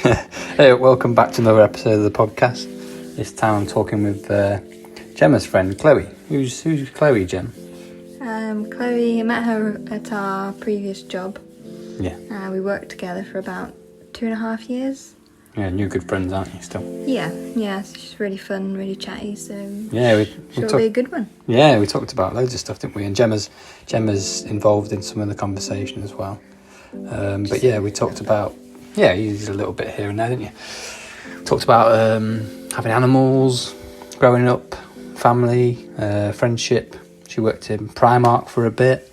Hey, welcome back to another episode of the podcast. This time I'm talking with Gemma's friend, Chloe. Who's Chloe, Gem? Chloe, I met her at our previous job. Yeah. We worked together for about 2.5 years. Yeah, and you're good friends, aren't you, still? Yeah, so she's really fun, really chatty, so Yeah, it'll be a good one. Yeah, we talked about loads of stuff, didn't we? And Gemma's involved in some of the conversation as well. But yeah, we talked about, you did a little bit here and there, didn't you? Talked about having animals, growing up, family, friendship. She worked in Primark for a bit.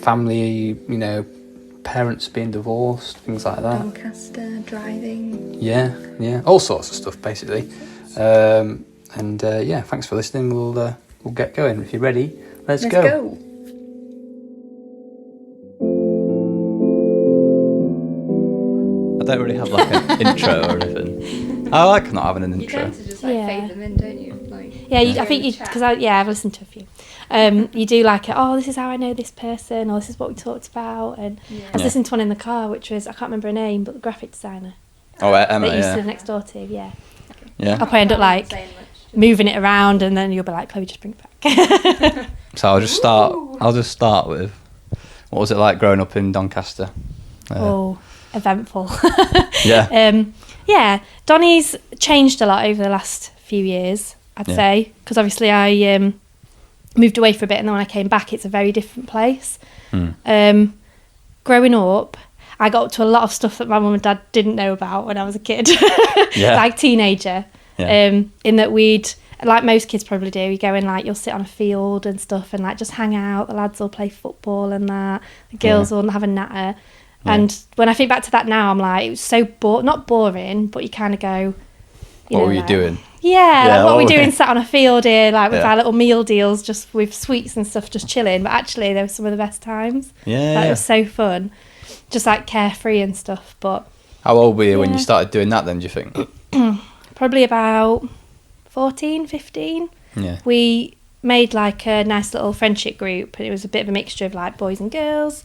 Family, parents being divorced, things like that. Doncaster, driving. Yeah, all sorts of stuff basically. Thanks for listening. We'll get going. If you're ready, let's go. I don't really have like an intro or anything. I like not having an intro. You tend to just fade them in, don't you? I think you because I've listened to a few. You do like it. Oh, this is how I know this person, or this is what we talked about. And I was listening to one in the car, which was I can't remember her name, but the graphic designer. Oh, Emma. That used to live next door to. Yeah. Yeah. I'll probably end up like moving it around, and then you'll be like, Chloe, just bring it back. So I'll just start with, what was it like growing up in Doncaster? Eventful. Yeah. Donny's changed a lot over the last few years, I'd say, because obviously I moved away for a bit, and then when I came back, it's a very different place. Growing up, I got up to a lot of stuff that my mum and dad didn't know about when I was a kid, like teenager. In that we'd, like most kids probably do, you go in, like, you'll sit on a field and stuff and like just hang out. The lads all play football and that. The girls all have a natter. And when I think back to that now, I'm like, it was so not boring, but you kind of go, what were you doing? Like what are we doing sat on a field here, like with our little meal deals, just with sweets and stuff, just chilling. But actually, they were some of the best times. It was so fun, just like carefree and stuff. But how old were you when you started doing that then, do you think? Probably about 14, 15. Yeah. We made like a nice little friendship group, and it was a bit of a mixture of like boys and girls.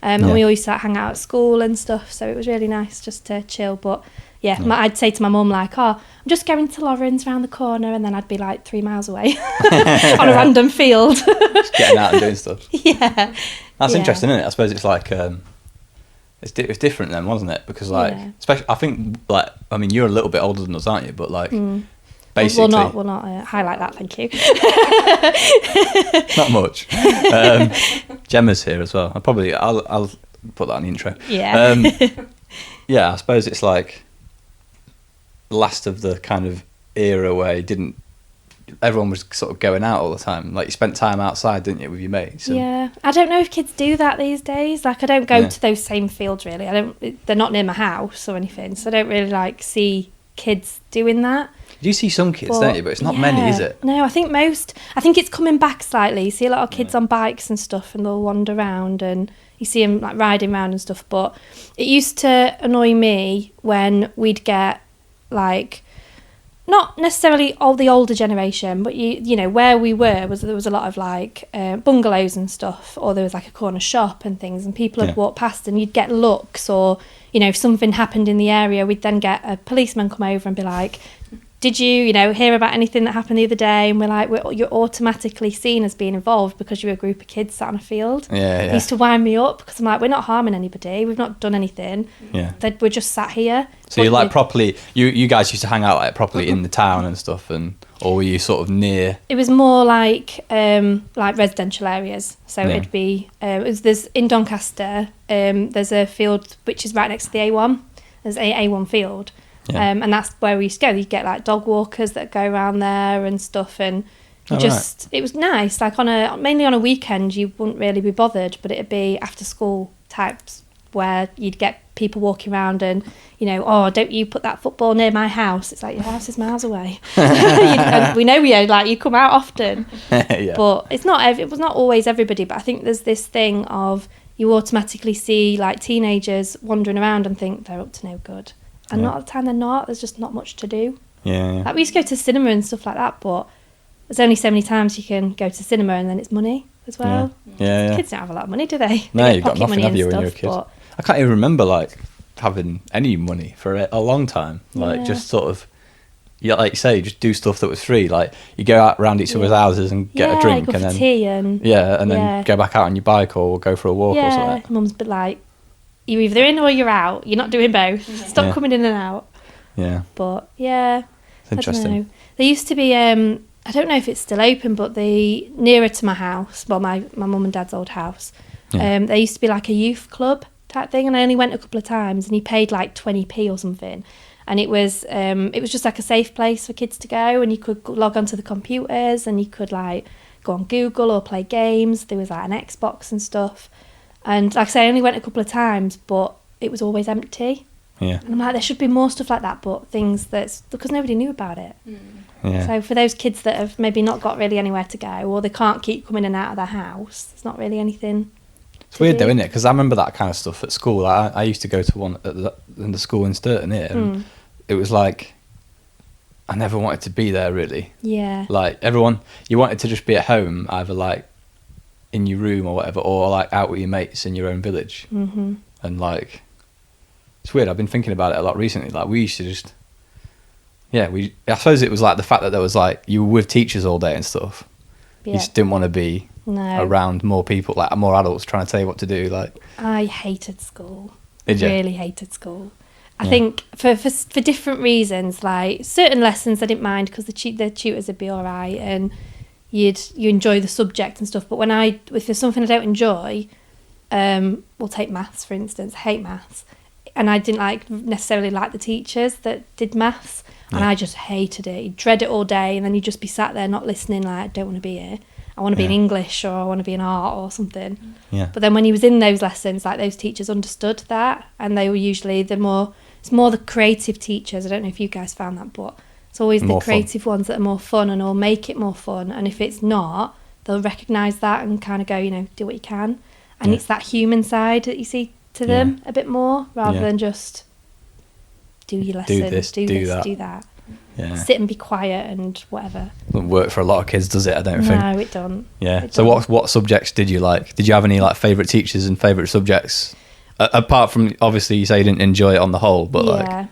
And we always used to hang out at school and stuff, so it was really nice just to chill. But I'd say to my mum, like, I'm just going to Lauren's round the corner, and then I'd be like 3 miles away on a random field. Just getting out and doing stuff. Yeah. That's interesting, isn't it? I suppose it's like, it's different then, wasn't it? Because like, especially, I think, like, I mean, you're a little bit older than us, aren't you? But like, basically... We'll not highlight that, thank you. Not much. Gemma's here as well. I'll put that on the intro. Yeah. I suppose it's like the last of the kind of era where everyone was sort of going out all the time. Like, you spent time outside, didn't you, with your mates? Yeah. I don't know if kids do that these days. Like, I don't go to those same fields, really. They're not near my house or anything, so I don't really, like, see kids doing that. You see some kids, don't you? But it's not many, is it? No, I think it's coming back slightly. You see a lot of kids on bikes and stuff, and they'll wander around, and you see them like riding around and stuff. But it used to annoy me when we'd get like, not necessarily all the older generation, but you know where we were there was a lot of like bungalows and stuff, or there was like a corner shop and things, and people would walk past, and you'd get looks, or if something happened in the area, we'd then get a policeman come over and be like, did you hear about anything that happened the other day? And we're like, you're automatically seen as being involved because you're a group of kids sat on a field. It used to wind me up, because I'm like, we're not harming anybody, we've not done anything. We're just sat here. So you're like properly, you guys used to hang out like properly in the town and stuff, or were you sort of near? It was more like residential areas. So it'd be there's in Doncaster, there's a field which is right next to the A1. There's a A1 field. And that's where we used to go. You'd get like dog walkers that go around there and stuff, and it was nice. Like mainly on a weekend, you wouldn't really be bothered, but it'd be after school types where you'd get people walking around and don't you put that football near my house? It's like, your house is miles away. We know you come out often. But it was not always everybody. But I think there's this thing of you automatically see like teenagers wandering around and think they're up to no good. And not all the time they're not. There's just not much to do. Like, we used to go to cinema and stuff like that, but there's only so many times you can go to cinema, and then it's money as well. Yeah. Kids don't have a lot of money, do they? No, you've got nothing, have you, when you're a kid? I can't even remember, like, having any money for a long time. Like just sort of, like you say, just do stuff that was free. Like you go out around each other's houses and get a drink, go and for then tea and then go back out on your bike or go for a walk or something. Mum's been like, you're either in or you're out. You're not doing both. Stop coming in and out. Yeah. But it's interesting. I don't know. There used to be I don't know if it's still open, but the nearer to my house, well, my mum and dad's old house, there used to be like a youth club type thing, and I only went a couple of times, and you paid like 20p or something, and it was just like a safe place for kids to go, and you could log onto the computers, and you could like go on Google or play games. There was like an Xbox and stuff, and like I say, I only went a couple of times, but it was always empty. Yeah. And I'm like, there should be more stuff like that, but things that's because nobody knew about it. Yeah. So for those kids that have maybe not got really anywhere to go, or they can't keep coming in and out of their house, there's not really anything. It's weird though, isn't it? Because I remember that kind of stuff at school. Like, I used to go to one in the school in Sturton here, and it was like I never wanted to be there really. Yeah. Like everyone, you wanted to just be at home, either like in your room or whatever, or like out with your mates in your own village. Mm-hmm. And like, it's weird. I've been thinking about it a lot recently. Like we used to just, I suppose it was like the fact that there was like you were with teachers all day and stuff. Yeah. You just didn't want to be around more people, like more adults trying to tell you what to do. Like I hated school. Did you? Really hated school. I think for different reasons, like certain lessons I didn't mind because the tutors would be all right and you enjoy the subject and stuff. But if there's something I don't enjoy, we'll take maths for instance. I hate maths, and I didn't necessarily like the teachers that did maths, and I just hated it. You'd dread it all day, and then you'd just be sat there not listening. Like, I don't want to be here. I want to be in English, or I want to be in art or something. Yeah. But then when you was in those lessons, like those teachers understood that, and they were usually it's more the creative teachers. I don't know if you guys found that, but it's always More the creative ones that are more fun and will make it more fun. And if it's not, they'll recognise that and kind of go, do what you can. And it's that human side that you see to them a bit more, rather than just do your lesson, do that. Yeah. Sit and be quiet and whatever. Doesn't work for a lot of kids, does it? I don't think. No, it don't. Yeah. So what subjects did you like? Did you have any like favourite teachers and favourite subjects? Apart from, obviously, you say you didn't enjoy it on the whole, but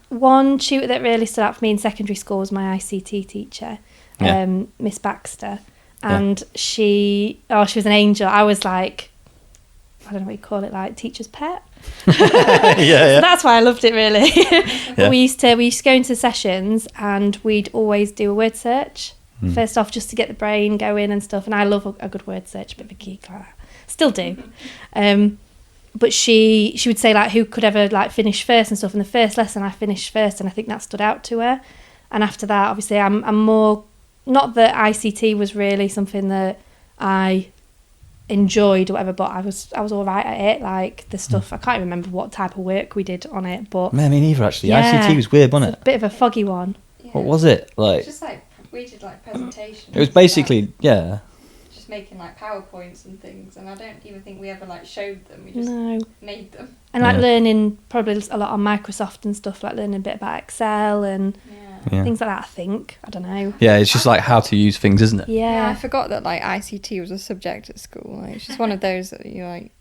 one tutor that really stood out for me in secondary school was my ICT teacher, Miss Baxter, and she was an angel. I was like, I don't know what you call it, like teacher's pet. So that's why I loved it really. But we used to go into sessions and we'd always do a word search first off, just to get the brain going and stuff. And I love a good word search, a bit of a geek like that. Still do. But she would say like who could ever like finish first and stuff. And the first lesson I finished first, and I think that stood out to her. And after that, obviously, I'm more, not that ICT was really something that I enjoyed or whatever, but I was all right at it. Like the stuff, I can't even remember what type of work we did on it, but me neither actually. ICT was weird, wasn't it? A bit of a foggy one. What was it like? It's just like we did like presentations. It was basically just making like PowerPoints and things, and I don't even think we ever like showed them. We just made them. And like learning probably a lot on Microsoft and stuff, like learning a bit about Excel and things like that. I think, I don't know. Yeah, it's just like how to use things, isn't it? Yeah, I forgot that like ICT was a subject at school. Like, it's just one of those that you like.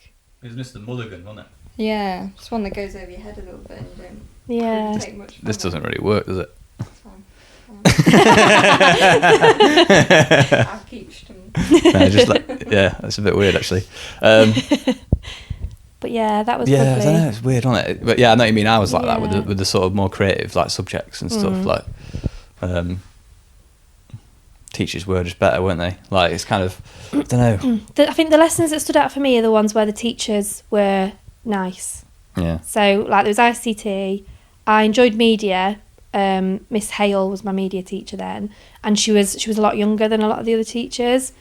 It was Mr. Mulligan, wasn't it? Yeah, it's one that goes over your head a little bit and you don't. Yeah. Take much from This doesn't really work, does it? It's fine. I'll keep No, just like that's a bit weird actually. But yeah, that was I probably... don't know, it's weird, wasn't it? But yeah, I know what you mean. I was like that with the sort of more creative like subjects and stuff. Like teachers were just better, weren't they? Like it's kind of, I don't know. I think the lessons that stood out for me are the ones where the teachers were nice. Yeah. So like there was ICT. I enjoyed media. Miss Hale was my media teacher then, and she was a lot younger than a lot of the other teachers.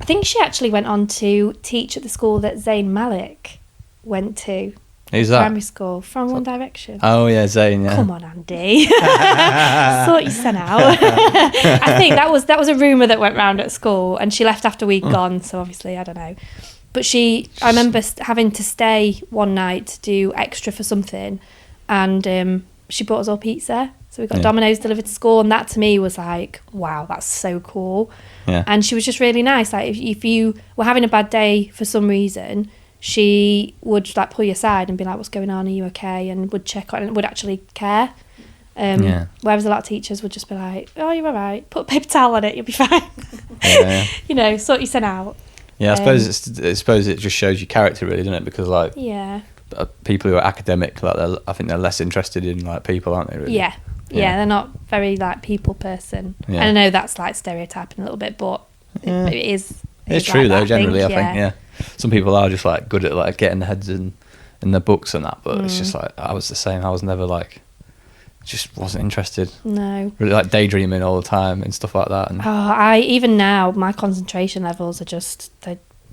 I think she actually went on to teach at the school that Zayn Malik went to. Who's that? Primary school, from One Direction. Oh yeah, Zayn. Yeah. Come on, Andy. Sort your son out. I think that was a rumour that went round at school, and she left after we'd gone. So obviously, I don't know. But I remember having to stay one night to do extra for something, and she brought us all pizza. So we got Domino's delivered to school, and that to me was like, wow, that's so cool. Yeah. And she was just really nice. Like if you were having a bad day for some reason, she would like pull you aside and be like, what's going on, are you okay, and would check on and would actually care. Whereas a lot of teachers would just be like, oh, you're all right, put a paper towel on it, you'll be fine. You know, sort yourself out. Yeah, I suppose it just shows your character, really, doesn't it? Because like people who are academic, like I think they're less interested in like people, aren't they? Really? Yeah, they're not very like people person. And I know that's like stereotyping a little bit, but it is. It's true like though. Generally, I think some people are just like good at like getting their heads in their books and that, but it's just like I was the same. I was never like. Just wasn't interested. No. Really like daydreaming all the time and stuff like that. And even now, my concentration levels are just,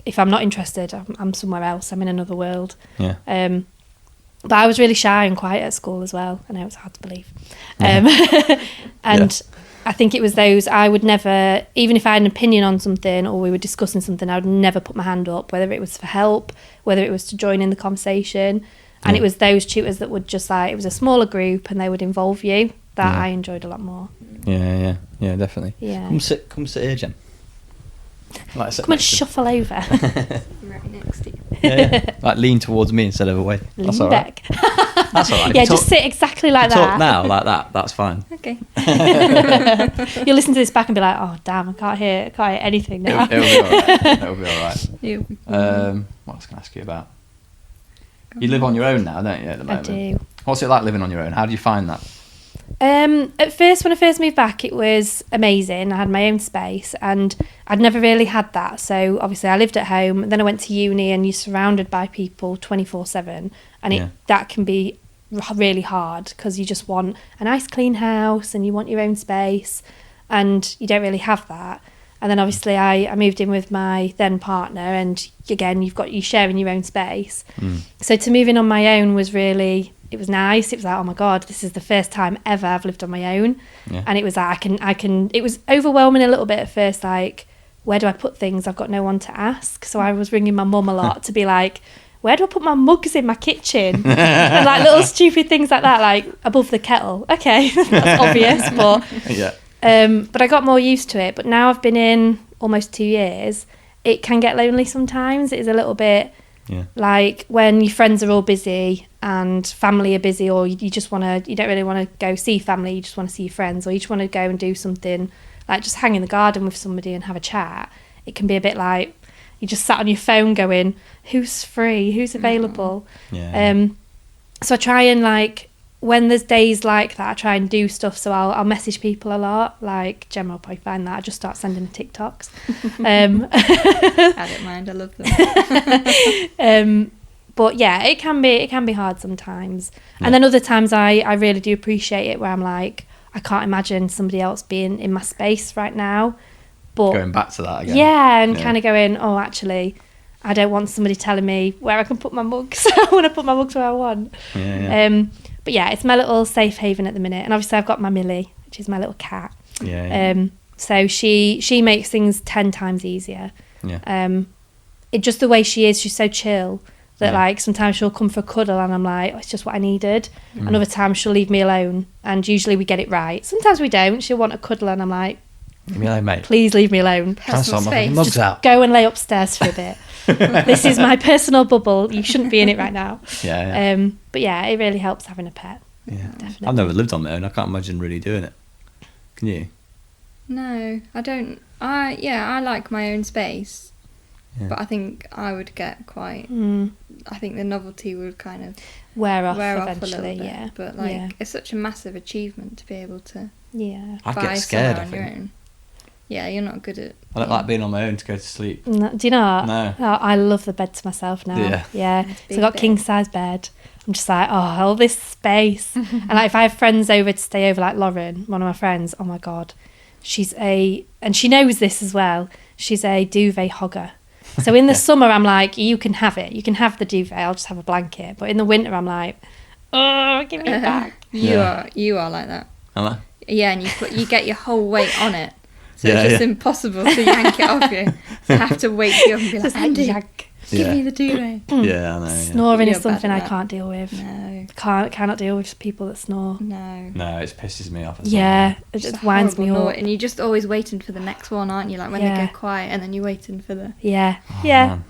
if I'm not interested, I'm somewhere else. I'm in another world. Yeah. But I was really shy and quiet at school as well. I know it's hard to believe. And I think it was those, I would never, even if I had an opinion on something or we were discussing something, I would never put my hand up, whether it was for help, whether it was to join in the conversation. And it was those tutors that would just like, it was a smaller group and they would involve you that I enjoyed a lot more. Yeah, definitely. Yeah. Come sit here, Jen. Like, come and shuffle over. I'm right next to you. Yeah. Like lean towards me instead of away. That's all right. That's all right. Yeah, just sit exactly like that. Talk now like that. That's fine. Okay. You'll listen to this back and be like, oh damn, I can't hear anything now. It'll be all right. It'll be all right. What was I going to ask you about? You live on your own now, don't you, at the moment? I do. What's it like living on your own? How do you find that? At first, when I first moved back, it was amazing. I had my own space and I'd never really had that. So obviously I lived at home, then I went to uni and you're surrounded by people 24/7 and that can be really hard because you just want a nice clean house and you want your own space and you don't really have that. And then obviously I moved in with my then partner and again, you're sharing your own space. So to move in on my own was really, it was nice. It was like, oh my God, this is the first time ever I've lived on my own. Yeah. And it was like, it was overwhelming a little bit at first, like, where do I put things? I've got no one to ask. So I was ringing my mum a lot to be like, where do I put my mugs in my kitchen? And like little stupid things like that, like above the kettle. Okay, that's obvious, but... Yeah. But I got more used to it. But now I've been in almost 2 years, it can get lonely sometimes. It is a little bit like when your friends are all busy and family are busy, or you don't really want to go see family, you just want to see your friends, or you just want to go and do something like just hang in the garden with somebody and have a chat. It can be a bit like you just sat on your phone going, who's free, who's available? So I try and like, when there's days like that, I try and do stuff. So I'll message people a lot. Like Gemma will probably find that. I just start sending TikToks. I don't mind. I love them. But yeah, it can be hard sometimes. Yeah. And then other times I really do appreciate it where I'm like, I can't imagine somebody else being in my space right now. But going back to that again. Yeah, and kind of going, oh, actually, I don't want somebody telling me where I can put my mugs. I want to put my mugs where I want. Yeah. But yeah, it's my little safe haven at the minute. And obviously I've got my Millie, which is my little cat. So she makes things 10 times easier. It just the way she is, she's so chill that like sometimes she'll come for a cuddle and I'm like, oh, it's just what I needed. And other times she'll leave me alone and usually we get it right. Sometimes we don't. She'll want a cuddle and I'm like, leave me alone, mate. Please leave me alone. Personal space. Mugs out. Go and lay upstairs for a bit. This is my personal bubble. You shouldn't be in it right now. But yeah, it really helps having a pet. Yeah, definitely. I've never lived on my own. I can't imagine really doing it. Can you? No, I don't. I like my own space, but I think I would get quite. I think the novelty would kind of wear off a eventually. little bit. But it's such a massive achievement to be able to. I'd get scared. On your own. Yeah, you're not good at... I don't like being on my own to go to sleep. No, do you not? No. Oh, I love the bed to myself now. Yeah. So I've got king-size bed. I'm just like, oh, all this space. And like, if I have friends over to stay over, like Lauren, one of my friends, oh my God, and she knows this as well, she's a duvet hogger. So in the summer, I'm like, you can have it. You can have the duvet. I'll just have a blanket. But in the winter, I'm like, oh, give me it back. You are like that. Am I? Yeah, and you get your whole weight on it. So it's just impossible to yank it off you. So I have to wake you up and be like, Andy, give me the duvet. Yeah, I know. Snoring is something I can't deal with. No. Cannot deal with people that snore. No. No, it pisses me off. It just winds me up. And you're just always waiting for the next one, aren't you? Like when they go quiet and then you're waiting for the... Yeah. Man.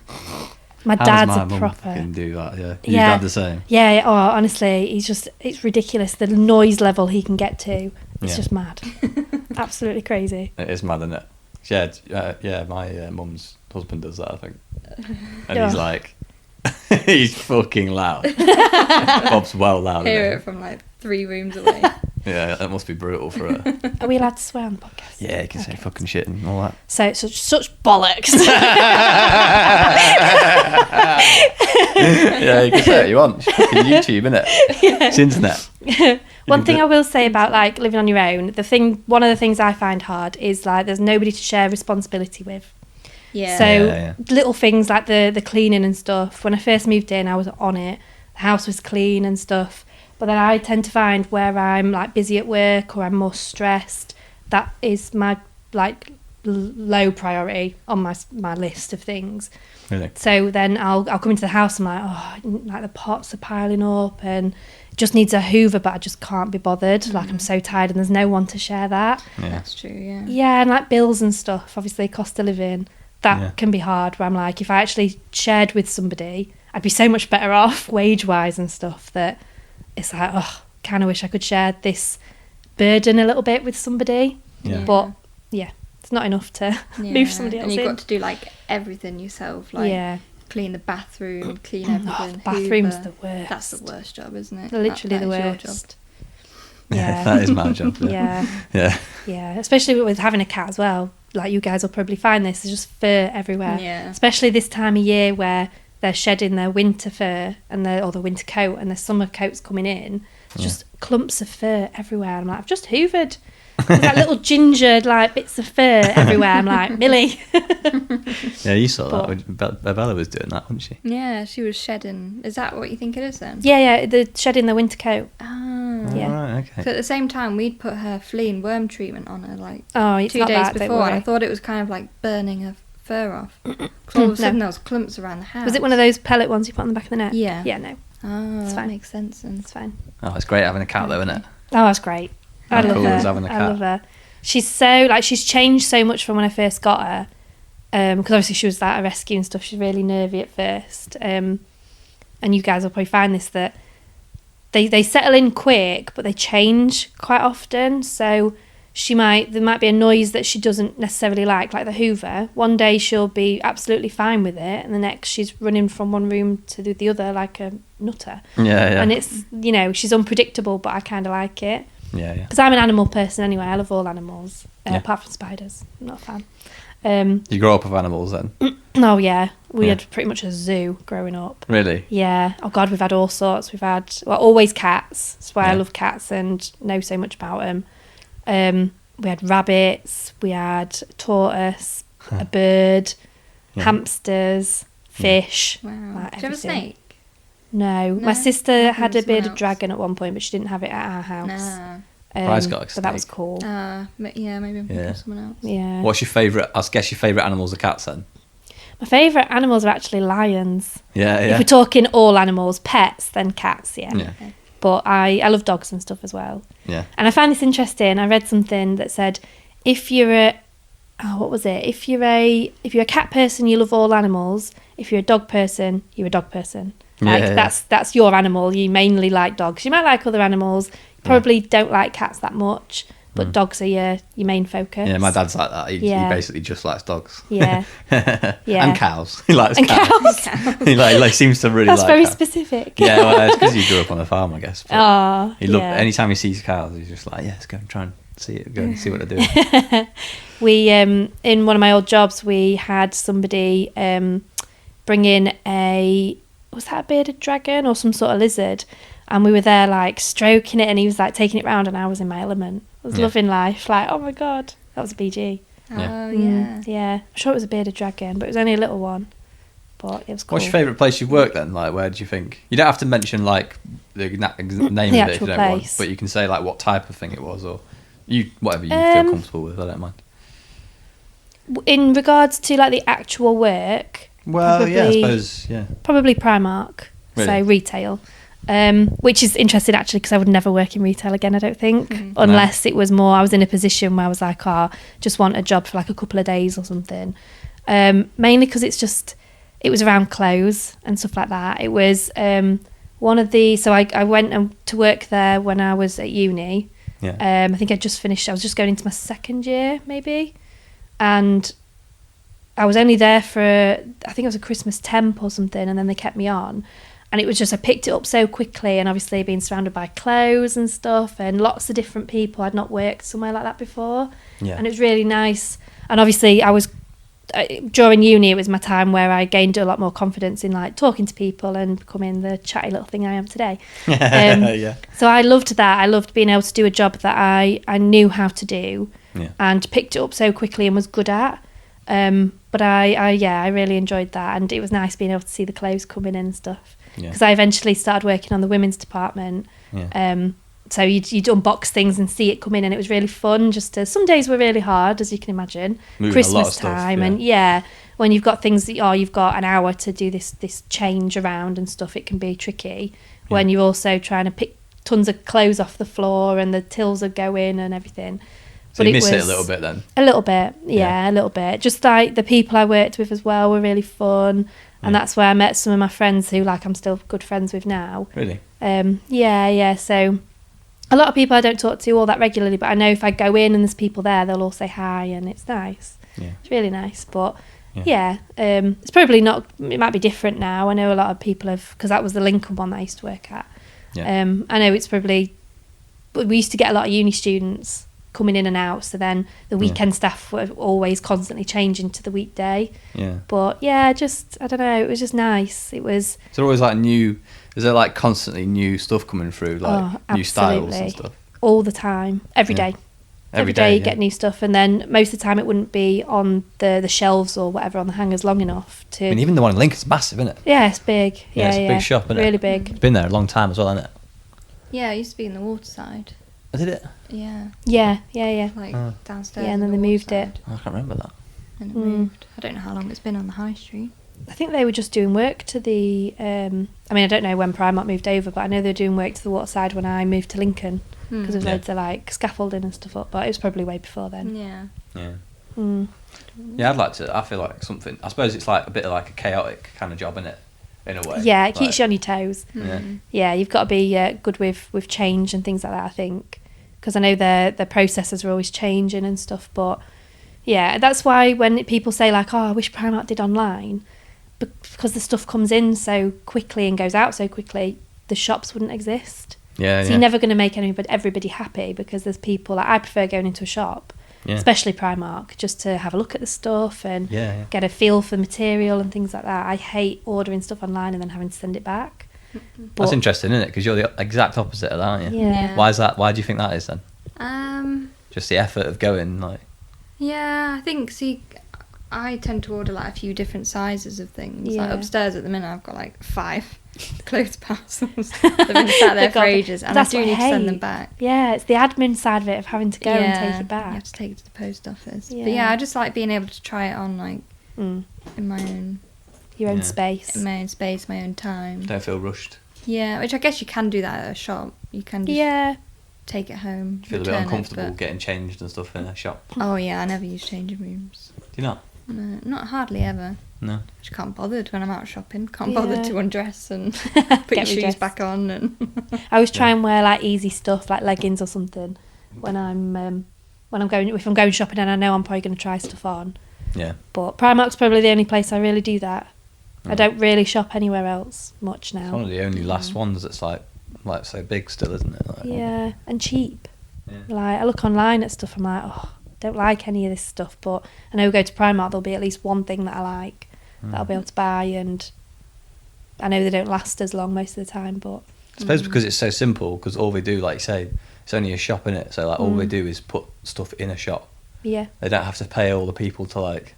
My How dad's does my a mum proper. fucking do that? Yeah. Your Yeah. dad the same. Yeah. Oh, honestly, it's ridiculous. The noise level he can get to. It's Yeah. just mad. Absolutely crazy. It is mad, isn't it? Yeah. My mum's husband does that, I think, and Oh. he's like, he's fucking loud. Bob's well loud. Hear isn't it from like 3 rooms away. he? Yeah, that must be brutal for her. Are we allowed to swear on the podcast? Yeah, you can say Okay. fucking shit and all that. So it's such bollocks. Yeah, you can say what you want. It's fucking YouTube, innit? It's internet. One thing I will say about like living on your own, one of the things I find hard is like there's nobody to share responsibility with. Yeah. So Yeah. little things like the cleaning and stuff. When I first moved in, I was on it. The house was clean and stuff. But then I tend to find where I'm like busy at work or I'm more stressed, that is my like low priority on my list of things. Really? So then I'll come into the house and I'm like, oh, like the pots are piling up and it just needs a hoover, but I just can't be bothered. Like I'm so tired and there's no one to share that. Yeah. That's true, yeah. Yeah, and like bills and stuff, obviously cost of living, that Yeah. can be hard where I'm like, if I actually shared with somebody, I'd be so much better off wage-wise and stuff that it's like, oh, kind of wish I could share this burden a little bit with somebody. Yeah. But yeah, it's not enough to move somebody else And you've in. got to do like everything yourself, like Yeah. clean the bathroom, clean Oh, everything. the bathroom's hoover. the worst. That's the worst job, isn't it? Literally the That is your worst. job. Yeah. That is my job. Yeah. Yeah. Yeah, especially with having a cat as well. Like you guys will probably find this, there's just fur everywhere. Yeah. Especially this time of year where they're shedding their winter fur or the winter coat and the summer coats coming in. It's just clumps of fur everywhere. I'm like, I've just hoovered. There's like little ginger like bits of fur everywhere. I'm like, Millie. Yeah, you saw But- that. Bella was doing that, wasn't she? Yeah, she was shedding. Is that what you think it is then? Yeah, they're shedding their winter coat. Ah. Yeah. Oh, right, okay. So at the same time, we'd put her flea and worm treatment on her like Oh, it's 2 not days that, don't before, and I worry. thought it was kind of like burning her fur off. 'Cause all of a sudden there was clumps around the house. Was it one of those pellet ones you put on the back of the neck? Yeah. Yeah, no, Oh, It's that fine. makes sense. And it's fine. Oh, it's great having a cat though, isn't it? Oh, that's great. I How love cool her. is having a I cat? love her. She's so she's changed so much from when I first got her. Because obviously she was like a rescue and stuff. She's really nervy at first. And you guys will probably find this that they settle in quick, but they change quite often. So there might be a noise that she doesn't necessarily like the hoover. One day she'll be absolutely fine with it, and the next she's running from one room to the other like a nutter. Yeah. And it's she's unpredictable, but I kind of like it. Yeah. Because I'm an animal person anyway. I love all animals, Yeah. apart from spiders. I'm not a fan. You grow up with animals then? Oh, yeah. We Yeah. had pretty much a zoo growing up. Really? Yeah. Oh, God, we've had all sorts. We've had, always cats. That's why I Yeah. love cats and know so much about them. We had rabbits. We had a tortoise, a bird, Yeah. hamsters, fish. wow. Like Do you have a everything. snake? No. No? My sister had a Someone bearded else. dragon at one point, but she didn't have it at our house. No. Bry's got a But that was snake. cool. Yeah, maybe I'm thinking Yeah. of someone else. Yeah. What's your favourite? I guess your favourite animals are cats then. My favourite animals are actually lions. Yeah. If Yeah. we're talking all animals, pets, then cats, yeah. Yeah. But I love dogs and stuff as well. Yeah. And I find this interesting. I read something that said if you're what was it? If you're a cat person, you love all animals. If you're a dog person, you're a dog person. Like Yeah. that's your animal. You mainly like dogs. You might like other animals. You probably don't like cats that much, but dogs are your main focus. Yeah, my dad's like that. He Yeah. basically just likes dogs. Yeah. Yeah. And cows. He likes And cows. cows. he like seems to really That's like very cows. specific. Yeah, well, it's because he grew up on a farm, I guess. But Oh, he loved yeah. anytime he sees cows, he's just like, yeah, let's go and try and see it. Go and see what they're doing. We in one of my old jobs, we had somebody bring in was that a bearded dragon or some sort of lizard, and we were there like stroking it, and he was like taking it round, and I was in my element. I was Yeah. loving life. Like, oh my god, that was a BG. Oh, Yeah. yeah. Yeah. I'm sure it was a bearded dragon, but it was only a little one. But it was cool. What's your favourite place you've worked then? Like, where do you think? You don't have to mention like the name of it if you actual don't want, place. but you can say like what type of thing it was, or whatever you feel comfortable with. I don't mind. In regards to like the actual work, Well, yeah, I probably- suppose, yeah. probably Primark, so Really? retail, which is interesting actually because I would never work in retail again, I don't think, unless it was more I was in a position where I was like, just want a job for like a couple of days or something, mainly because it's just it was around clothes and stuff like that. It was one of the, so I went to work there when I was at uni. Yeah. I think I just finished, I was just going into my second year maybe, and I was only there for, I think it was a Christmas temp or something, and then they kept me on. And it was just, I picked it up so quickly, and obviously being surrounded by clothes and stuff and lots of different people. I'd not worked somewhere like that before. Yeah. And it was really nice. And obviously I was, during uni, it was my time where I gained a lot more confidence in like talking to people and becoming the chatty little thing I am today. Yeah. So I loved that. I loved being able to do a job that I knew how to do, Yeah. and picked it up so quickly and was good at. But I really enjoyed that, and it was nice being able to see the clothes coming in and stuff. Yeah. Because I eventually started working on the women's department. Yeah. So you'd unbox things and see it come in, and it was really fun. Some days were really hard, as you can imagine. Moving Christmas a lot of stuff, time, yeah. and when you've got things that you've got an hour to do this change around and stuff, it can be tricky. Yeah. When you're also trying to pick tons of clothes off the floor and the tills are going and everything. So you miss it a little bit then? A little bit, Yeah. a little bit. Just like the people I worked with as well were really fun. And that's where I met some of my friends who I'm still good friends with now. Really? Yeah. So a lot of people I don't talk to all that regularly, but I know if I go in and there's people there, they'll all say hi, and it's nice. Yeah. It's really nice. But it's probably not, it might be different now. I know a lot of people have, because that was the Lincoln one that I used to work at. Yeah. I know it's probably, but we used to get a lot of uni students coming in and out, so then the weekend staff were always constantly changing to the weekday. Yeah. But yeah, just, I don't know, it was just nice. It was, So always like new, is there like constantly new stuff coming through, like new styles and stuff? all the time, every Yeah. day. Every day you get new stuff, and then most of the time it wouldn't be on the shelves or whatever on the hangers long enough to. I mean, even the one in Lincoln's massive, isn't it? Yeah, it's big. Yeah, it's a big shop, isn't it? Really big. It's been there a long time as well, hasn't it? Yeah, it used to be in the waterside. Oh, did it? Yeah, Yeah. like downstairs. Yeah, and then in they the moved it. waterside. Oh, I can't remember that. And it moved. I don't know how long it's been on the high street. I think they were just doing work to the. I mean, I don't know when Primark moved over, but I know they were doing work to the waterside when I moved to Lincoln, because there's Yeah. loads of like scaffolding and stuff up. But it was probably way before then. Yeah. Yeah. Mm. Yeah, I'd like to. I feel like something. I suppose it's like a bit of like a chaotic kind of job, isn't it? In a way. Yeah, it keeps Like, you on your toes. Yeah. Yeah, you've got to be good with change and things like that, I think, because I know the processes are always changing and stuff. But yeah, that's why when people say like, oh, I wish Primark did online, because the stuff comes in so quickly and goes out so quickly, the shops wouldn't exist. Yeah. So Yeah. you're never going to make everybody happy, because there's people, like, I prefer going into a shop, Yeah. especially Primark, just to have a look at the stuff and Yeah. get a feel for the material and things like that. I hate ordering stuff online and then having to send it back. That's interesting, isn't it? Because you're the exact opposite of that, aren't you? Yeah. Why is that? Why do you think that is then? Um. Just the effort of going, like. Yeah, I think. See, I tend to order like a few different sizes of things. Like Yeah. upstairs at the minute, I've got like 5 clothes parcels. They've been sat there for ages, and I That's do what I need to send hate. them back. Yeah, it's the admin side of it, of having to go and take it You back. have to take it to the post office. Yeah. But yeah, I just like being able to try it on like Mm. in my own Your own Yeah. space. space, my own time. Don't feel rushed. Yeah, which I guess you can do that at a shop. You can just Yeah. take it home. Feel a bit return it, uncomfortable but- getting changed and stuff in a shop. Oh yeah, I never use changing rooms. Do you not? No, not hardly ever. No. I just can't bothered when I'm out shopping. Can't Yeah. bother to undress and put your Get shoes redressed. back on. And I always try and wear like easy stuff, like leggings or something, when I'm going, if I'm going shopping and I know I'm probably going to try stuff on. Yeah. But Primark's probably the only place I really do that. I Mm. don't really shop anywhere else much It's one of now. the only last ones that's like so big still, isn't it? Like, Yeah, and cheap. Yeah. Like, I look online at stuff, I'm like, oh, don't like any of this stuff, but I know we go to Primark, there'll be at least one thing that I like that I'll be able to buy, and I know they don't last as long most of the time, but I suppose because it's so simple, because all they do, like you say, it's only a shop, innit? So like all they do is put stuff in a shop. yeah. They don't have to pay all the people to like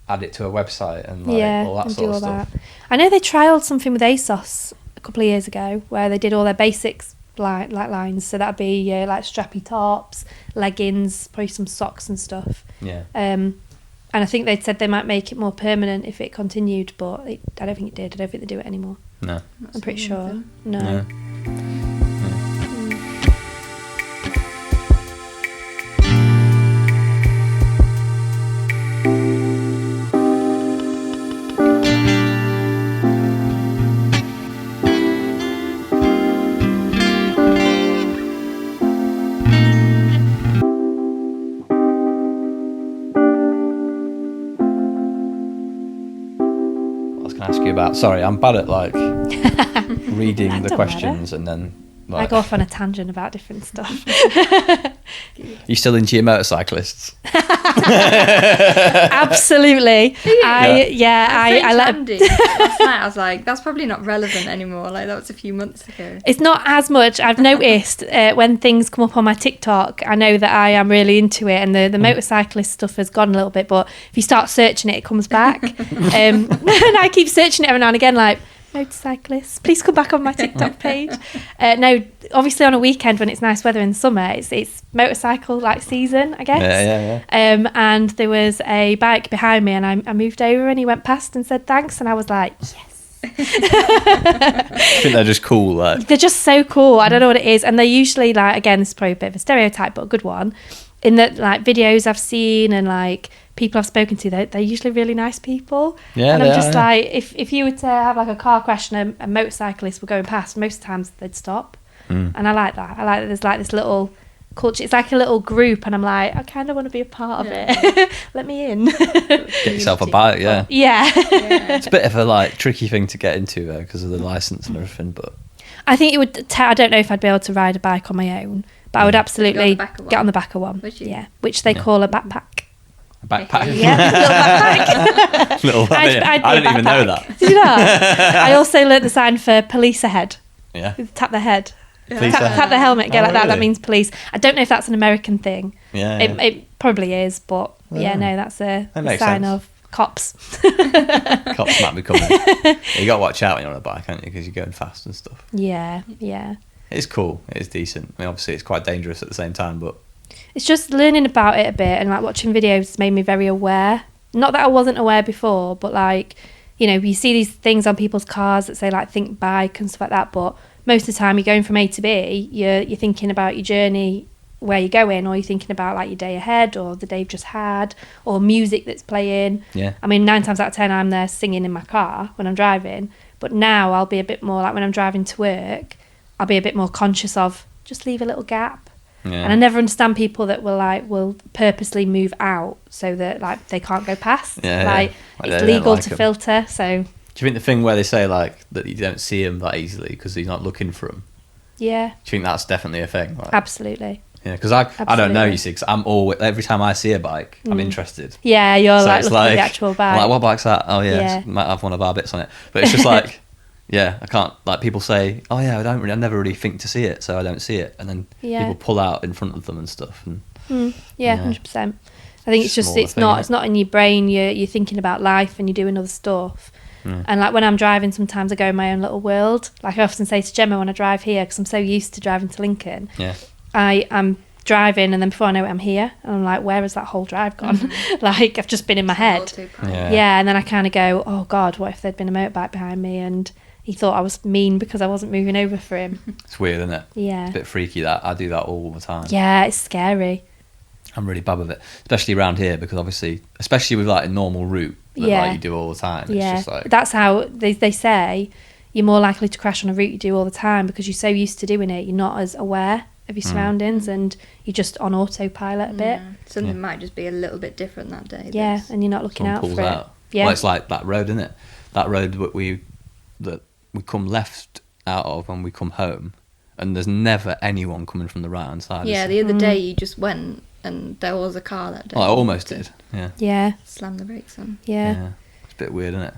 add it to a website and like Yeah, all that and sort do of all stuff. that. I know they trialled something with ASOS a couple of years ago where they did all their basics like lines. So that'd be like strappy tops, leggings, probably some socks and stuff. Yeah. And I think they'd said they might make it more permanent if it continued, but I don't think it did. I don't think they do it anymore. No. I'm pretty sure. No. No. that. Sorry, I'm bad at like reading the questions and then. Like, I go off on a tangent about different stuff. You still into your motorcyclists? Absolutely. I let Andy last night. I was like, that's probably not relevant anymore. Like that was a few months ago. It's not as much. I've noticed when things come up on my TikTok, I know that I am really into it, and the motorcyclist stuff has gone a little bit. But if you start searching it, it comes back. And I keep searching it every now and again, like, motorcyclists, please come back on my TikTok page. No, obviously on a weekend when it's nice weather in the summer, it's motorcycle like season, I guess. Yeah. And there was a bike behind me, and I moved over, and he went past and said thanks, and I was like, yes. I think they're just cool. Like. They're just so cool. I don't know what it is, and they're usually like, again, this is probably a bit of a stereotype, but a good one. In that, like, videos I've seen and like people I've spoken to, they're usually really nice people. Yeah, and I'm just are, like, if you were to have like a car crash and a motorcyclist were going past, most of the times they'd stop. And I like that. I like that there's like this little culture. It's like a little group, and I'm like, I kind of want to be a part of it. Let me in. Get yourself a bike, yeah. Yeah. It's a bit of a like tricky thing to get into though because of the license and everything, but I think it would. I don't know if I'd be able to ride a bike on my own, but I would absolutely get on the back of one. Yeah, which they call a backpack. A backpack. Yeah, a little backpack. I didn't even know that. Did you not? I also learnt the sign for police ahead. Yeah. Tap the head. Police Tap the helmet, go like that. Really? That means police. I don't know if that's an American thing. Yeah. It probably is, but yeah, no, that's a sign of cops. Cops might be coming. You got to watch out when you're on a bike, haven't you? Because you're going fast and stuff. Yeah. It's cool. It is decent. I mean, obviously, it's quite dangerous at the same time, but it's just learning about it a bit, and like watching videos made me very aware. Not that I wasn't aware before, but like, you know, you see these things on people's cars that say like think bike and stuff like that, but most of the time you're going from A to B, you're thinking about your journey, where you're going, or you're thinking about like your day ahead or the day you've just had, or music that's playing. Yeah. I mean, 9 times out of 10 I'm there singing in my car when I'm driving, but now I'll be a bit more like when I'm driving to work, I'll be a bit more conscious of just leave a little gap. Yeah. And I never understand people that will purposely move out so that like they can't go past. Like it's legal to filter. So do you think the thing where they say like that you don't see him that easily because he's not looking for him? Yeah. Do you think that's definitely a thing? Like, absolutely. Yeah, because I don't know, you see, because I'm always, every time I see a bike, I'm interested. Yeah, you're so like looking at the actual bike. I'm like, what bike's that? Oh yeah, might have one of our bits on it. But it's just like, yeah, I can't, like people say, oh yeah, I never really think to see it, so I don't see it. And then people pull out in front of them and stuff. And, 100%. I think it's just, it's not in your brain, you're thinking about life and you're doing other stuff. And like when I'm driving, sometimes I go in my own little world. Like I often say to Gemma when I drive here, because I'm so used to driving to Lincoln. Yeah. I'm driving, and then before I know it, I'm here, and I'm like, where has that whole drive gone? Like I've just been in my head. And then I kind of go, oh God, what if there'd been a motorbike behind me and he thought I was mean because I wasn't moving over for him? It's weird, isn't it? Yeah. It's a bit freaky that. I do that all the time. Yeah, it's scary. I'm really bad with it, especially around here, because obviously, especially with like a normal route that like you do all the time. It's just like, that's how they say you're more likely to crash on a route you do all the time because you're so used to doing it, you're not as aware of your surroundings and you're just on autopilot a bit. Something might just be a little bit different that day. Yeah, and you're not looking out for it. Yeah. Well, it's like that road, isn't it? That road that we come left out of when we come home, and there's never anyone coming from the right hand side. Yeah, the other day you just went and there was a car that day. Well, I almost did. Yeah. Yeah. Slam the brakes on. Yeah. It's a bit weird, isn't it?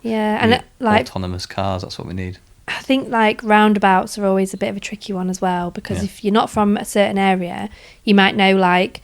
Yeah, and like autonomous cars, that's what we need. I think like roundabouts are always a bit of a tricky one as well, because if you're not from a certain area, you might know like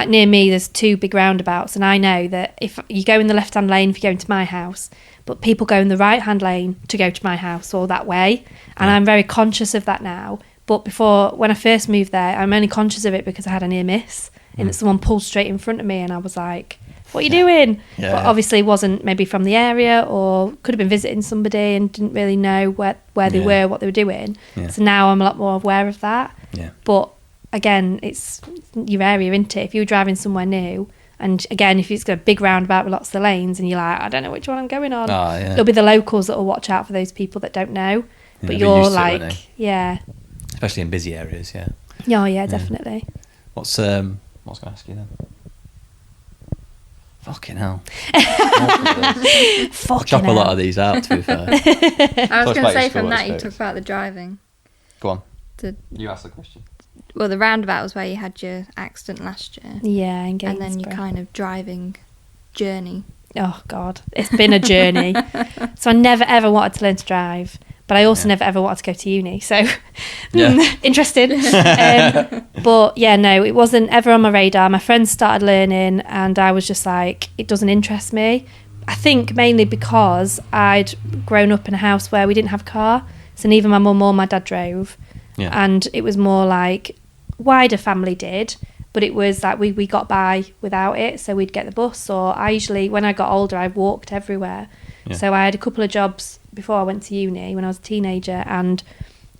near me there's 2 big roundabouts, and I know that if you go in the left hand lane if you're going to my house, but people go in the right hand lane to go to my house or that way, and I'm very conscious of that now. But before, when I first moved there, I'm only conscious of it because I had a near miss and that someone pulled straight in front of me, and I was like, what are you doing? But obviously wasn't maybe from the area, or could have been visiting somebody and didn't really know where they were, what they were doing. So now I'm a lot more aware of that. But again, it's your area, isn't it? If you're driving somewhere new, and again, if it's got a big roundabout with lots of lanes and you're like, I don't know which one I'm going on, there'll be the locals that will watch out for those people that don't know. But you're like, especially in busy areas, yeah, definitely. What was I going to ask you then? Fucking hell. Fucking Chop a hell. lot of these out, to be fair. I was Talk going to about say your from school that you experience. talk about the driving. Go on. The, You asked the question. well, the roundabout was where you had your accident last year. Yeah, in And then your Gainsborough. kind of driving journey. Oh, God. It's been a journey. So I never, ever wanted to learn to drive. But I also never, ever wanted to go to uni. So, interested. But, yeah, no, it wasn't ever on my radar. My friends started learning and I was just like, it doesn't interest me. I think mainly because I'd grown up in a house where we didn't have a car. So neither my mum or my dad drove. Yeah. And it was more like wider family did. But it was like we got by without it. So we'd get the bus. Or I usually, when I got older, I walked everywhere. Yeah. So I had a couple of jobs before I went to uni when I was a teenager and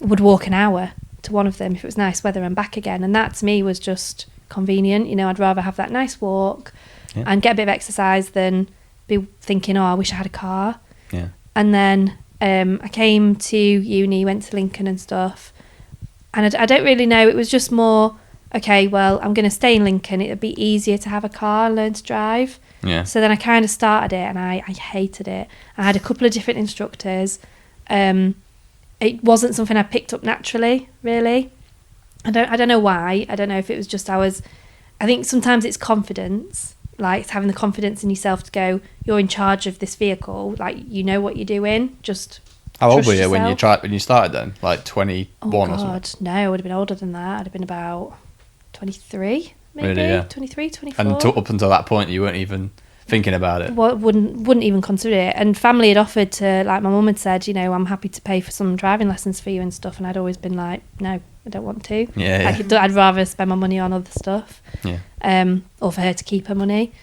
would walk an hour to one of them if it was nice weather and back again. And that to me was just convenient. You know, I'd rather have that nice walk and get a bit of exercise than be thinking, oh, I wish I had a car. Yeah. And then I came to uni, went to Lincoln and stuff. And I don't really know. It was just more, okay, well, I'm going to stay in Lincoln. It'd be easier to have a car and learn to drive. Yeah. So then I kind of started it and I hated it. I had a couple of different instructors. It wasn't something I picked up naturally, really. I don't know why. I don't know if it was just I think sometimes it's confidence, like it's having the confidence in yourself to go, you're in charge of this vehicle, like you know what you're doing, just How old trust were you yourself. when you started then? Like 21 Oh or something? God, no, I would have been older than that. I'd have been about 23, maybe, Really, yeah. 23, 24. And up until that point, you weren't even thinking about it. Well, wouldn't even consider it. And family had offered to, like my mum had said, you know, I'm happy to pay for some driving lessons for you and stuff. And I'd always been like, no, I don't want to. Yeah, Like, I'd rather spend my money on other stuff. Yeah. Or for her to keep her money.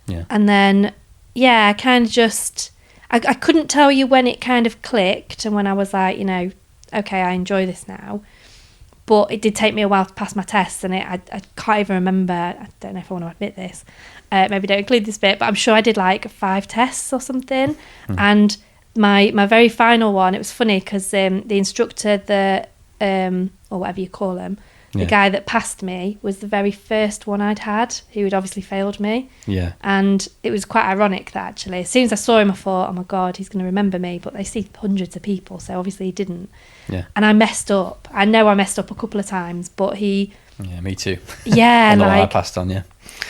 Yeah. And then, yeah, I kind of just, I couldn't tell you when it kind of clicked and when I was like, you know, okay, I enjoy this now. But it did take me a while to pass my tests, and I can't even remember. I don't know if I want to admit this. Maybe don't include this bit, but I'm sure I did like 5 tests or something. And my very final one, it was funny because the instructor, or whatever you call him, the guy that passed me was the very first one I'd had, who had obviously failed me. Yeah. And it was quite ironic that actually, as soon as I saw him, I thought, oh my God, he's going to remember me. But they see hundreds of people, so obviously he didn't. Yeah. And I messed up. I know I messed up a couple of times, but he... Yeah, me too. Yeah, On the one I like... passed on, yeah.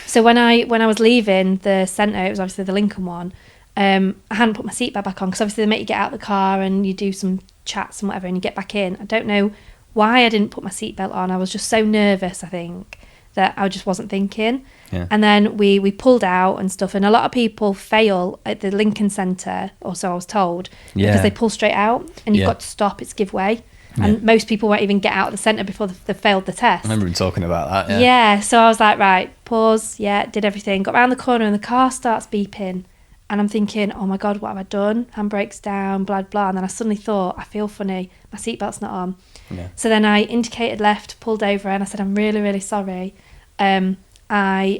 So when I was leaving the centre, it was obviously the Lincoln one, I hadn't put my seatbelt back on because obviously they make you get out of the car and you do some chats and whatever and you get back in. I don't know why I didn't put my seatbelt on. I was just so nervous, I think, that I just wasn't thinking. Yeah. And then we pulled out and stuff, and a lot of people fail at the Lincoln Centre, or so I was told, because they pull straight out and you've got to stop, it's give way. And most people won't even get out of the centre before they've failed the test. I remember him talking about that, Yeah, so I was like, right, pause, did everything, got round the corner and the car starts beeping. And I'm thinking, oh my God, what have I done? Handbrake's down, blah, blah. And then I suddenly thought, I feel funny, my seatbelt's not on. Yeah. So then I indicated left, pulled over, and I said, I'm really, really sorry. I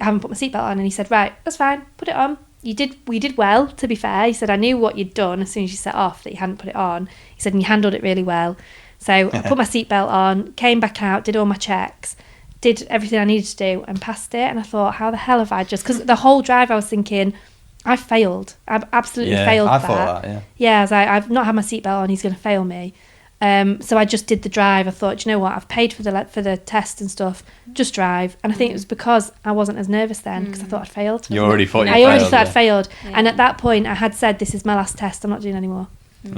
haven't put my seatbelt on. And he said, right, that's fine, put it on. We did well, to be fair. He said, I knew what you'd done as soon as you set off, that you hadn't put it on. He said, and you handled it really well. So I put my seatbelt on, came back out, did all my checks, did everything I needed to do and passed it. And I thought, how the hell have I just... Because the whole drive I was thinking, I failed. I've absolutely failed I that. thought that, yeah. Yeah, I was like, I've not had my seatbelt on, he's going to fail me. So I just did the drive. I thought, you know what, I've paid for the test and stuff, just drive. And I think it was because I wasn't as nervous then, because I thought I'd failed. You already thought you I already failed, thought I'd yeah. failed. Yeah. And at that point, I had said, this is my last test, I'm not doing any more.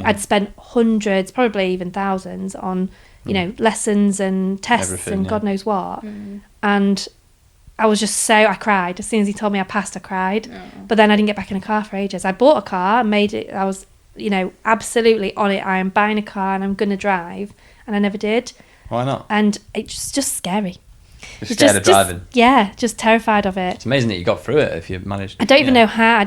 I'd spent hundreds, probably even thousands on, you know, lessons and tests Everything, and yeah. God knows what. And I was just I cried. As soon as he told me I passed, I cried. But then I didn't get back in a car for ages. I bought a car, made it, I was, you know, absolutely on it. I am buying a car and I'm going to drive. And I never did. Why not? And it's just scary. You're scared of driving. Just terrified of it. It's amazing that you got through it if you managed. I don't even know how.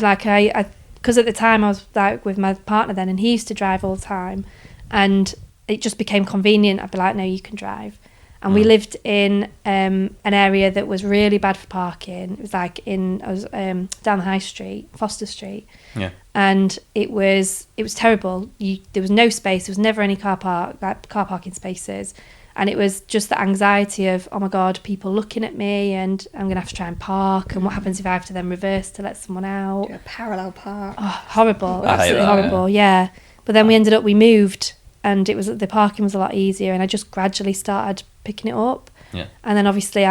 Because at the time I was like with my partner then, and he used to drive all the time, and it just became convenient. I'd be like, no, you can drive. And we lived in an area that was really bad for parking. It was like down the high street, Foster Street. Yeah. And it was terrible. There was no space. There was never any car parking spaces. And it was just the anxiety of, oh my God, people looking at me, and I'm going to have to try and park. And what happens if I have to then reverse to let someone out? Do a parallel park. Oh, horrible. I hate Absolutely that, horrible. Yeah. But then we moved, and the parking was a lot easier, and I just gradually started picking it up. Yeah. And then obviously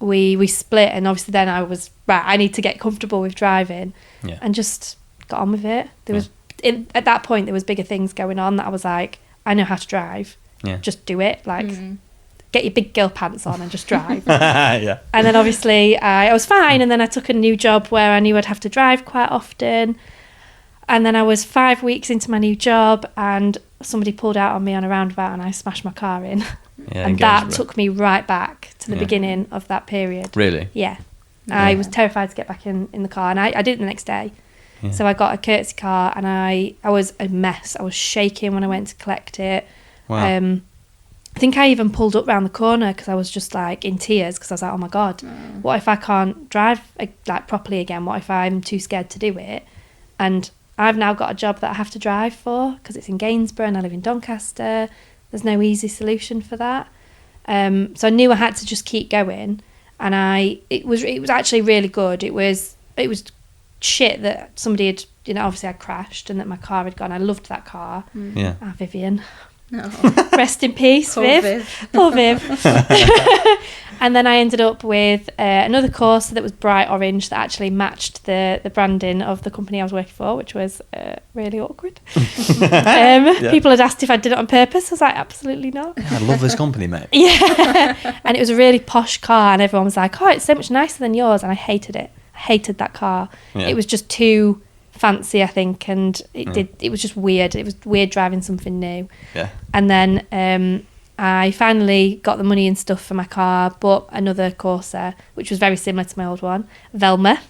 we split, and obviously then I was, right, I need to get comfortable with driving, and just got on with it. There was, at that point, there was bigger things going on that I was like, I know how to drive. Yeah. Just do it. Like, get your big girl pants on and just drive. Yeah. And then obviously I was fine, and then I took a new job where I knew I'd have to drive quite often. And then I was 5 weeks into my new job, and somebody pulled out on me on a roundabout, and I smashed my car in. Yeah, And that took me right back to the beginning of that period. Really? Yeah. I was terrified to get back in the car, and I did it the next day. Yeah. So I got a courtesy car, and I was a mess. I was shaking when I went to collect it. Wow. I think I even pulled up round the corner because I was just like in tears, because I was like, oh my God, what if I can't drive like properly again? What if I'm too scared to do it? And I've now got a job that I have to drive for because it's in Gainsborough and I live in Doncaster. There's no easy solution for that. So I knew I had to just keep going, and it was actually really good. It was shit that somebody had, obviously I crashed and that my car had gone. I loved that car. Yeah. Vivian. No. Rest in peace, Viv. Poor Viv. And then I ended up with another Corsa that was bright orange that actually matched the branding of the company I was working for, which was really awkward. People had asked if I did it on purpose. I was like, absolutely not. I love this company, mate. Yeah. And it was a really posh car, and everyone was like, oh, it's so much nicer than yours. And I hated it. I hated that car. Yeah. It was just too fancy, I think, and it was just weird. It was weird driving something new. Yeah. And then I finally got the money and stuff for my car, bought another Corsa, which was very similar to my old one, Velma.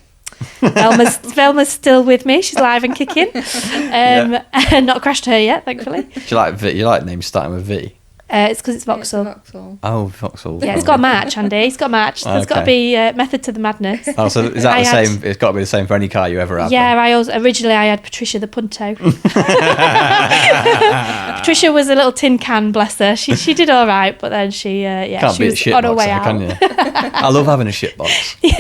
Velma's still with me. She's alive and kicking. And not crashed her yet, thankfully. Do you like V? You like names starting with V? It's because it's Vauxhall. Oh, Vauxhall. Yeah, it's got a match, Andy. It's got a match. There's got to be method to the madness. Oh, so is that the same? It's got to be the same for any car you ever have. Yeah, originally I had Patricia the Punto. Patricia was a little tin can, bless her. She did all right, but then she was on her way out. Can you? I love having a shit box. Yeah.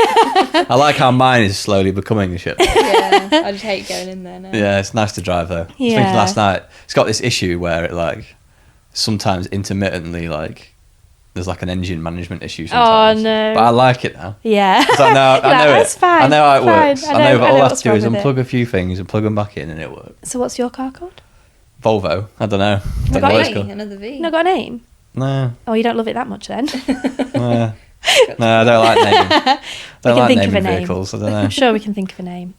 I like how mine is slowly becoming a shit box. Yeah, I just hate going in there now. Yeah, it's nice to drive though. Yeah. I was thinking last night, it's got this issue where it sometimes intermittently there's an engine management issue sometimes. Oh no. But I like it now. Yeah. So I know that's fine. I know how it works. I know all I have to do is unplug it. A few things and plug them back in and it works. So what's your car called? Volvo. I don't know. Another V. Not got a name? No. Oh, you don't love it that much then? No, I don't like naming. Don't like naming vehicles. I don't know. I'm sure we can think of a name.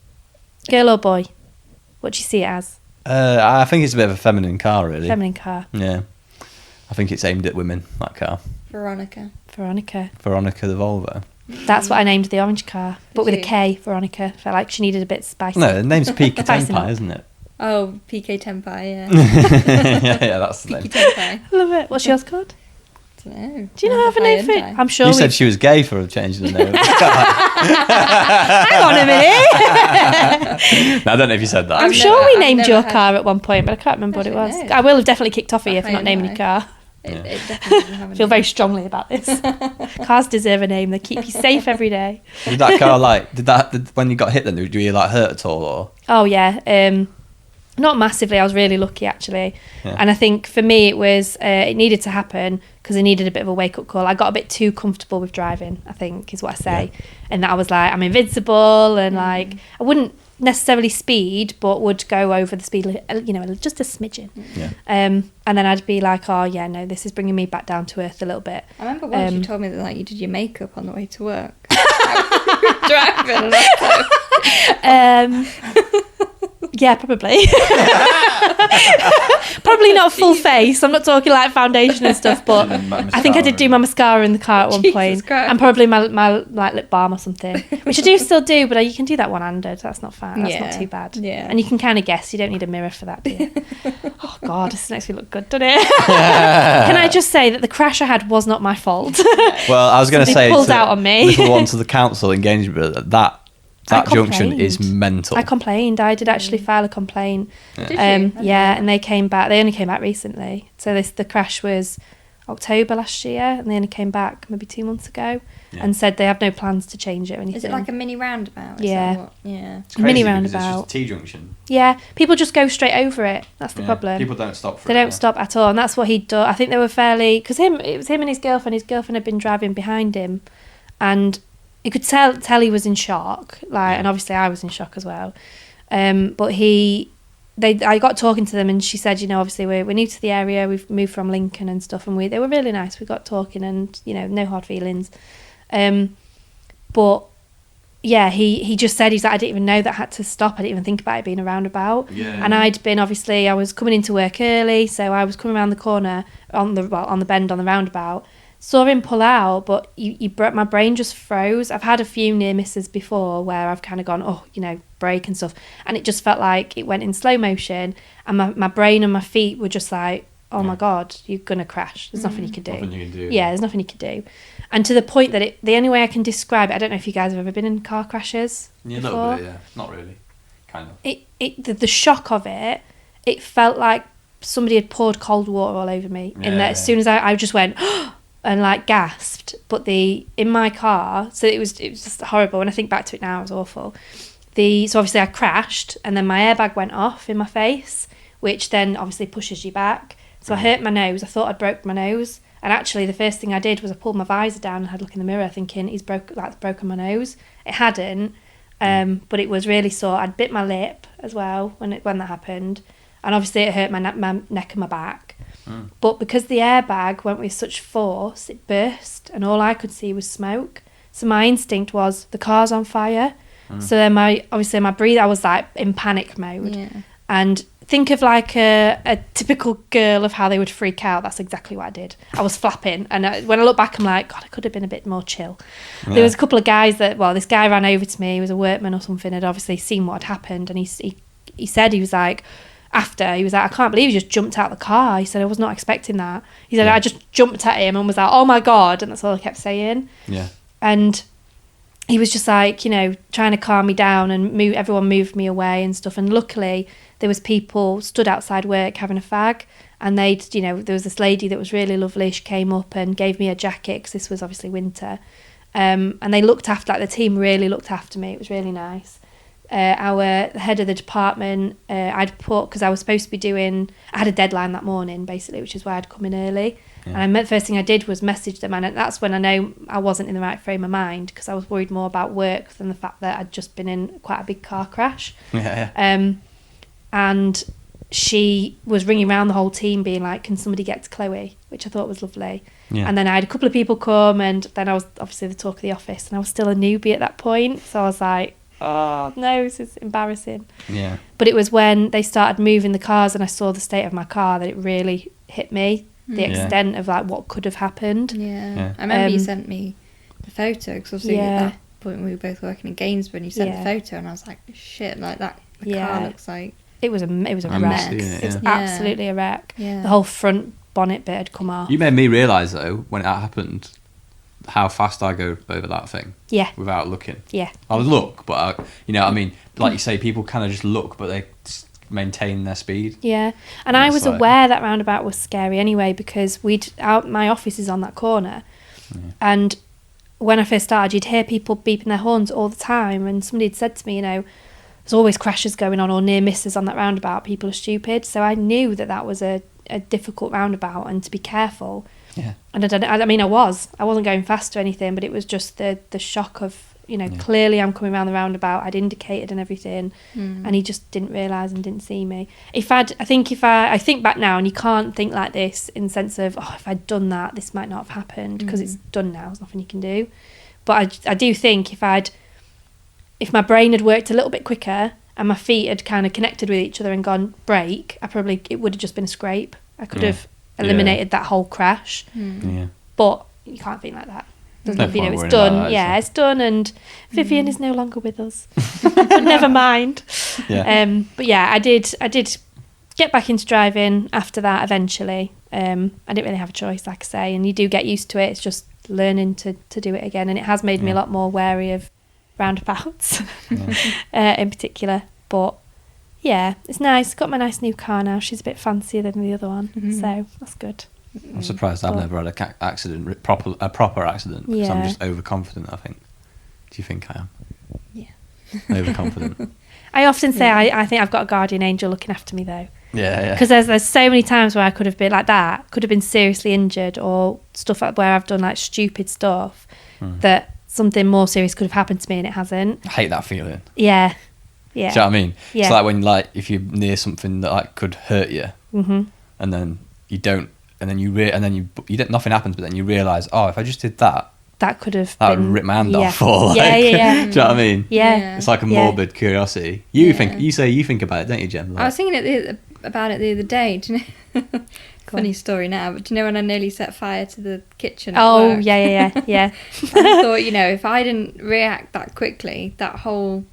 Girl or boy? What do you see it as? I think it's a bit of a feminine car, really. Feminine car. Yeah. I think it's aimed at women, that car. Veronica the Volvo. That's what I named the orange car, but with a K, Veronica. Felt like she needed a bit spicy. No, the name's Pika Tempai, isn't it? Oh, PK Tempai, yeah. yeah, that's the name. Tempai. Love it. What's yours called? I don't know. Do you know have a name for it? I'm sure you said she was gay for changing the name. Hang on a minute. No, I don't know if you said that. I'm sure we named your car at one point, but I can't remember what it was. I will have definitely kicked off at you for not naming your car. It definitely doesn't have a I feel very strongly about this. Cars deserve a name. They keep you safe every day. Did that car when you got hit then, did you hurt at all? Or? Oh yeah. Not massively. I was really lucky actually. Yeah. And I think for me it was it needed to happen because I needed a bit of a wake up call. I got a bit too comfortable with driving, I think is what I say. Yeah. And that I was like, I'm invincible and I wouldn't necessarily speed but would go over the speed, just a smidgen. Yeah. And then I'd be like, oh yeah, no, this is bringing me back down to earth a little bit. I remember once you told me that you did your makeup on the way to work. Driving. Yeah, probably. Probably not full face. I'm not talking like foundation and stuff, but I think I did do my mascara in the car at one point, and probably my lip balm or something, which I do still do, but you can do that one-handed. That's not fine. That's not too bad. Yeah, and you can kind of guess. You don't need a mirror for that, do you? Oh God, this makes me look good, doesn't it? Can I just say that the crash I had was not my fault? Well, I was going to say pulled out on me. Little one to the council in Gainsborough. That junction is mental. I complained. I did actually file a complaint. Yeah. Did you? Yeah, and they came back. They only came back recently. So the crash was October last year, and they only came back maybe 2 months ago and said they have no plans to change it or anything. Is it like a mini roundabout? Yeah. It's a mini roundabout. It's just a T-junction. Yeah, people just go straight over it. That's the problem. People don't stop for They don't stop at all, and that's what he'd done. I think they were fairly... Because it was him and his girlfriend. His girlfriend had been driving behind him, and you could tell he was in shock. And obviously I was in shock as well. But I got talking to them, and she said, obviously we're new to the area. We've moved from Lincoln and stuff, and they were really nice. We got talking, and no hard feelings. But yeah, he just said, he's like, I didn't even know that I had to stop. I didn't even think about it being a roundabout. Yeah. And I was coming into work early, so I was coming around the corner on the bend on the roundabout. Saw him pull out, but my brain just froze. I've had a few near misses before where I've kind of gone, brake and stuff, and it just felt like it went in slow motion, and my brain and my feet were just like, oh my God, you're gonna crash. There's nothing you can do. Nothing you can do. Yeah, there's nothing you can do. And to the point that the only way I can describe it, I don't know if you guys have ever been in car crashes Yeah, a before. little bit, yeah. Not really. Kind of. The shock of it felt somebody had poured cold water all over me. Yeah, And that as soon as I just went and gasped. But in my car, so it was just horrible. When I think back to it now, it was awful. So obviously I crashed, and then my airbag went off in my face, which then obviously pushes you back. So I hurt my nose. I thought I'd broke my nose. And actually the first thing I did was I pulled my visor down and had a look in the mirror thinking, that's broken my nose. It hadn't, but it was really sore. I'd bit my lip as well when that happened. And obviously it hurt my neck and my back. But because the airbag went with such force, it burst, and all I could see was smoke. So my instinct was, the car's on fire. So then my breathe, I was like in panic mode. Yeah. And think of like a typical girl of how they would freak out. That's exactly what I did. I was flapping, and when I look back, I'm like, God, I could have been a bit more chill. Yeah. There was a couple of guys this guy ran over to me. He was a workman or something. Had obviously seen what had happened, and he said, he was like, I can't believe you just jumped out of the car. He said, I was not expecting that. He said, I just jumped at him and was like, oh my God, and that's all I kept saying. Yeah. And he was just like, trying to calm me down, and everyone moved me away and stuff. And luckily there was people stood outside work having a fag, and there was this lady that was really lovely. She came up and gave me a jacket, because this was obviously winter. And they looked after, the team really looked after me. It was really nice. Our head of the department, because I was supposed to be I had a deadline that morning basically, which is why I'd come in early. Yeah. And the first thing I did was message them, and that's when I know I wasn't in the right frame of mind, because I was worried more about work than the fact that I'd just been in quite a big car crash. Yeah. And she was ringing around the whole team being like, can somebody get to Chloe, which I thought was lovely. Yeah. And then I had a couple of people come, and then I was obviously the talk of the office, and I was still a newbie at that point, so I was like, oh no, this is embarrassing. Yeah. But it was when they started moving the cars and I saw the state of my car that it really hit me, the extent of what could have happened. Yeah. I remember you sent me the photo, because obviously at that point we were both working in Gainsborough, and you sent the photo, and I was like, shit, like that the car looks like it was a wreck. It's absolutely a wreck. Yeah. The whole front bonnet bit had come off. You made me realise though, when it happened, how fast I go over that thing. Yeah. Without looking. Yeah. I would look, but like you say, people kind of just look, but they maintain their speed. Yeah. And I was aware that roundabout was scary anyway, because my office is on that corner. Yeah. And when I first started, you'd hear people beeping their horns all the time, and somebody had said to me, there's always crashes going on or near misses on that roundabout. People are stupid. So I knew that was a difficult roundabout, and to be careful. Yeah. And I wasn't going fast or anything, but it was just the shock of, clearly I'm coming around the roundabout. I'd indicated and everything, and he just didn't realise and didn't see me. I think back now, and you can't think like this in the sense of, if I'd done that, this might not have happened, because it's done now. There's nothing you can do. But I do think if my brain had worked a little bit quicker and my feet had kind of connected with each other and gone brake, it would have just been a scrape. I could have eliminated that whole crash. Yeah. But you can't think like that. It's done. It's done, and Vivian is no longer with us. But never mind. Yeah. But yeah, I did get back into driving after that eventually. I didn't really have a choice, like I say, and you do get used to it. It's just learning to do it again, and it has made me a lot more wary of roundabouts in particular. But yeah, it's nice. Got my nice new car now. She's a bit fancier than the other one, so that's good. I'm surprised I've never had a proper accident, because I'm just overconfident, I think. Do you think I am? Yeah. Overconfident. I often say I think I've got a guardian angel looking after me, though. Yeah. Because there's so many times where I could have been like that, could have been seriously injured, or stuff like where I've done like stupid stuff that something more serious could have happened to me and it hasn't. I hate that feeling. Yeah. Do you know what I mean? Yeah. It's like when, like, if you're near something that like could hurt you, and then you don't, and then you don't, nothing happens, but then you realise, oh, if I just did that, that could have would rip my hand off. Or like, yeah. do you know what I mean? Yeah. It's like a morbid curiosity. You think about it, don't you, Gemma? Like, I was thinking about it the other day. Do you know? Funny story now, but do you know when I nearly set fire to the kitchen at work? Yeah. I thought, if I didn't react that quickly, that whole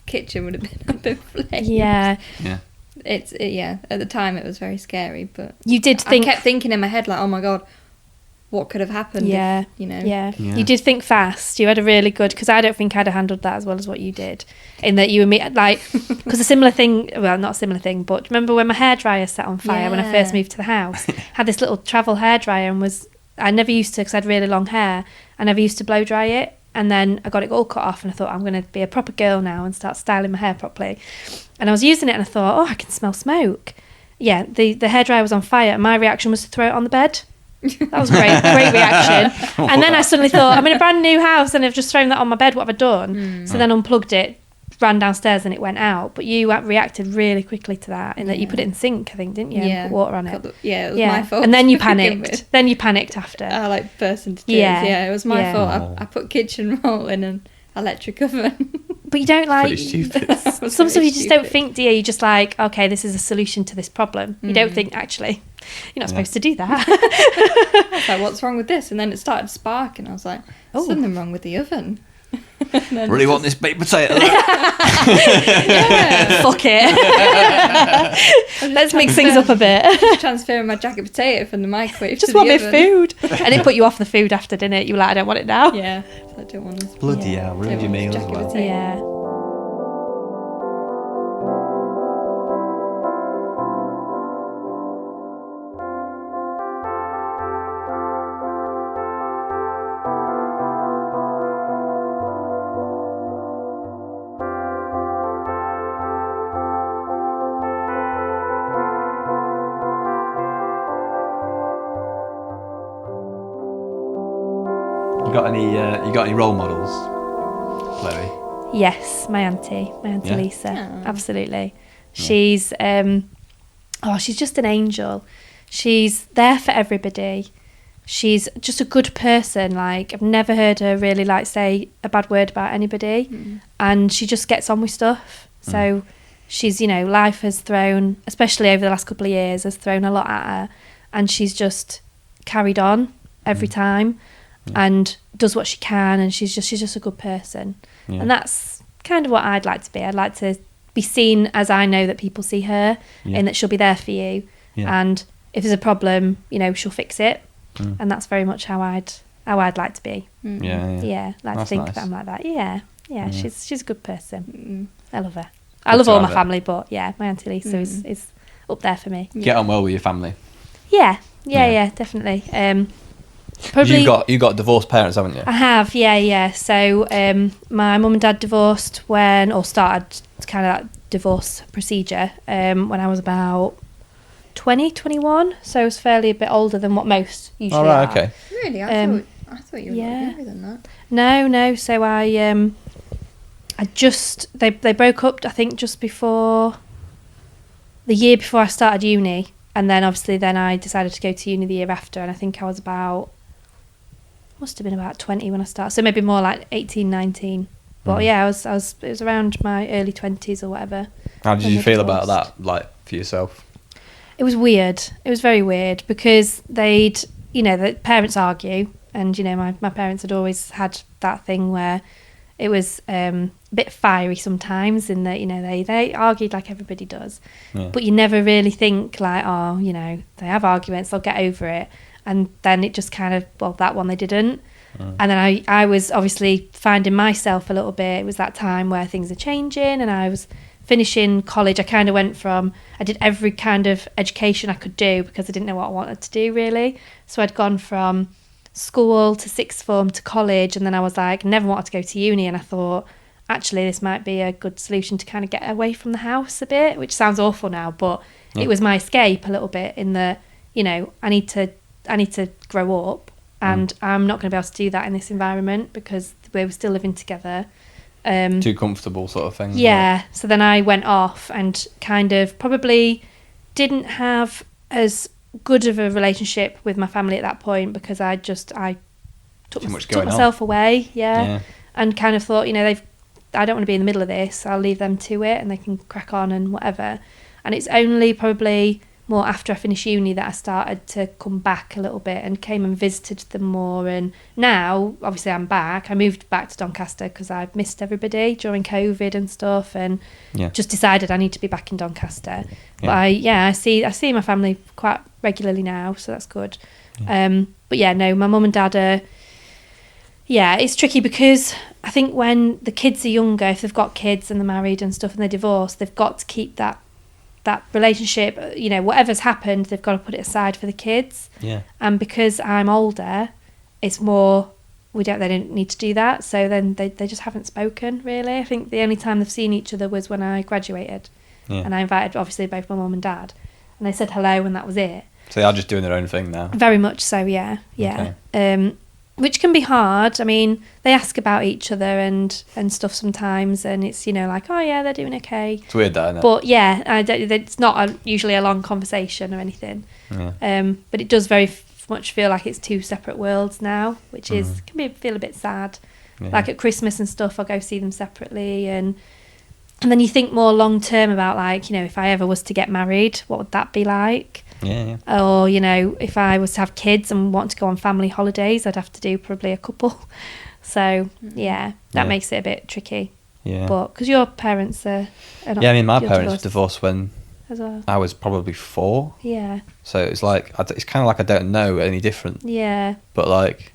kitchen would have been up in flames. Yeah. At the time it was very scary, but you did think, I kept thinking in my head, like, oh my god, what could have happened? Yeah. If, You did think fast. You had a really good, because I don't think I'd have handled that as well as what you did, in that you and me, like, because a similar thing, well, not a similar thing, but remember when my hairdryer set on fire when I first moved to the house? Had this little travel hairdryer, and I never used to, because I had really long hair, I never used to blow dry it, and then I got it all cut off, and I thought, I'm going to be a proper girl now and start styling my hair properly. And I was using it, and I thought, oh, I can smell smoke. Yeah, the hairdryer was on fire, and my reaction was to throw it on the bed. That was great reaction. And then I suddenly thought, I'm in a brand new house and I've just thrown that on my bed, what have I done? So then unplugged it, ran downstairs, and it went out. But you reacted really quickly to that, in that you put it in sink, I think, didn't you? Yeah. And put water on it. It was my fault. And then you panicked. After. I burst into tears. Yeah, it was my fault. I put kitchen roll in an electric oven. But you don't like... Pretty stupid. Some stuff you just don't think, do you? You're just like, okay, this is a solution to this problem. You don't think, actually, you're not supposed to do that. I was like, what's wrong with this? And then it started sparking. I was like, there's something wrong with the oven. Really want this baked potato? Fuck it. Let's mix things up a bit. Transferring my jacket potato from the microwave just to want the my oven. food. And it put you off the food after, didn't it? You were like, I don't want it now. Yeah, I don't want this. Bloody hell, ruined your meal as jacket well. potato. Yeah. You got any role models, Chloe? Yes, my auntie Lisa. Yeah. Absolutely. She's she's just an angel. She's there for everybody. She's just a good person. Like, I've never heard her really like say a bad word about anybody, and she just gets on with stuff. So she's, life has thrown, especially over the last couple of years, has thrown a lot at her, and she's just carried on every time. And does what she can, and she's just a good person. And that's kind of what I'd like to be. I'd like to be seen as I know that people see her, and that she'll be there for you, and if there's a problem, she'll fix it. And that's very much how I'd like to be. Mm. Like That's to think nice. that I'm like that. Yeah. She's a good person. I love her. I love all my family, but my Auntie Lisa is up there for me. Get on well with your family. Yeah, definitely. Probably You got divorced parents, haven't you? I have, yeah. So my mum and dad divorced started kind of that divorce procedure when I was about 20, 21. So I was fairly a bit older than what most usually are. Okay. Really? I thought you were younger than that. No. So they broke up, I think, just before the year before I started uni. And then obviously I decided to go to uni the year after, and I think I was must have been about 20 when I started, so maybe more like 18, 19. But it was around my early 20s or whatever. How did you feel about that, like, for yourself? It was weird. It was very weird, because the parents argue, and my parents had always had that thing where it was a bit fiery sometimes, in that they argued like everybody does, but you never really think like, they have arguments, they'll get over it. And then it just kind of, that one they didn't. And then I was obviously finding myself a little bit. It was that time where things are changing, and I was finishing college, I kind of went from, I did every kind of education I could do because I didn't know what I wanted to do really. So I'd gone from school to sixth form to college, and then I was like, never wanted to go to uni, and I thought, actually, this might be a good solution to kind of get away from the house a bit, which sounds awful now, but it was my escape a little bit in the, you know, I need to grow up, and I'm not going to be able to do that in this environment because we were still living together. Too comfortable sort of thing. Yeah. So then I went off and kind of probably didn't have as good of a relationship with my family at that point because I took myself away. Yeah. And kind of thought, you know, I don't want to be in the middle of this. I'll leave them to it and they can crack on and whatever. And it's only probably more after I finished uni that I started to come back a little bit and came and visited them more. And now, obviously, I'm back. I moved back to Doncaster because I've missed everybody during COVID and stuff, and just decided I need to be back in Doncaster. Yeah. But I see my family quite regularly now, so that's good. Yeah. But yeah, no, my mum and dad are. Yeah, it's tricky because I think when the kids are younger, if they've got kids and they're married and stuff and they're divorced, they've got to keep that relationship, you know, whatever's happened, they've got to put it aside for the kids. Yeah. And because I'm older, it's more, they don't need to do that. So then they just haven't spoken, really. I think the only time they've seen each other was when I graduated. Yeah. And I invited, obviously, both my mum and dad. And they said hello and that was it. So they are just doing their own thing now? Very much so, yeah. Okay. Which can be hard. I mean, they ask about each other and stuff sometimes, and it's, you know, like, oh yeah, they're doing okay. It's weird, that, isn't it? But yeah, it's not usually a long conversation or anything. Yeah. But it does very much feel like it's two separate worlds now, which feel a bit sad. Yeah. Like at Christmas and stuff, I'll go see them separately, and then you think more long term about, like, you know, if I ever was to get married, what would that be like? Yeah. Or, you know, if I was to have kids and want to go on family holidays, I'd have to do probably a couple. So, that makes it a bit tricky. Yeah. But, because your parents are not... Yeah, I mean, my parents were divorced when I was probably 4. Yeah. So it's like, it's kind of like I don't know any different. Yeah. But, like,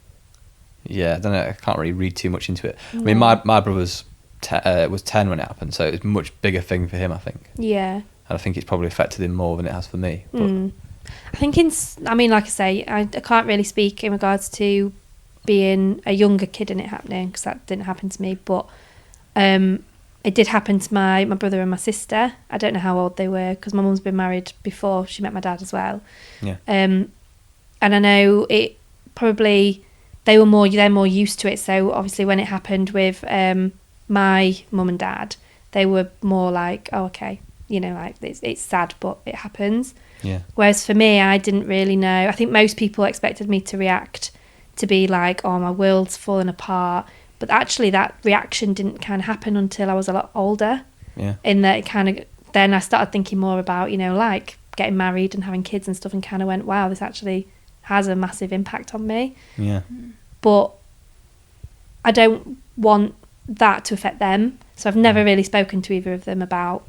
I don't know, I can't really read too much into it. No. I mean, my brother's was 10 when it happened, so it was a much bigger thing for him, I think. Yeah. And I think it's probably affected him more than it has for me. But. I think like I say, I can't really speak in regards to being a younger kid and it happening, because that didn't happen to me. But it did happen to my brother and my sister. I don't know how old they were, because my mum's been married before she met my dad as well. Yeah. And I know it probably they're more used to it. So obviously when it happened with my mum and dad, they were more like, oh, okay. You know, like it's sad, but it happens. Yeah. Whereas for me, I didn't really know. I think most people expected me to react to be like, oh, my world's falling apart. But actually, that reaction didn't kind of happen until I was a lot older. Yeah. In that it kind of, then I started thinking more about, you know, like getting married and having kids and stuff, and kind of went, wow, this actually has a massive impact on me. Yeah. But I don't want that to affect them. So I've never really spoken to either of them about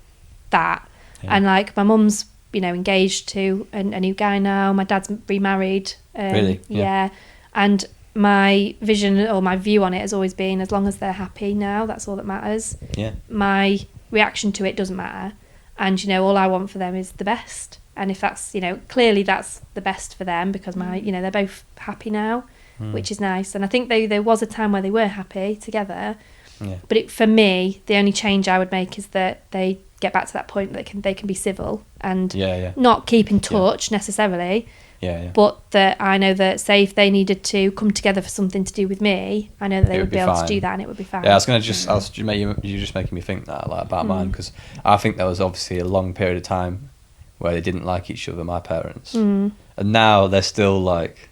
that. And like my mum's, you know, engaged to a new guy now. My dad's remarried. Really? Yeah. And my vision or my view on it has always been, as long as they're happy now, that's all that matters. Yeah. My reaction to it doesn't matter. And, you know, all I want for them is the best. And if that's, you know, clearly that's the best for them, because you know, they're both happy now, which is nice. And I think there was a time where they were happy together. Yeah. But for me, the only change I would make is that they get back to that point that they can be civil and not keep in touch necessarily. Yeah. But that I know that, say, if they needed to come together for something to do with me, I know that they would be able to do that, and it would be fine. Yeah, I was just making me think that, like, about mine, because I think there was obviously a long period of time where they didn't like each other, my parents, and now they're still like.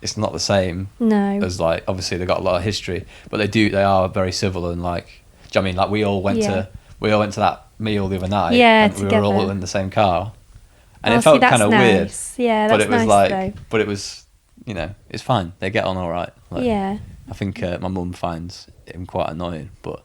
It's not the same as, like, obviously they've got a lot of history, but they are very civil, and like, do you know what I mean? Like, we all went to that meal the other night, and we were all in the same car, and it felt kind of weird. Yeah, that's but it was nice, like, but it was, you know, it's fine. They get on all right. Like, I think my mum finds him quite annoying, but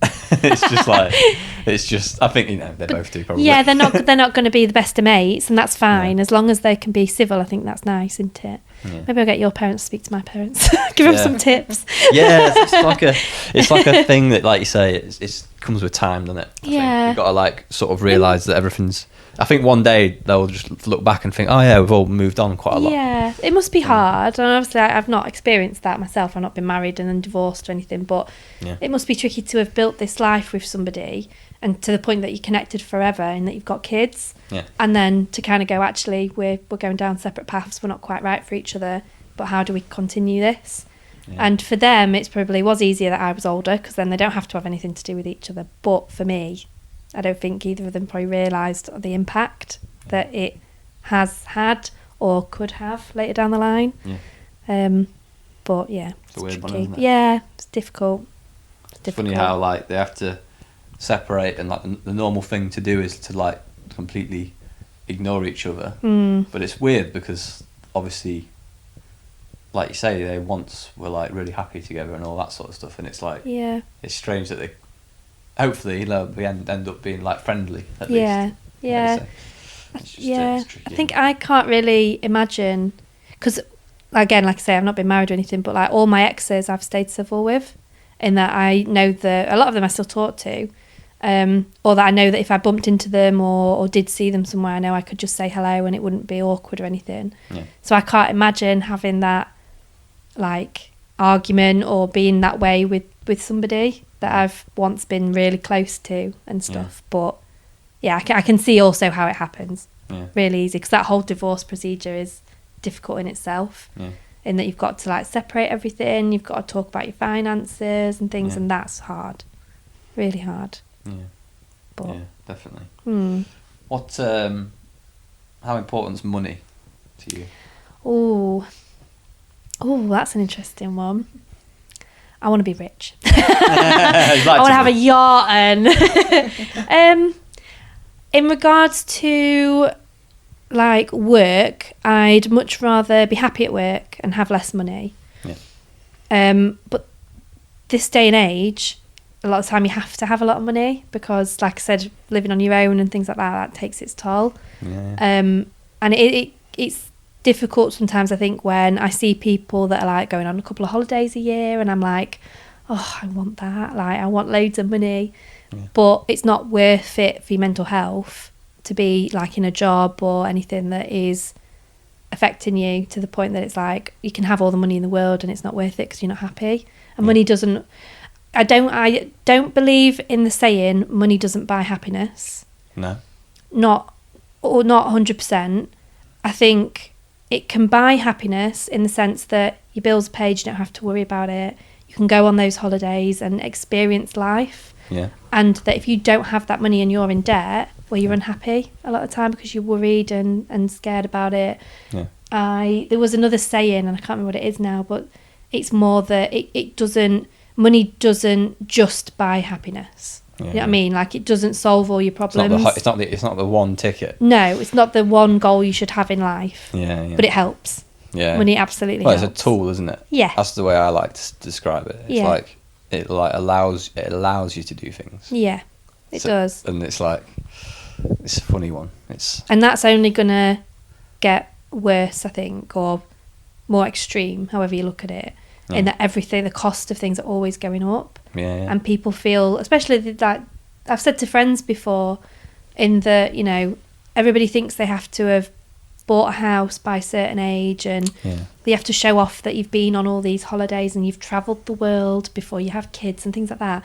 it's just. I think they both do probably. Yeah, they're not going to be the best of mates, and that's fine as long as they can be civil. I think that's nice, isn't it? Yeah. Maybe I'll get your parents to speak to my parents, give them some tips. Yeah, it's like a thing that, like you say, it comes with time, doesn't it? I think you've got to like sort of realise that everything's. I think one day they'll just look back and think, oh yeah, we've all moved on quite a lot. Yeah, it must be hard. And obviously I've not experienced that myself. I've not been married and then divorced or anything, but it must be tricky to have built this life with somebody and to the point that you're connected forever and that you've got kids. Yeah. And then to kind of go, actually, we're going down separate paths. We're not quite right for each other, but how do we continue this? Yeah. And for them, it probably was easier that I was older because then they don't have to have anything to do with each other. But for me, I don't think either of them probably realised the impact that it has had or could have later down the line. Yeah. But yeah, it's a weird tricky. one, isn't it? Yeah, it's difficult. It's funny how like they have to separate, and like the normal thing to do is to like completely ignore each other. But it's weird because obviously, like you say, they once were like really happy together and all that sort of stuff, and it's like it's strange that they. Hopefully, we end up being like friendly at least. Yeah. It's just, tricky. I think I can't really imagine because, again, like I say, I've not been married or anything, but like all my exes, I've stayed civil with, in that I know that a lot of them I still talk to, or that I know that if I bumped into them or did see them somewhere, I know I could just say hello and it wouldn't be awkward or anything. Yeah. So I can't imagine having that like argument or being that way with somebody that I've once been really close to and stuff. But I can see also how it happens really easy, because that whole divorce procedure is difficult in itself, in that you've got to like separate everything, you've got to talk about your finances and things, and that's hard, really hard. But definitely. What how important is money to you? Oh, that's an interesting one. I want to be rich. I want to have a yacht. And in regards to like work, I'd much rather be happy at work and have less money. But this day and age, a lot of the time you have to have a lot of money because, like I said, living on your own and things like that takes its toll. And it's difficult sometimes, I think, when I see people that are like going on a couple of holidays a year and I'm like, oh, I want that, like I want loads of money, but it's not worth it for your mental health to be like in a job or anything that is affecting you to the point that it's like you can have all the money in the world and it's not worth it because you're not happy. And money doesn't, I don't believe in the saying money doesn't buy happiness. Not 100%. I think it can buy happiness in the sense that your bills are paid, you don't have to worry about it. You can go on those holidays and experience life. And that if you don't have that money and you're in debt, well, you're unhappy a lot of the time because you're worried and scared about it. There was another saying, and I can't remember what it is now, but it's more that money doesn't just buy happiness. You know what I mean? Like, it doesn't solve all your problems. It's not the one ticket. No, it's not the one goal you should have in life. But it helps. Money absolutely helps. It's a tool, isn't it? Yeah. That's the way I like to describe it. It's like it allows you to do things. Yeah, it does. And it's like, it's a funny one. And that's only gonna get worse, I think, or more extreme, however you look at it. In that the cost of things are always going up. And people feel, especially that, I've said to friends before, in the, everybody thinks they have to have bought a house by a certain age and you have to show off that you've been on all these holidays and you've travelled the world before you have kids and things like that.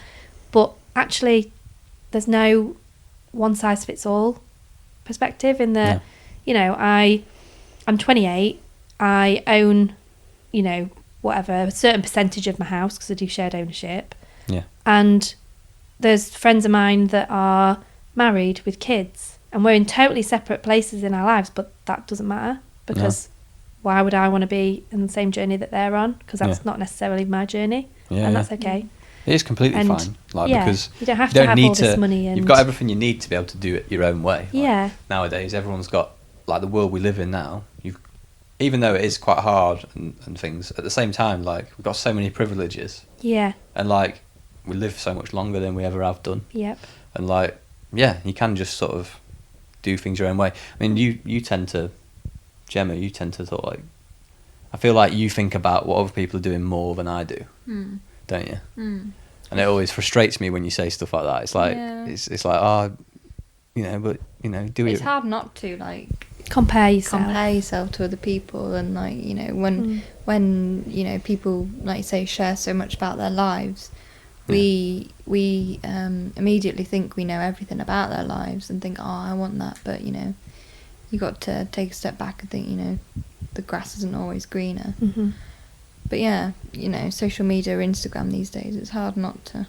But actually, there's no one size fits all perspective in that, I'm 28, I own, whatever, a certain percentage of my house because I do shared ownership. And there's friends of mine that are married with kids and we're in totally separate places in our lives, but that doesn't matter because why would I want to be in the same journey that they're on? Because that's not necessarily my journey, and that's okay. It is completely fine, because you don't have to have all this money. You've got everything you need to be able to do it your own way. Nowadays, everyone's got, like, the world we live in now. Even though it is quite hard and things, at the same time, like, we've got so many privileges. And like, we live so much longer than we ever have done. Yep. And like, yeah, you can just sort of do things your own way. I mean, you tend to, Gemma, you tend to sort of like, I feel like you think about what other people are doing more than I do, don't you? And it always frustrates me when you say stuff like that. It's like, it's like, oh, you know, but, you know, do it. It's hard not to, like, compare yourself to other people, and, like, you know, when you know, people, like you say, share so much about their lives, we immediately think we know everything about their lives and think, oh, I want that. But, you know, you got to take a step back and think, you know, the grass isn't always greener. But yeah, you know, social media, Instagram these days, it's hard not to.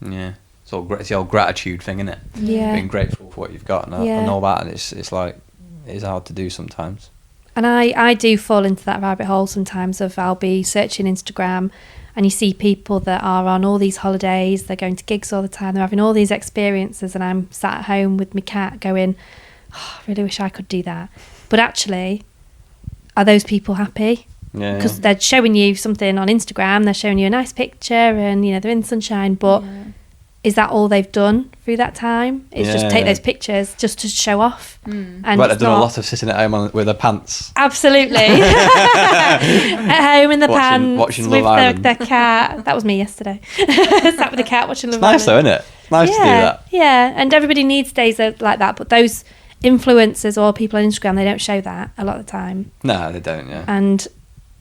Yeah, it's the old gratitude thing, isn't it? Yeah. Being grateful for what you've got and all that, and it's like, it's hard to do sometimes. And I do fall into that rabbit hole sometimes of, I'll be searching Instagram and you see people that are on all these holidays, they're going to gigs all the time, they're having all these experiences, and I'm sat at home with my cat going, oh, I really wish I could do that. But actually, are those people happy? Because they're showing you something on Instagram, they're showing you a nice picture and, you know, they're in the sunshine, but is that all they've done through that time? It's just take those pictures just to show off. And but they've done a lot of sitting at home with their pants. Absolutely. At home in the pants watching with Love their cat. That was me yesterday. Sat with the cat watching Love Island. Nice though, isn't it? It's nice to do that. Yeah, and everybody needs days like that, but those influencers or people on Instagram, they don't show that a lot of the time. No, they don't, And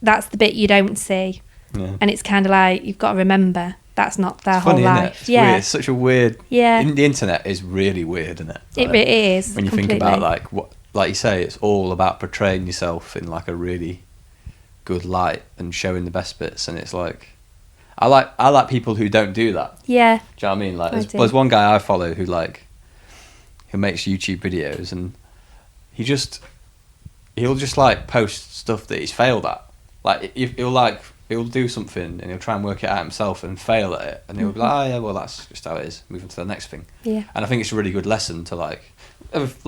that's the bit you don't see. And it's kind of like, you've got to remember that's not their whole life. It's weird. It's such a weird. Yeah. The internet is really weird, isn't it? Like, it is. When you completely. think about like what, like you say, it's all about portraying yourself in like a really good light and showing the best bits, and it's like, I like people who don't do that. Yeah. Do you know what I mean? Like, there's one guy I follow who makes YouTube videos, and he'll just like post stuff that he's failed at. Like he'll do something and he'll try and work it out himself and fail at it, and he'll be like, oh yeah, well that's just how it is. Move on to the next thing. Yeah. And I think it's a really good lesson to like you've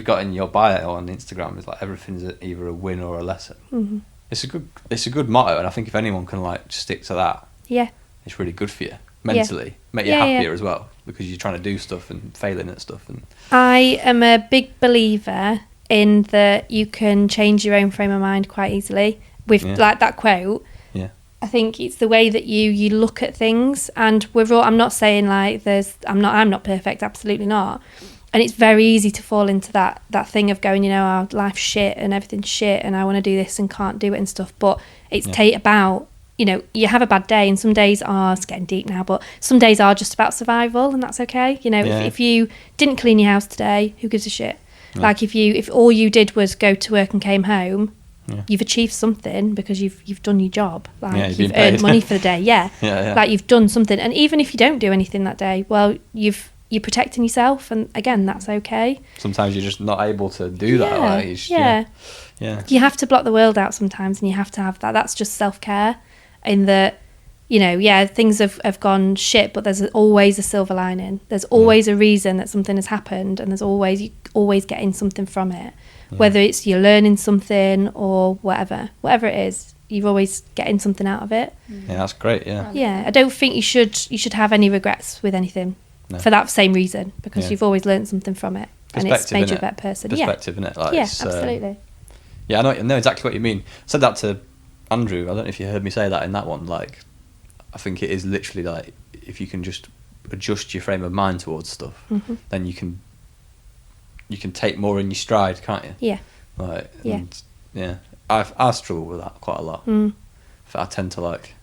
got in your bio on Instagram is like everything's either a win or a lesson. It's a good motto, and I think if anyone can like stick to that, it's really good for you mentally, make you happier as well, because you're trying to do stuff and failing at stuff. And I am a big believer in that you can change your own frame of mind quite easily with like that quote. I think it's the way that you look at things, and I'm not saying like I'm not perfect, absolutely not. And it's very easy to fall into that thing of going, you know, our life's shit and everything's shit and I want to do this and can't do it and stuff. But it's about, you know, you have a bad day, and some days it's getting deep now, but some days are just about survival, and that's okay. You know, if you didn't clean your house today, who gives a shit? Like if all you did was go to work and came home, you've achieved something because you've done your job. Like you've earned money for the day. Like you've done something. And even if you don't do anything that day, well, you're protecting yourself, and again, that's okay. Sometimes you're just not able to do that. Like, you have to block the world out sometimes, and you have to have that. That's just self-care, in that, you know, things have gone shit, but there's always a silver lining. There's always a reason that something has happened, and you always getting something from it. Whether it's you're learning something or whatever it is, you're always getting something out of it. Yeah, that's great. Yeah, I don't think you should have any regrets with anything for that same reason, because you've always learned something from it, and it's made you a better person. Perspective, innit? Like, absolutely. I know exactly what you mean. I said that to Andrew. I don't know if you heard me say that in that one. Like, I think it is literally like, if you can just adjust your frame of mind towards stuff, then you can take more in your stride, can't you? Yeah. Like, I struggle with that quite a lot. I tend to like,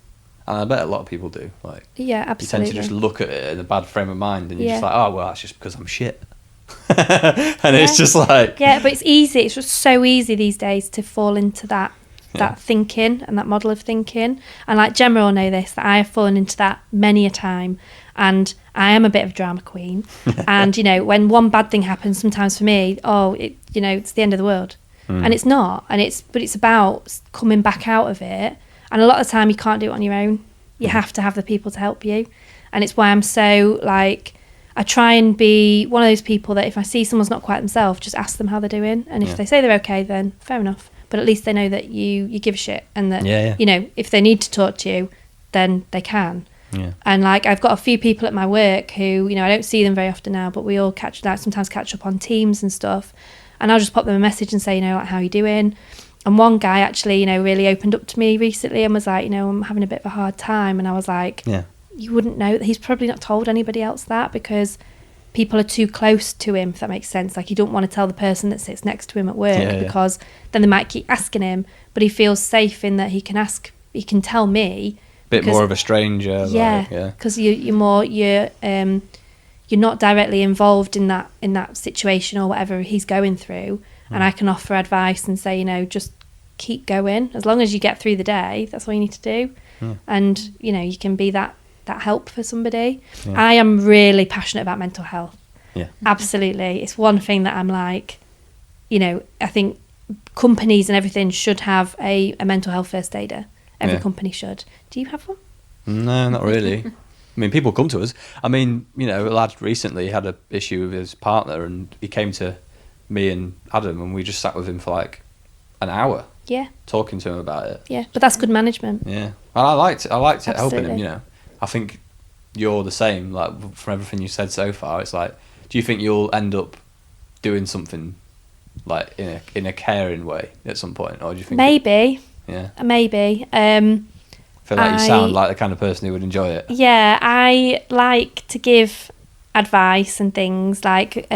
and I bet a lot of people do. Like, absolutely. You tend to just look at it in a bad frame of mind, and you're just like, oh well, that's just because I'm shit. And it's just like, but it's easy. It's just so easy these days to fall into that thinking and that model of thinking. And like Gemma will know this, that I have fallen into that many a time, and I am a bit of a drama queen. And you know, when one bad thing happens, sometimes for me, it's the end of the world, and it's not. And it's about coming back out of it. And a lot of the time, you can't do it on your own. You have to have the people to help you. And it's why I'm so like, I try and be one of those people that if I see someone's not quite themselves, just ask them how they're doing. And if they say they're okay, then fair enough. But at least they know that you give a shit, and that you know, if they need to talk to you, then they can. And like I've got a few people at my work who, I don't see them very often now, but we all sometimes catch up on Teams and stuff, and I'll just pop them a message and say, like, how are you doing? And one guy actually, really opened up to me recently and was like, I'm having a bit of a hard time. And I was like, you wouldn't know. He's probably not told anybody else that because people are too close to him, if that makes sense. Like, you don't want to tell the person that sits next to him at work because then they might keep asking him, but he feels safe in that he can tell me. Bit more of a stranger. Because you're not directly involved in that situation or whatever he's going through. And I can offer advice and say, just keep going. As long as you get through the day, that's all you need to do. And, you can be that help for somebody. I am really passionate about mental health. Absolutely. It's one thing that I'm like, I think companies and everything should have a mental health first aider. Every company should. Do you have one? No, not really. I mean, people come to us. I mean, a lad recently had an issue with his partner and he came to me and Adam and we just sat with him for like an hour. Talking to him about it. But that's good management. And I liked it helping him, I think you're the same, like from everything you said so far. It's like, do you think you'll end up doing something like in a caring way at some point, or do you think maybe? Maybe. I feel like you sound like the kind of person who would enjoy it. I like to give advice and things like.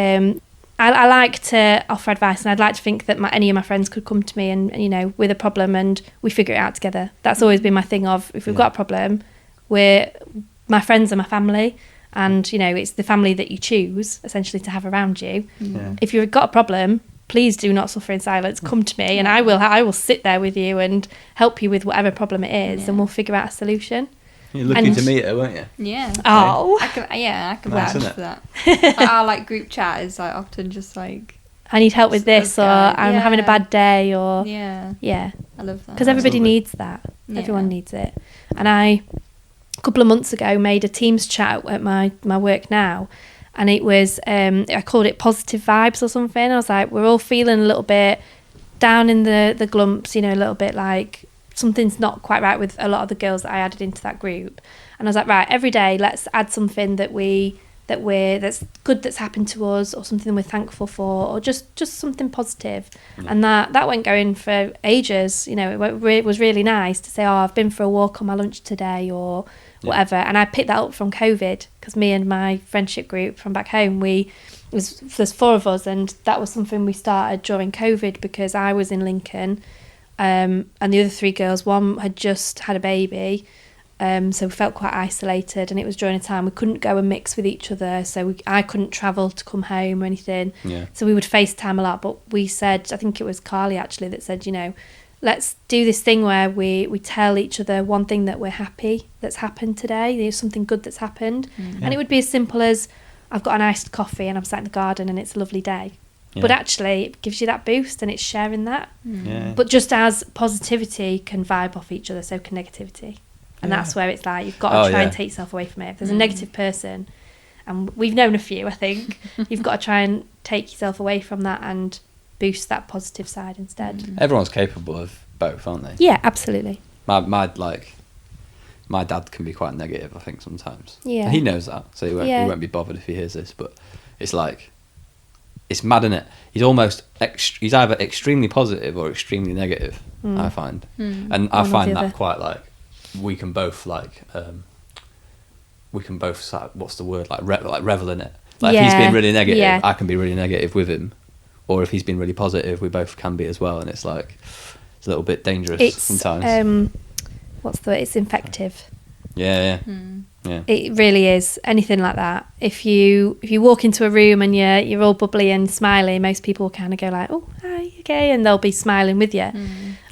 I like to offer advice, and I'd like to think that any of my friends could come to me and with a problem and we figure it out together. That's always been my thing of, if we've got a problem, my friends are my family, and it's the family that you choose essentially to have around you. If you've got a problem, please do not suffer in silence. Come to me and I will sit there with you and help you with whatever problem it is, and we'll figure out a solution. You're lucky to meet her, weren't you? Yeah. Oh. I can vouch for that. Like, our like group chat is like often just like, I need help with this, or I'm having a bad day, or I love that because everybody needs that. Everyone needs it. And I, a couple of months ago, made a Teams chat at my work now, and it was I called it positive vibes or something. I was like, we're all feeling a little bit down in the glumps, a little bit like something's not quite right with a lot of the girls that I added into that group. And I was like, right, every day let's add something that's good that's happened to us, or something we're thankful for, or just something positive. And that went going for ages. It was really nice to say, I've been for a walk on my lunch today, or whatever. And I picked that up from COVID, because me and my friendship group from back home, there's 4 of us, and that was something we started during COVID because I was in Lincoln. And the other 3 girls, one had just had a baby, so we felt quite isolated, and it was during a time we couldn't go and mix with each other, so I couldn't travel to come home or anything. So we would FaceTime a lot, but we said, I think it was Carly actually that said, let's do this thing where we tell each other one thing that we're happy that's happened today. There's something good that's happened. And it would be as simple as, I've got an iced coffee and I'm sat in the garden and it's a lovely day. But actually it gives you that boost, and it's sharing that. But just as positivity can vibe off each other, so can negativity. And that's where it's like, you've got to try and take yourself away from it. If there's a negative person, and we've known a few, I think, you've got to try and take yourself away from that and boost that positive side instead. Everyone's capable of both, aren't they? Yeah, absolutely. My dad can be quite negative, I think, sometimes. And he knows that, so he won't be bothered if he hears this, but it's like, it's mad, isn't it? He's either extremely positive or extremely negative, I find. And I find that quite like, we can both what's the word, like revel in it. Like if he's being really negative, I can be really negative with him, or if he's been really positive, we both can be as well. And it's like, it's a little bit dangerous sometimes. It's infective. Yeah. It really is. Anything like that. If you walk into a room and you're all bubbly and smiley, most people will kind of go like, oh, hi, okay, and they'll be smiling with you.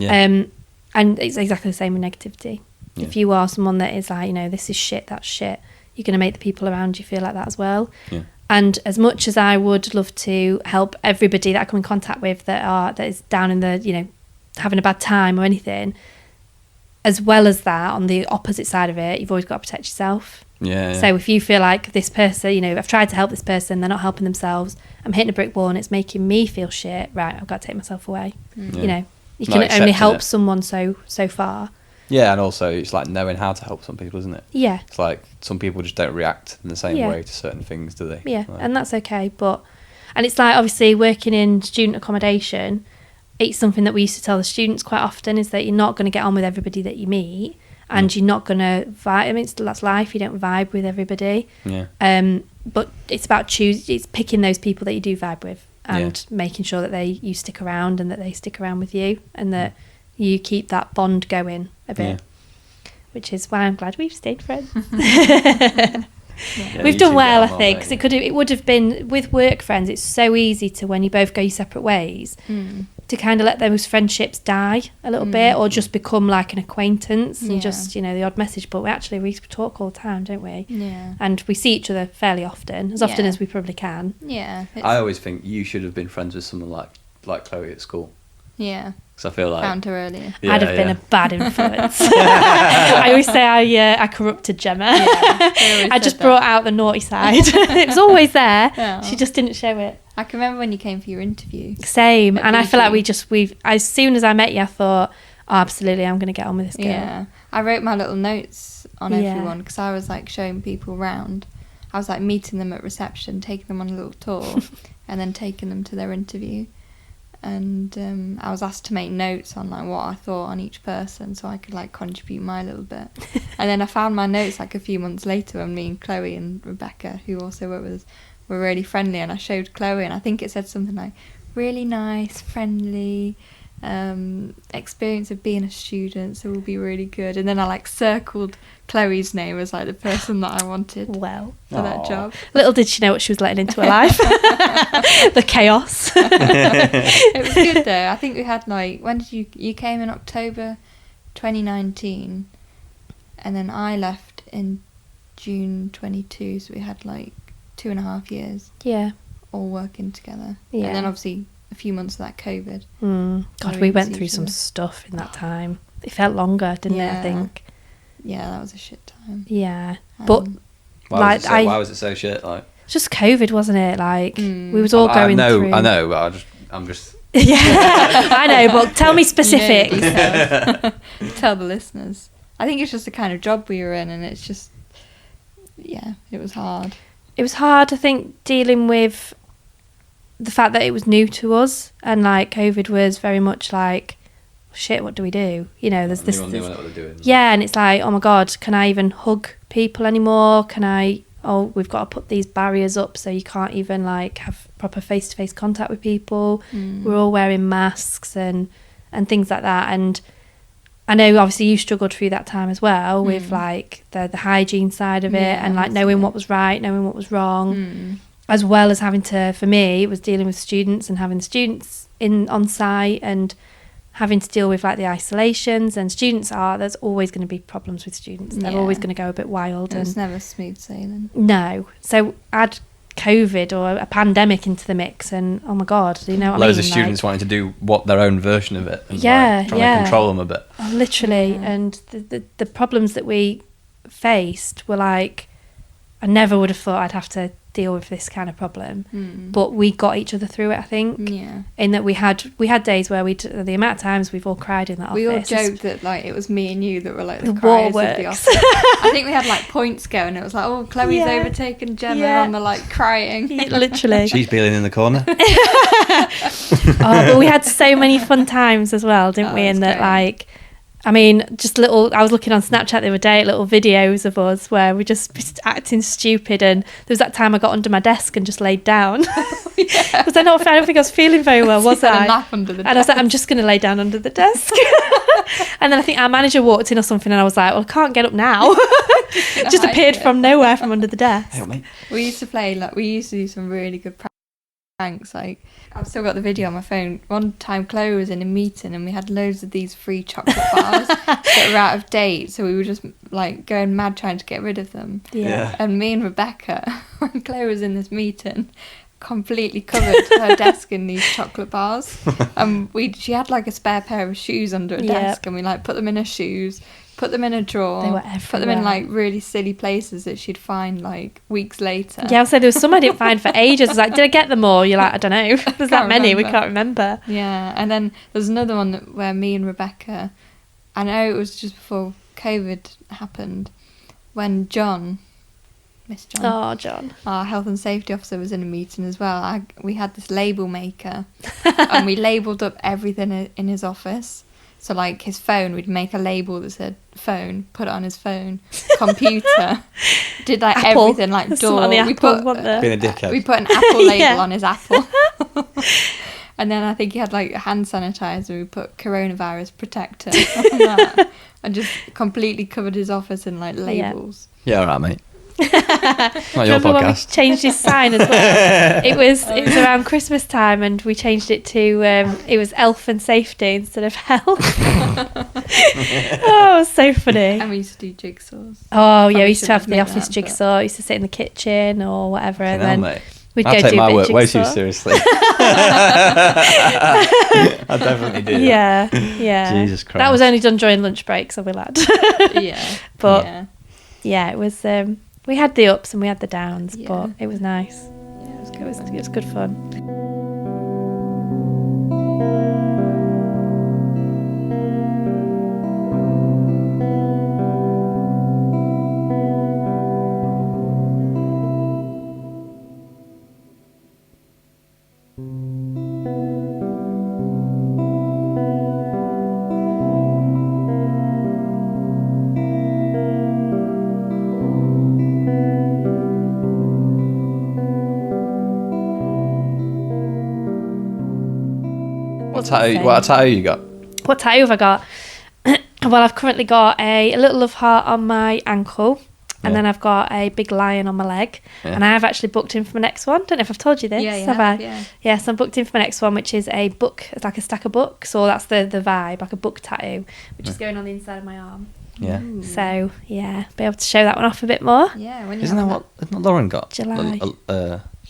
And it's exactly the same with negativity. If you are someone that is like, this is shit, that's shit, you're going to make the people around you feel like that as well. And as much as I would love to help everybody that I come in contact with that is down in the, having a bad time or anything, as well as that, on the opposite side of it, you've always got to protect yourself. So if you feel like this person, I've tried to help this person, they're not helping themselves, I'm hitting a brick wall and it's making me feel shit, right, I've got to take myself away. You can only help someone so far. Yeah, and also it's like knowing how to help some people, isn't it? Yeah. It's like some people just don't react in the same Yeah. way to certain things, do they? Yeah, Like, and that's okay. And it's like, obviously, working in student accommodation, it's something that we used to tell the students quite often, is that you're not going to get on with everybody that you meet, and you're not going to vibe. I mean, that's life. You don't vibe with everybody. yeah. But it's about it's picking those people that you do vibe with, and making sure that you stick around, and that they stick around with you, and that you keep that bond going a bit. Which is why I'm glad we've stayed friends. Yeah, We've you done two well, get I on think, well, because it would have been with work friends. It's so easy to, when you both go your separate ways, to kind of let those friendships die a little bit, or just become like an acquaintance and just, you know, the odd message. But we talk all the time, don't we? Yeah. And we see each other fairly often, as often as we probably can. Yeah. I always think you should have been friends with someone like Chloe at school. Yeah. Because I feel like Found her earlier. Yeah, I'd have been a bad influence. I always say I corrupted Gemma. I just brought out the naughty side. It was always there. Oh. She just didn't show it. I can remember when you came for your interview. Same. And I feel like BG. we've as soon as I met you, I thought, oh, absolutely, I'm going to get on with this girl. Yeah. I wrote my little notes on Yeah. everyone because I was like showing people around. I was like meeting them at reception, taking them on a little tour, and then taking them to their interview. And I was asked to make notes on like what I thought on each person, so I could like contribute my little bit. And then I found my notes like a few months later when me and Chloe and Rebecca, who also worked with us, were really friendly, and I showed Chloe, and I think it said something like really nice, friendly, experience of being a student, so we'll be really good. And then I like circled Chloe's name as like the person that I wanted Well, for that job. little did she know what she was letting into her life. The chaos. It was good though. I think we had like, when did you came in October 2019, and then I left in June 22, so we had like 2.5 years Yeah. all working together. Yeah. And then obviously a few months of that COVID. God, Where we we went see through each some other. stuff in that time. It felt longer, didn't it, I Yeah. think? Yeah, that was a shit time. Yeah. But why like, why was it so shit? Like, just COVID, wasn't it? Like, we was all I going know, through. I know, but I'm just. Yeah, I know, but tell me specific. You know yourself. Tell the listeners. I think it's just the kind of job we were in, and it's just, yeah, it was hard. It was hard, I think, dealing with the fact that it was new to us, and like COVID was very much like, shit, what do we do? You know, there's this. Anyone knew what they're doing. Yeah, and it's like, oh my God, can I even hug people anymore? We've got to put these barriers up so you can't even like have proper face-to-face contact with people. We're all wearing masks and things like that. And I know obviously you struggled through that time as well with like the hygiene side of it, and like knowing what was right, knowing what was wrong, as well as having to, for me, it was dealing with students and having the students on site and having to deal with like the isolations. And there's always going to be problems with students. They're always going to go a bit wild. It's never smooth sailing. No. So add COVID or a pandemic into the mix, and oh my God, you know what Loads I mean? of students wanting to do their own version of it. And Yeah, like, trying yeah. to control them a bit. Literally. Yeah. And the problems that we faced were like, I never would have thought I'd have to deal with this kind of problem, but we got each other through it, I think. Yeah. In that we had days where the amount of times we've all cried in that We all office. joked that like it was me and you that were like the The criers of the waterworks. office. I think we had like points going. It was like, oh, Chloe's Yeah. overtaken Gemma Yeah. on the like crying. Literally. She's peeling in the corner. But we had so many fun times as well, didn't we? Oh, And that, that's great. like, I mean, I was looking on Snapchat the other day at little videos of us where we just acting stupid. And there was that time I got under my desk and just laid down. Because I don't think I was feeling very well, was You had I? a nap under the And I was like, I'm just going to lay down under the desk. And then I think our manager walked in or something, and I was like, well, I can't get up now. Just appeared from nowhere from under the desk. Help me. We used to do some really good pranks. Like, I've still got the video on my phone. One time Chloe was in a meeting and we had loads of these free chocolate bars that were out of date, so we were just like going mad trying to get rid of them. Yeah. And me and Rebecca, when Chloe was in this meeting, completely covered her desk in these chocolate bars. And she had like a spare pair of shoes under her desk, and we like put them in her shoes, put them in a drawer, They were put them in everywhere. like really silly places that she'd find like weeks later. Yeah, I was saying there was some I didn't find for ages. I was like, did I get them all? You're like, I don't know. There's that Can't many, we remember. can't remember. Yeah, and then there's another one where me and Rebecca, I know it was just before COVID happened, when Miss John. Oh, John. Our health and safety officer was in a meeting as well. We had this label maker and we labelled up everything in his office. So, like, his phone, we'd make a label that said phone, put it on his phone, computer, did, like, Apple. everything, like, There's door. something on the We Apple, put, wasn't there? Being a dickhead. we put an Apple label Yeah. on his Apple. And then I think he had, like, hand sanitizer. We put coronavirus protector on that. And just completely covered his office in, like, labels. Yeah, all right, mate. Not your Remember when we podcast. changed his sign as well? It was around Christmas time, and we changed it to it was Elf and Safety instead of Health. Oh, it was so funny. And we used to do jigsaws. Oh yeah, Probably we used to have the shouldn't office admit that, jigsaw. We used to sit in the kitchen or whatever, and Hell, then mate. we'd I'll go take do a my bit work of way too jigsaw. seriously. I definitely do. Yeah, yeah. Jesus Christ. That was only done during lunch breaks, I'll be glad. Yeah. But yeah. yeah, it was. We had the ups and we had the downs, Yeah. but it was nice. Yeah, it was It good. was, it was good fun. What tattoo you got? What tattoo have I got? Well, I've currently got a little love heart on my ankle, and Yeah. then I've got a big lion on my leg. Yeah. And I have actually booked in for my next one. Don't know if I've told you this. Yeah, you have I? have, yeah. Yes, I'm booked in for my next one, which is a book. It's like a stack of books, or that's the vibe, like a book tattoo, which is going on the inside of my arm. Yeah. Ooh. So yeah, be able to show that one off a bit more. Yeah, when you Isn't that have what isn't Lauren got? July.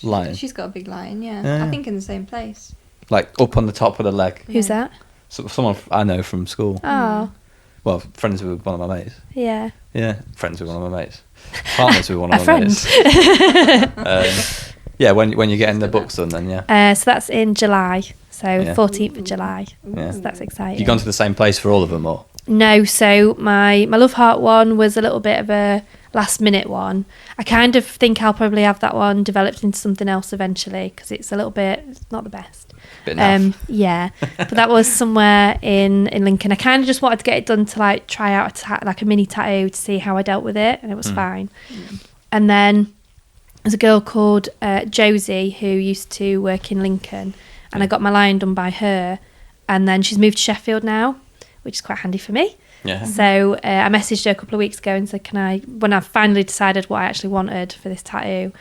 Lion. She's got a big lion, yeah. Yeah. I think in the same place. Like up on the top of the leg. Who's Yeah. that? So, someone I know from school. Oh, Well, friends with one of my mates. yeah. Yeah, friends with one of my mates. Partners with one A of my friend. mates. Yeah, when you're getting the books done, then So that's in July. So Yeah. 14th of July. Yeah. So that's exciting. you gone to the same place for all of them, or? No, so my love heart one was a little bit of a last minute one. I kind of think I'll probably have that one developed into something else eventually because it's a little bit, it's not the best. Bit naff. Yeah, but that was somewhere in Lincoln. I kind of just wanted to get it done to like try out like a mini tattoo to see how I dealt with it, and it was fine. And then there's a girl called Josie who used to work in Lincoln, and I got my lion done by her, and then she's moved to Sheffield now, which is quite handy for me. Yeah. So I messaged her a couple of weeks ago and said, when I finally decided what I actually wanted for this tattoo,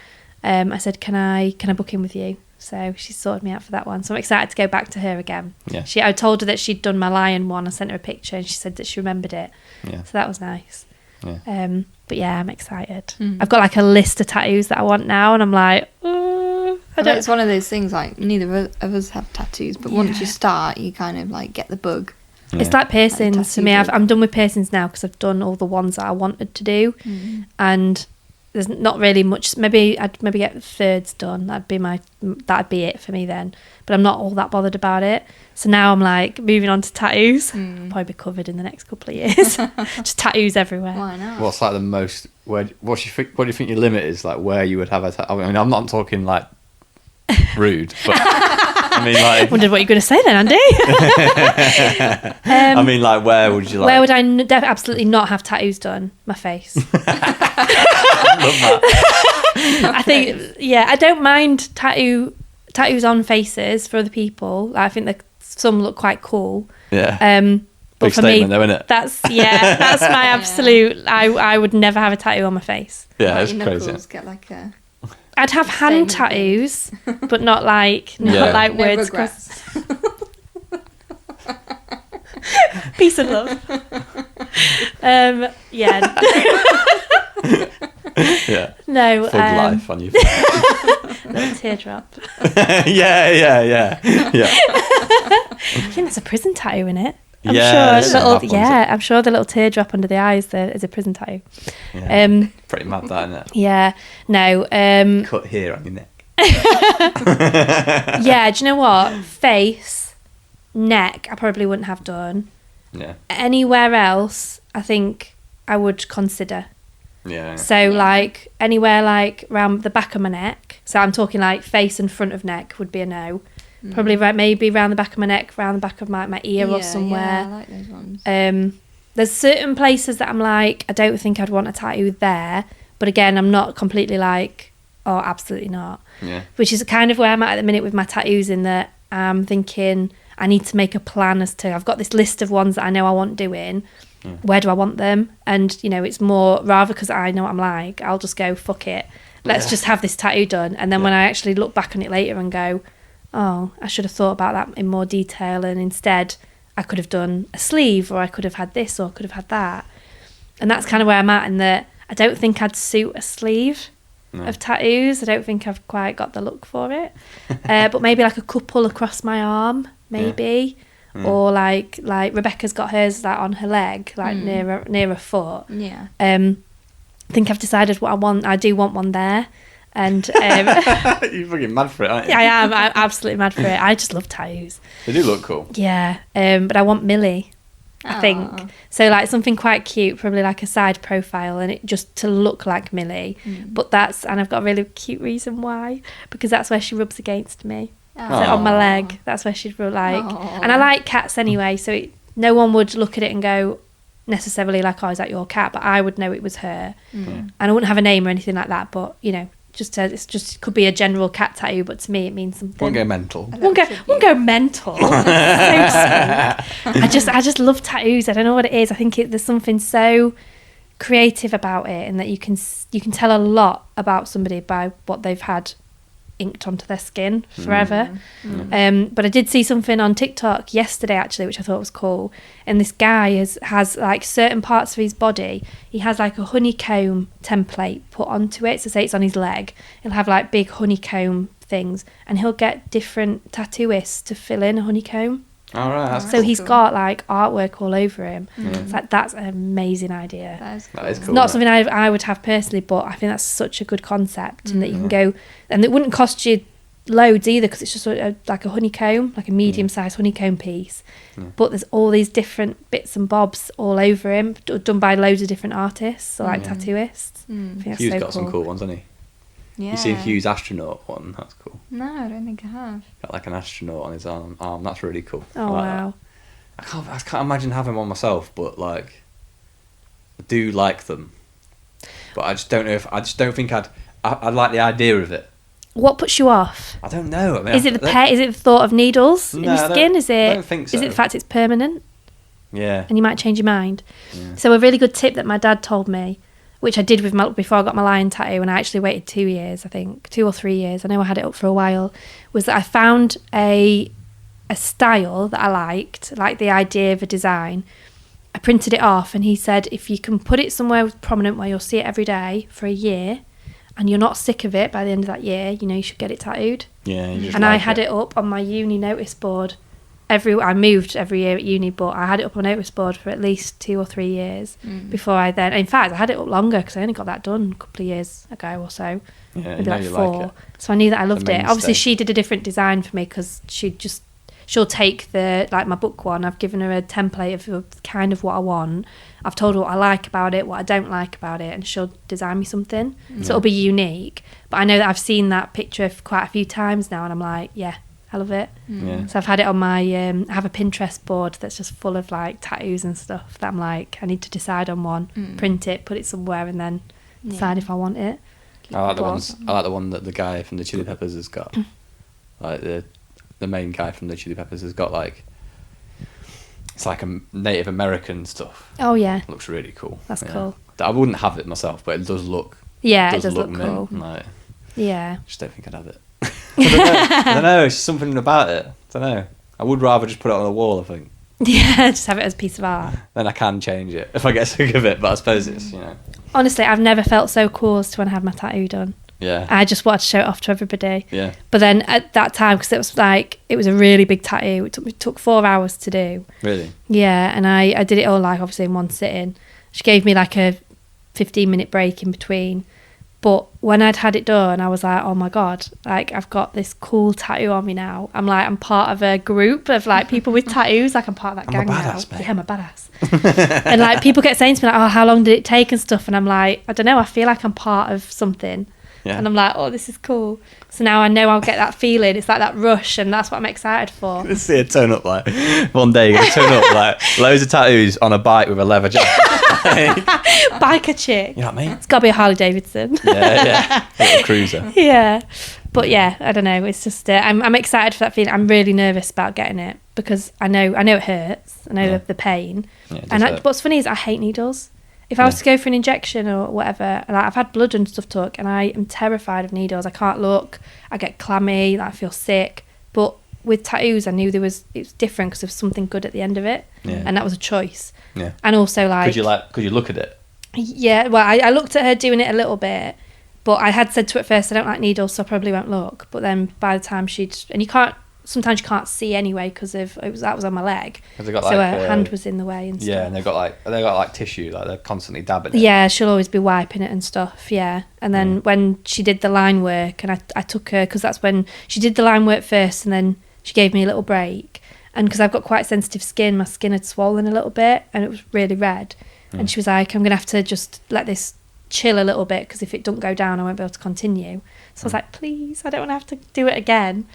I said, can I book in with you? So she sorted me out for that one. So I'm excited to go back to her again. Yeah. I told her that she'd done my lion one. I sent her a picture and she said that she remembered it. Yeah. So that was nice. Yeah. But yeah, I'm excited. I've got like a list of tattoos that I want now, and I'm like, I don't. It's one of those things like neither of us have tattoos, but once you start, you kind of like get the bug. It's like piercings Like for me. tattoo I'm done with piercings now because I've done all the ones that I wanted to do, and there's not really much. Maybe I'd get thirds done. that'd be it for me then. But I'm not all that bothered about it. So now I'm like moving on to tattoos. I'll probably be covered in the next couple of years. Just tattoos everywhere. Why not? What's like the most? What do you think your limit is? Like where you would have a tattoo? I mean, I'm not talking like rude, but I mean like. Wondered what you're going to say then, Andy. I mean, like where would you like? Where would I absolutely not have tattoos done? My face. Love that. I think, yeah, I don't mind tattoos on faces for other people. I think that some look quite cool. Yeah. But Big for statement, me, though, innit? that's my absolute. I would never have a tattoo on my face. Yeah, Like it's your crazy. knuckles get like a I'd have hand tattoos, but not like Yeah. no words. regrets. Peace and love. Yeah. Yeah. No. Thug life on your face. Little teardrop. yeah. I think there's a prison tattoo in it. I'm Yeah, sure. some have ones I'm sure the little teardrop under the eyes there is a prison tattoo. Yeah. Pretty mad, that, isn't it? Yeah. No. Cut here on your neck. Yeah. Do you know what? Face, neck. I probably wouldn't have done. Yeah. Anywhere else, I think I would consider. Yeah. So like anywhere like around the back of my neck. So I'm talking like face and front of neck would be a no. Probably maybe around the back of my neck, around the back of my ear or somewhere. Yeah, I like those ones. There's certain places that I'm like, I don't think I'd want a tattoo there. But again, I'm not completely like, oh, absolutely not. Yeah. Which is kind of where I'm at the minute with my tattoos, in that I'm thinking I need to make a plan as to, I've got this list of ones that I know I want doing. Where do I want them? And, you know, it's more, rather because I know what I'm like, I'll just go, fuck it. Let's just have this tattoo done. And then when I actually look back on it later and go, oh, I should have thought about that in more detail, and instead I could have done a sleeve, or I could have had this, or I could have had that. And that's kind of where I'm at, in that I don't think I'd suit a sleeve of tattoos. I don't think I've quite got the look for it. But maybe like a couple across my arm, maybe. Or like Rebecca's got hers like on her leg, like near her foot. Yeah. I think I've decided what I want. I do want one there. And you're fucking mad for it, aren't you? I am. I'm absolutely mad for it. I just love tattoos. They do look cool. Yeah. But I want Millie, I think. So like something quite cute, probably like a side profile, and it just to look like Millie. But and I've got a really cute reason why, because that's where she rubs against me. So on my leg, that's where she'd rub like. And I like cats anyway, so no one would look at it and go necessarily like, oh, is that your cat? But I would know it was her. And I wouldn't have a name or anything like that, but you know, it's just could be a general cat tattoo, but to me it means something. Won't go mental. Won't go mental. So sweet. I just love tattoos. I don't know what it is. I think there's something so creative about it, and that you can tell a lot about somebody by what they've had inked onto their skin forever. But I did see something on TikTok yesterday actually, which I thought was cool, and this guy has like certain parts of his body, he has like a honeycomb template put onto it. So say it's on his leg, he'll have like big honeycomb things, and he'll get different tattooists to fill in a honeycomb. All right. So he's got like artwork all over him. It's like, that's an amazing idea. That is cool. That is cool. Not something I would have personally, but I think that's such a good concept, and that you can go, and it wouldn't cost you loads either, because it's just like a honeycomb, like a medium-sized honeycomb piece. But there's all these different bits and bobs all over him, done by loads of different artists, or like tattooists. I think that's Hugh's so got some cool ones, hasn't he? Yeah. You seen Hugh's astronaut one? That's cool. No, I don't think I have. Got like an astronaut on his arm. That's really cool. Oh, like wow. that. I can't imagine having one myself, but like, I do like them. But I just don't know if I think I'd like the idea of it. What puts you off? I don't know. I mean, Is it the thought of needles in your skin? I don't think so. Is it the fact it's permanent? Yeah. And you might change your mind. Yeah. So a really good tip that my dad told me, which I did before I got my lion tattoo, and I actually waited 2 years, I think, 2 or 3 years. I know I had it up for a while. Was that I found a style that I liked the idea of a design. I printed it off, and he said, if you can put it somewhere prominent where you'll see it every day for a year, and you're not sick of it by the end of that year, you know, you should get it tattooed. Yeah. And I had it up on my uni notice board. I moved every year at uni, but I had it up on a notice board for at least 2 or 3 years before I then. In fact, I had it up longer because I only got that done a couple of years ago or so. Yeah, maybe like 4. like it. So I knew that I loved it. mainstay. Obviously, she did a different design for me because she'll take my book one. I've given her a template of kind of what I want. I've told her what I like about it, what I don't like about it, and she'll design me something. So it'll be unique. But I know that I've seen that picture quite a few times now, and I'm like, yeah, I love it. Yeah. So I've had it on my, I have a Pinterest board that's just full of like tattoos and stuff that I'm like, I need to decide on one, print it, put it somewhere, and then decide if I want it. I like the one that the guy from the Chili Peppers has got. Like the main guy from the Chili Peppers has got like, it's like a Native American stuff. Oh yeah. It looks really cool. That's cool. I wouldn't have it myself, but it does look. Yeah, it does look cool. Like, yeah. just don't think I'd have it. I don't know. It's just something about it. I don't know. I would rather just put it on the wall, I think. Yeah, just have it as a piece of art. Then I can change it if I get sick of it, but I suppose it's, you know. Honestly, I've never felt so cool as to when I had my tattoo done. Yeah. I just wanted to show it off to everybody. Yeah. But then at that time, because it was a really big tattoo, it took 4 hours to do. Really? Yeah, and I did it all like obviously in one sitting. She gave me like a 15-minute break in between. But when I'd had it done, I was like, oh my God, like I've got this cool tattoo on me now. I'm part of a group of like people with tattoos. Like I'm part of that gang now. Mate. Yeah, I'm a badass. And like people get saying to me like, oh, how long did it take and stuff? And I'm like, I don't know. I feel like I'm part of something. Yeah. And I'm like, oh, this is cool. So now I know I'll get that feeling. It's like that rush, and that's what I'm excited for. Let's see it turn up like one day. You're gonna turn up like loads of tattoos on a bike with a leather jacket. Biker chick. You know what I mean? It's got to be a Harley Davidson. Yeah. Little cruiser. Yeah. But yeah, I don't know. It's just I'm excited for that feeling. I'm really nervous about getting it because I know it hurts. I know the pain. Yeah, and what's funny is I hate needles. If I was to go for an injection or whatever, like I've had blood and stuff took, and I am terrified of needles. I can't look. I get clammy. Like I feel sick. But with tattoos, I knew it was different because there was something good at the end of it, and that was a choice. Yeah. And also could you look at it? Yeah. Well, I looked at her doing it a little bit, but I had said to her at first I don't like needles, so I probably won't look. But then by the time sometimes you can't see anyway because that was on my leg, so her hand was in the way and stuff. Yeah, and they got like tissue, like they're constantly dabbing it. Yeah, she'll always be wiping it and stuff. Yeah, and then when she did the line work, and I took her because that's when she did the line work first, and then she gave me a little break, and because I've got quite sensitive skin, my skin had swollen a little bit and it was really red, and she was like, I'm gonna have to just let this chill a little bit because if it don't go down, I won't be able to continue. So I was like, please, I don't want to have to do it again.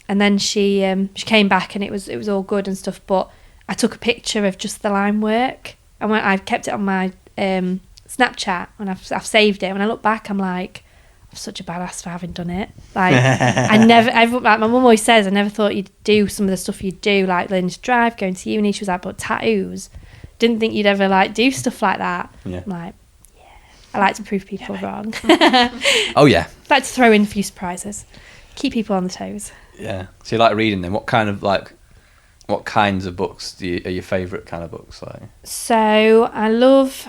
And then she came back and it was all good and stuff. But I took a picture of just the line work, and when I kept it on my Snapchat, and I've saved it. When I look back, I'm like, I'm such a badass for having done it. Like like my mum always says, I never thought you'd do some of the stuff you do, like learning to drive, going to uni. She was like, but tattoos, didn't think you'd ever like do stuff like that. Yeah. I'm like, yeah, I like to prove people wrong. Oh yeah. I like to throw in a few surprises, keep people on the toes. Yeah. So you like reading them? What kinds of books are your favourite kind of books like? So I love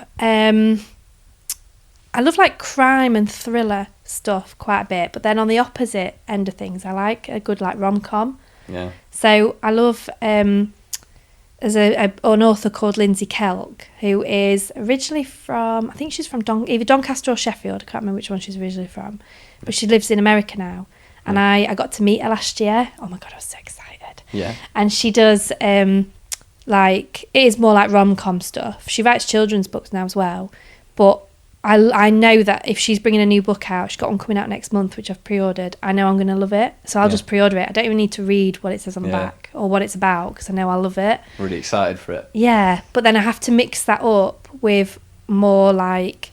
like crime and thriller stuff quite a bit, but then on the opposite end of things, I like a good like rom-com. Yeah. So I love there's an author called Lindsay Kelk who is originally from, I think she's from either Doncaster or Sheffield. I can't remember which one she's originally from, but she lives in America now. And I got to meet her last year. Oh my God, I was so excited. Yeah. And she does, it is more like rom-com stuff. She writes children's books now as well. But I know that if she's bringing a new book out, she's got one coming out next month, which I've pre-ordered, I know I'm going to love it. So I'll just pre-order it. I don't even need to read what it says on the back or what it's about because I know I'll love it. Really excited for it. Yeah. But then I have to mix that up with more like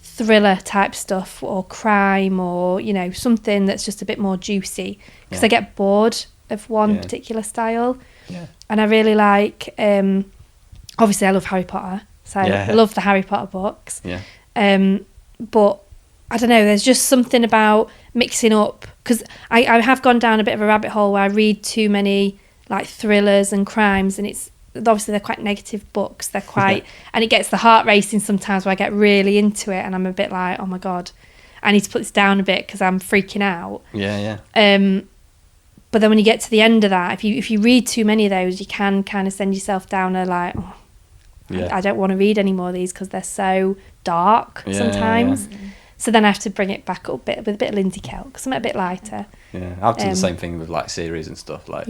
thriller type stuff or crime or something that's just a bit more juicy because I get bored of one particular style. And I really like obviously I love Harry Potter, so I love the Harry Potter books. But I don't know, there's just something about mixing up because I have gone down a bit of a rabbit hole where I read too many like thrillers and crimes, and it's obviously they're quite negative books. They're quite, and it gets the heart racing sometimes where I get really into it and I'm a bit like, oh my God, I need to put this down a bit because I'm freaking out. But then when you get to the end of that, if you read too many of those, you can kind of send yourself down a like, I don't want to read any more of these because they're so dark sometimes. So then I have to bring it back up with a bit of Lindsay Kelk because I'm a bit lighter. I've done the same thing with like series and stuff. Like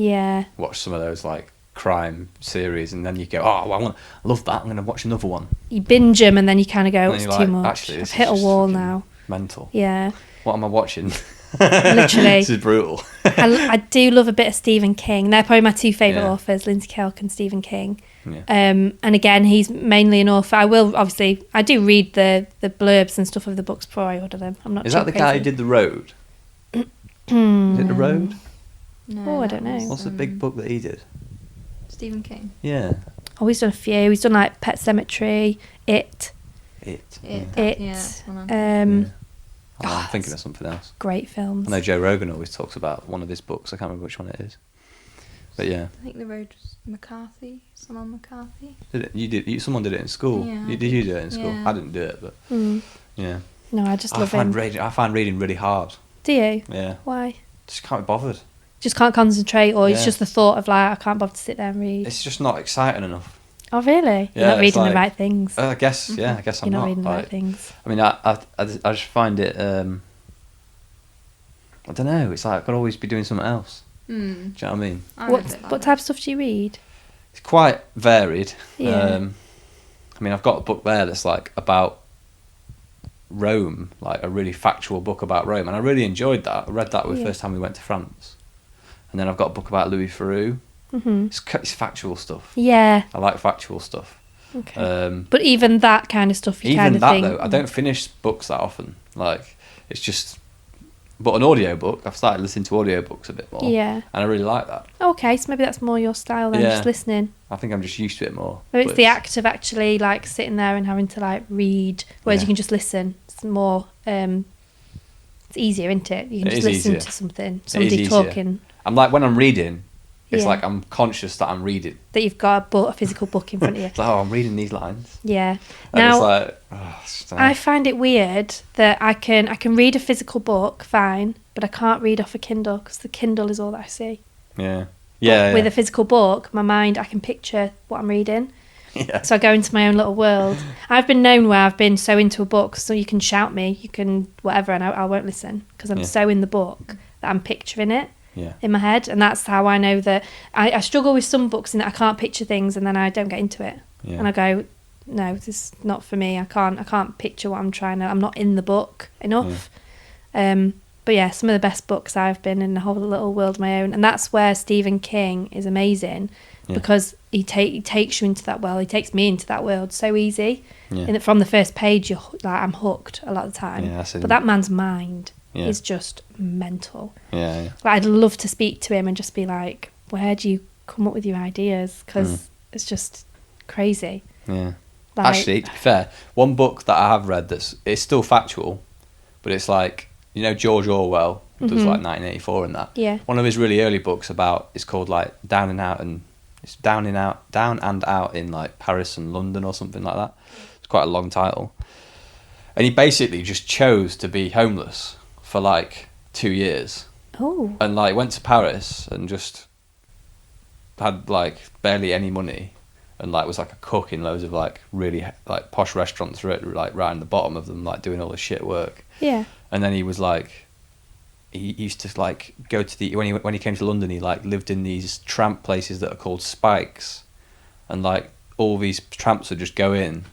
watch some of those like crime series and then you go, oh well, I love that, I'm going to watch another one. You binge them and then you kind of go, it's too much. Actually, I've hit a wall now. Mental. Yeah. What am I watching? Literally. This is brutal. I do love a bit of Stephen King. They're probably my two favourite authors, Lindsay Kelk and Stephen King. And again, he's mainly an author. I do read the blurbs and stuff of the books before I order them. I'm not. Is that the guy who did The Road? Is it The Road? No, I don't know. What's the big book that he did? Stephen King. Yeah. Oh, he's done a few. He's done like Pet Sematary, It. I'm thinking of something else. Great films. I know Joe Rogan always talks about one of his books. I can't remember which one it is. But yeah. I think The Road was McCarthy. Someone McCarthy. Did it? You did. Someone did it in school. Yeah. Did you do it in school? Yeah. I didn't do it, but yeah. No, I just love him. I find reading really hard. Do you? Yeah. Why? Just can't be bothered. Just can't concentrate, or it's just the thought of like I can't bother to sit there and read. It's just not exciting enough. Oh, really? You're not reading the right things. I guess, I guess I'm You're not not. reading the right things. I mean, I just find it, I don't know, it's like I could always be doing something else. Do you know what I mean? What type of stuff do you read? It's quite varied. Yeah. I mean, I've got a book there that's like about Rome, like a really factual book about Rome, and I really enjoyed that. I read that the first time we went to France. And then I've got a book about Louis Theroux. It's factual stuff. Yeah. I like factual stuff. Okay. But even that kind of stuff, you kind of think... Even that, though, I don't finish books that often. Like, it's just... But an audiobook, I've started listening to audiobooks a bit more. Yeah. And I really like that. Okay, so maybe that's more your style than just listening. I think I'm just used to it more. So it's the act of actually, like, sitting there and having to, like, read, whereas you can just listen. It's more... it's easier, isn't it? You can just listen to somebody talking. I'm like, when I'm reading, it's like I'm conscious that I'm reading. That you've got a physical book in front of you. It's like, I'm reading these lines. Yeah. And now, it's like, I find it weird that I can read a physical book, fine, but I can't read off a Kindle because the Kindle is all that I see. Yeah. Yeah. With a physical book, my mind, I can picture what I'm reading. Yeah. So I go into my own little world. I've been known where I've been so into a book, so you can shout me, you can whatever, and I won't listen because I'm so in the book that I'm picturing it. In my head, and that's how I know that I struggle with some books in that I can't picture things, and then I don't get into it, and I go, no, this is not for me. I can't picture what I'm not in the book enough. But yeah, some of the best books I've been in a whole little world of my own, and that's where Stephen King is amazing because he takes you into that world. He takes me into that world so easy, and from the first page, I'm hooked a lot of the time. But that man's mind. Is just mental. Yeah. Like, I'd love to speak to him and just be like, where do you come up with your ideas? Because it's just crazy. Yeah. Like, actually, to be fair, one book that I have read it's still factual, but it's like, you know, George Orwell does like 1984 and that. Yeah. One of his really early books it's called like Down and Out in like Paris and London or something like that. It's quite a long title. And he basically just chose to be homeless for like 2 years. And like went to Paris and just had like barely any money and like was like a cook in loads of like really like posh restaurants like right in the bottom of them, like doing all the shit work. Yeah. And then he was like, he used to like go to when he came to London, he like lived in these tramp places that are called spikes, and like all these tramps would just go in.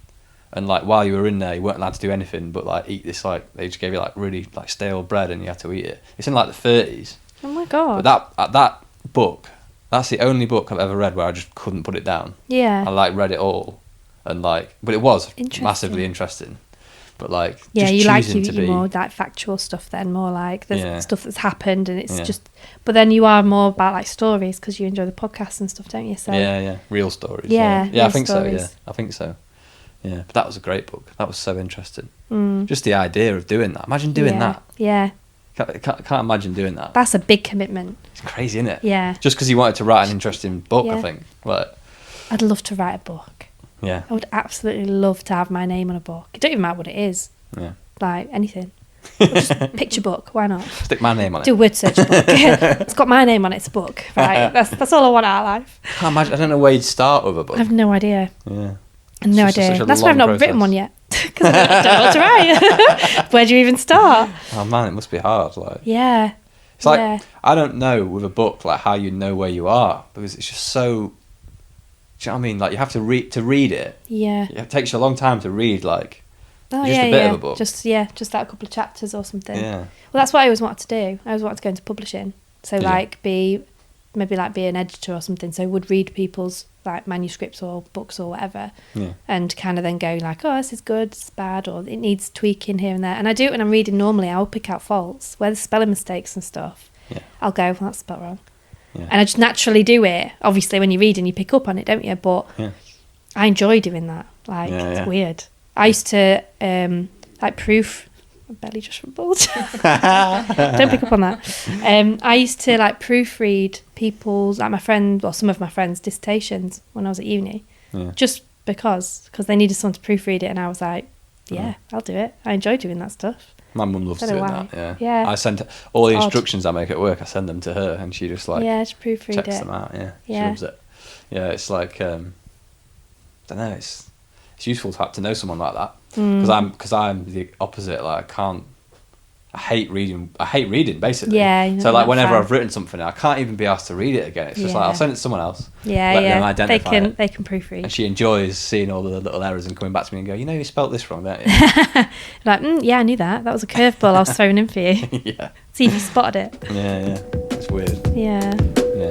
And like while you were in there, you weren't allowed to do anything but like eat this, like they just gave you like really like stale bread and you had to eat it. It's in like the 30s. Oh my god! But that book, that's the only book I've ever read where I just couldn't put it down. Yeah. I like read it all, and like, but it was massively interesting. But like, you more like factual stuff then, more like there's stuff that's happened and it's just. But then you are more about like stories because you enjoy the podcasts and stuff, don't you? So real stories. Yeah, I think so. Yeah, I think so. Yeah, but that was a great book. That was so interesting. Just the idea of doing that. Imagine doing that. Yeah. Can't imagine doing that. That's a big commitment. It's crazy, isn't it? Yeah. Just because you wanted to write an interesting book, I think. But I'd love to write a book. Yeah. I would absolutely love to have my name on a book. It don't even matter what it is. Yeah. Like anything. Just picture book. Why not? Stick my name on it. Do a word search book. It's got my name on it. It's a book. Right. That's all I want out of life. Can't imagine. I don't know where you'd start with a book. I have no idea. Yeah. No idea. That's why I've not written one yet. Because I don't know what to write. Where do you even start? Oh man, it must be hard. Like, yeah. It's like I don't know with a book like how you know where you are because it's just so. Do you know what I mean? Like you have to read it. Yeah. It takes you a long time to read like. Oh, just a bit of a book. Just like a couple of chapters or something. Yeah. Well, that's what I always wanted to do. I always wanted to go into publishing. So be an editor or something. So I would read people's like manuscripts or books or whatever, and kind of then go like, oh, this is good, it's bad, or it needs tweaking here and there. And I do it when I'm reading normally. I'll pick out faults where there's spelling mistakes and stuff. Yeah. I'll go, well, that's spelled wrong. Yeah. And I just naturally do it. Obviously, when you're reading, you pick up on it, don't you? But I enjoy doing that. Like it's weird. I used to like proof. My belly just rumbled. Don't pick up on that. I used to like proofread people's, like some of my friends' dissertations when I was at uni, just because they needed someone to proofread it, and I was like, I'll do it. I enjoy doing that stuff. My mum loves doing that. Yeah. I send all the instructions I make at work. I send them to her, and she just like just proofread checks it. them out. Yeah, she loves it. Yeah, it's like don't know. It's useful to have to know someone like that, because I'm the opposite. Like I hate reading basically. Yeah. So like whenever I've written something, I can't even be asked to read it again. It's just like I'll send it to someone else. Yeah, let them identify it. They can proofread. And she enjoys seeing all the little errors and coming back to me and go, you spelt this wrong, don't you? Like, yeah, I knew that. That was a curveball I was throwing in for you. Yeah. See if you spotted it. Yeah. It's weird. Yeah. Yeah.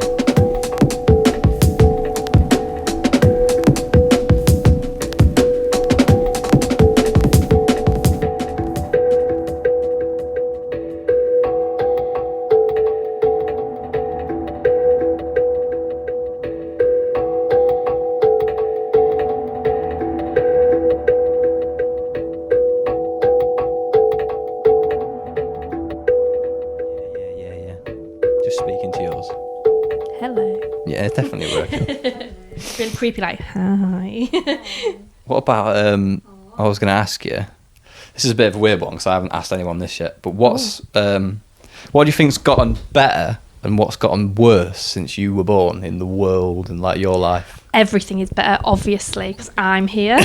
Just speaking to yours. Hello. Yeah, it's definitely working. It's really creepy, like, hi. What about, I was going to ask you, this is a bit of a weird one because I haven't asked anyone this yet, but what do you think's gotten better and what's gotten worse since you were born in the world and like your life? Everything is better, obviously, because I'm here.